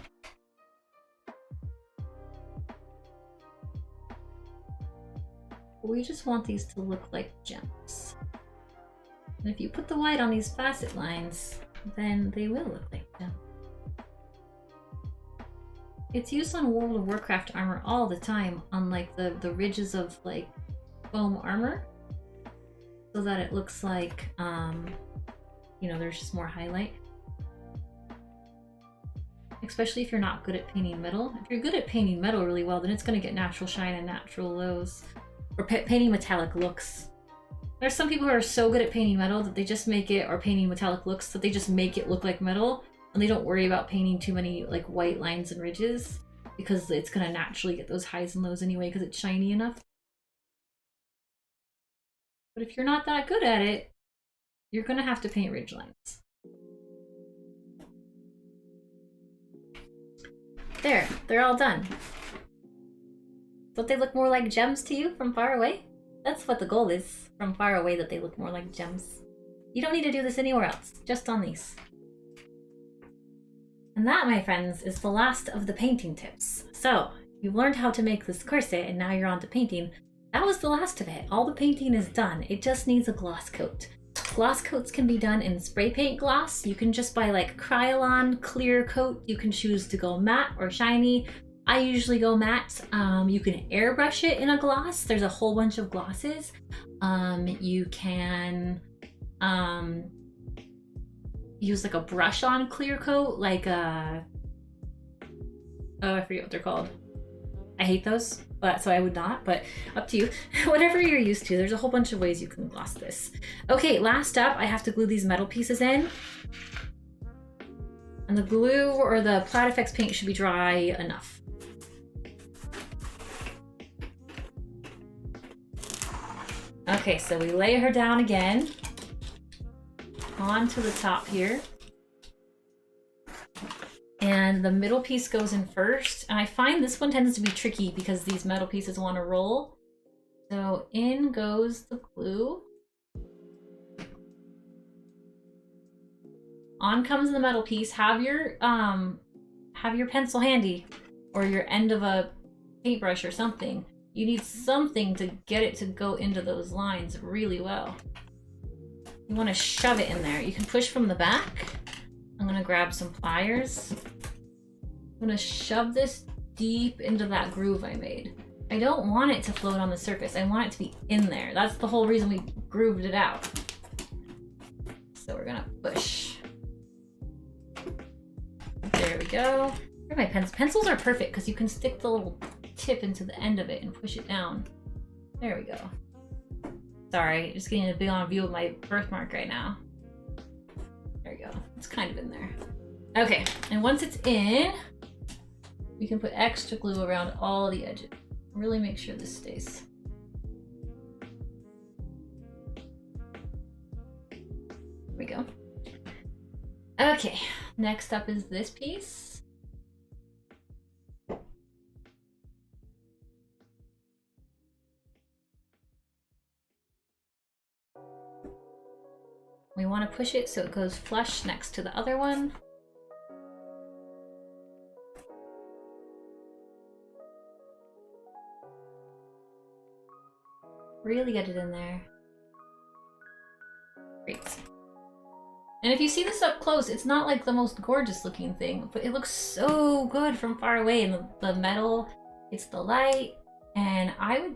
We just want these to look like gems. And if you put the white on these facet lines, then they will look like gems. It's used on World of Warcraft armor all the time, on like the ridges of like foam armor, so that it looks like, you know, there's just more highlight. Especially if you're not good at painting metal. If you're good at painting metal really well, then it's going to get natural shine and natural lows. Or painting metallic looks. There's some people who are so good at painting metal that they just make it, or painting metallic looks, that they just make it look like metal, and they don't worry about painting too many like white lines and ridges, because it's going to naturally get those highs and lows anyway because it's shiny enough. But if you're not that good at it, you're going to have to paint ridge lines. There, they're all done. Don't they look more like gems to you from far away? That's what the goal is, from far away, that they look more like gems. You don't need to do this anywhere else, just on these. And that, my friends, is the last of the painting tips. So, you've learned how to make this corset and now you're on to painting. That was the last of it. All the painting is done. It just needs a gloss coat. Gloss coats can be done in spray paint gloss. You can just buy like Krylon clear coat. You can choose to go matte or shiny. I usually go matte. You can airbrush it in a gloss. There's a whole bunch of glosses. You can use like a brush on clear coat, like oh, I forget what they're called. I hate those, but so I would not, but up to you. Whatever you're used to, there's a whole bunch of ways you can gloss this. Okay, last up, I have to glue these metal pieces in. And the glue or the Plat FX paint should be dry enough. Okay, so we lay her down again onto the top here. And the middle piece goes in first. And I find this one tends to be tricky because these metal pieces want to roll. So in goes the glue. On comes the metal piece. Have your pencil handy, or your end of a paintbrush or something. You need something to get it to go into those lines really well. You want to shove it in there. You can push from the back. I'm gonna grab some pliers. I'm gonna shove this deep into that groove I made. I don't want it to float on the surface. I want it to be in there. That's the whole reason we grooved it out. So we're gonna push. There we go. Where are my pencils? Pencils are perfect because you can stick the little tip into the end of it and push it down. There we go. Sorry, just getting a big on view of my birthmark right now. There we go. It's kind of in there. Okay, and once it's in, we can put extra glue around all the edges. Really make sure this stays. There we go. Okay, next up is this piece. We want to push it so it goes flush next to the other one. Really get it in there. Great. And if you see this up close, it's not like the most gorgeous looking thing, but it looks so good from far away. And the metal, it's the light. And I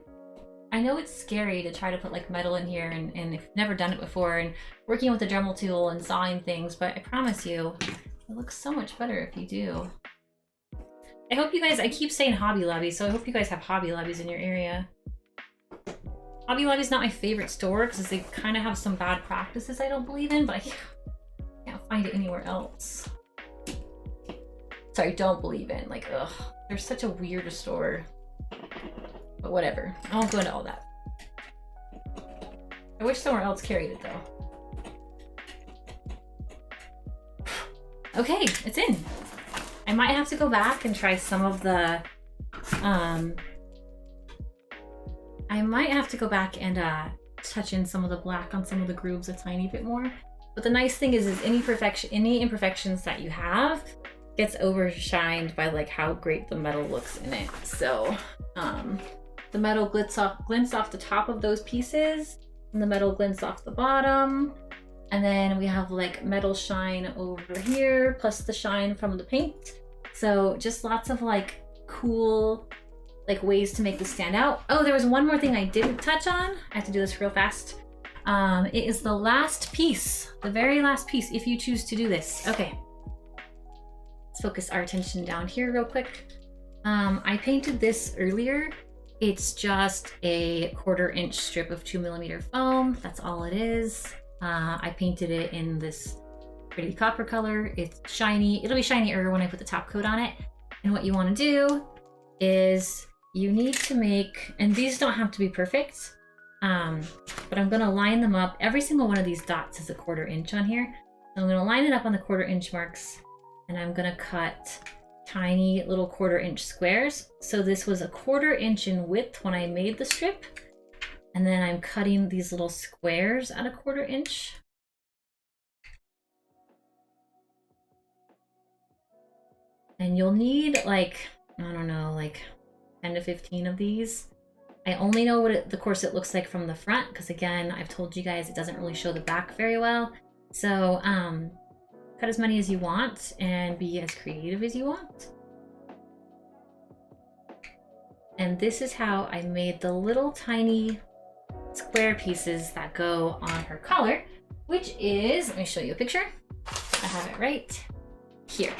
know it's scary to try to put like metal in here, and if you've never done it before, and working with the Dremel tool and sawing things, but I promise you, it looks so much better if you do. I hope you guys, I keep saying Hobby Lobby, so I hope you guys have Hobby Lobbies in your area. Hobby Lobby's not my favorite store because they kind of have some bad practices I don't believe in, but I can't find it anywhere else. Sorry, don't believe in. Like, ugh, they're such a weird store. But whatever, I won't go into all that. I wish somewhere else carried it though. Okay, it's in. I might have to go back and try some of the, I might have to go back and touch in some of the black on some of the grooves a tiny bit more. But the nice thing is any imperfections that you have gets overshined by like how great the metal looks in it. So the metal glints off the top of those pieces, and the metal glints off the bottom. And then we have like metal shine over here, plus the shine from the paint. So just lots of like cool like ways to make this stand out. Oh, there was one more thing I didn't touch on. I have to do this real fast. It is the last piece, the very last piece, if you choose to do this. Okay, let's focus our attention down here real quick. I painted this earlier. It's just a 1/4 inch strip of 2mm foam. That's all it is. I painted it in this pretty copper color. It's shiny. It'll be shinier when I put the top coat on it. And what you want to do is you need to make, and these don't have to be perfect, but I'm going to line them up. Every single one of these dots is a 1/4 inch on here. So I'm going to line it up on the 1/4 inch marks, and I'm going to cut tiny little 1/4 inch squares. So this was a 1/4 inch in width when I made the strip. And then I'm cutting these little squares at a 1/4 inch. And you'll need like, I don't know, like 10 to 15 of these. I only know what the corset looks like from the front, because again, I've told you guys it doesn't really show the back very well. So cut as many as you want and be as creative as you want. And this is how I made the little tiny square pieces that go on her collar, which is, let me show you a picture. I have it right here.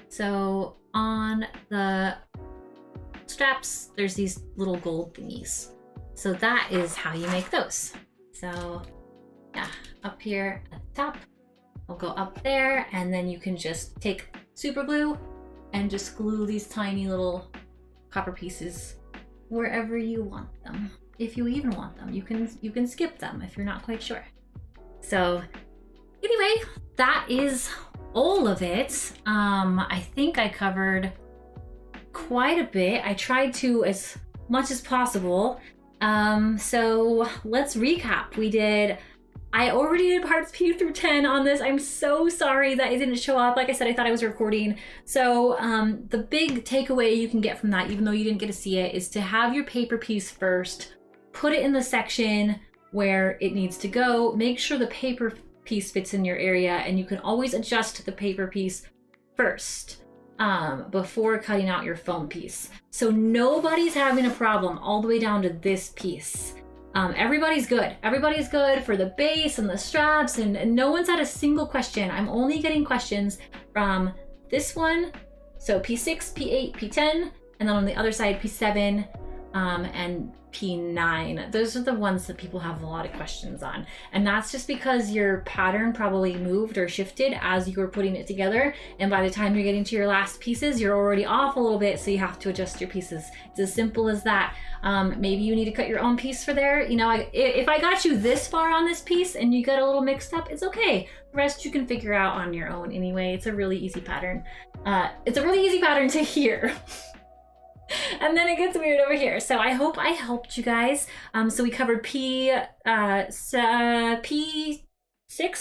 So on the straps, there's these little gold thingies. So that is how you make those. So yeah, up here at the top, I'll go up there, and then you can just take super glue and just glue these tiny little copper pieces wherever you want them. If you even want them, you can skip them if you're not quite sure. So anyway, that is all of it. I think I covered quite a bit. I tried to as much as possible. So let's recap. I already did parts P through 10 on this. I'm so sorry that it didn't show up. Like I said, I thought I was recording. So the big takeaway you can get from that, even though you didn't get to see it, is to have your paper piece first, put it in the section where it needs to go, make sure the paper piece fits in your area, and you can always adjust the paper piece first before cutting out your foam piece. So nobody's having a problem all the way down to this piece. Everybody's good. Everybody's good for the base and the straps, and no one's had a single question. I'm only getting questions from this one, so P6, P8, P10, and then on the other side, P7 and P9. Those are the ones that people have a lot of questions on. And that's just because your pattern probably moved or shifted as you were putting it together. And by the time you're getting to your last pieces, you're already off a little bit, so you have to adjust your pieces. It's as simple as that. Maybe you need to cut your own piece for there. You know, if I got you this far on this piece and you get a little mixed up, it's okay. The rest you can figure out on your own anyway. It's a really easy pattern. It's a really easy pattern to hear. And then it gets weird over here. So I hope I helped you guys. So we covered P6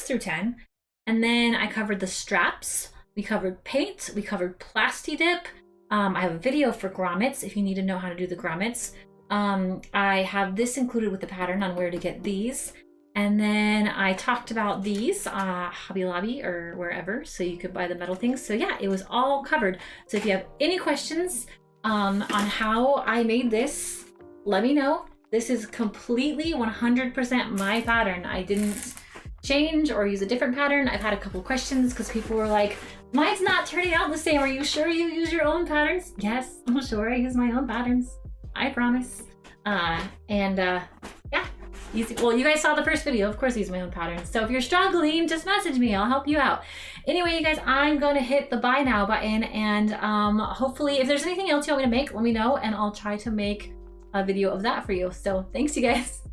through 10. And then I covered the straps. We covered paint. We covered Plasti Dip. I have a video for grommets if you need to know how to do the grommets. I have this included with the pattern on where to get these. And then I talked about these, Hobby Lobby or wherever, so you could buy the metal things. So yeah, it was all covered. So if you have any questions on how I made this, let me know. This is completely 100% my pattern. I didn't change or use a different pattern. I've had a couple questions because people were like, mine's not turning out the same. Are you sure you use your own patterns? Yes, I'm sure I use my own patterns. I promise. Yeah, easy. Well, you guys saw the first video. Of course I use my own patterns. So if you're struggling, just message me. I'll help you out. Anyway, you guys, I'm going to hit the buy now button, and hopefully if there's anything else you want me to make, let me know, and I'll try to make a video of that for you. So thanks, you guys.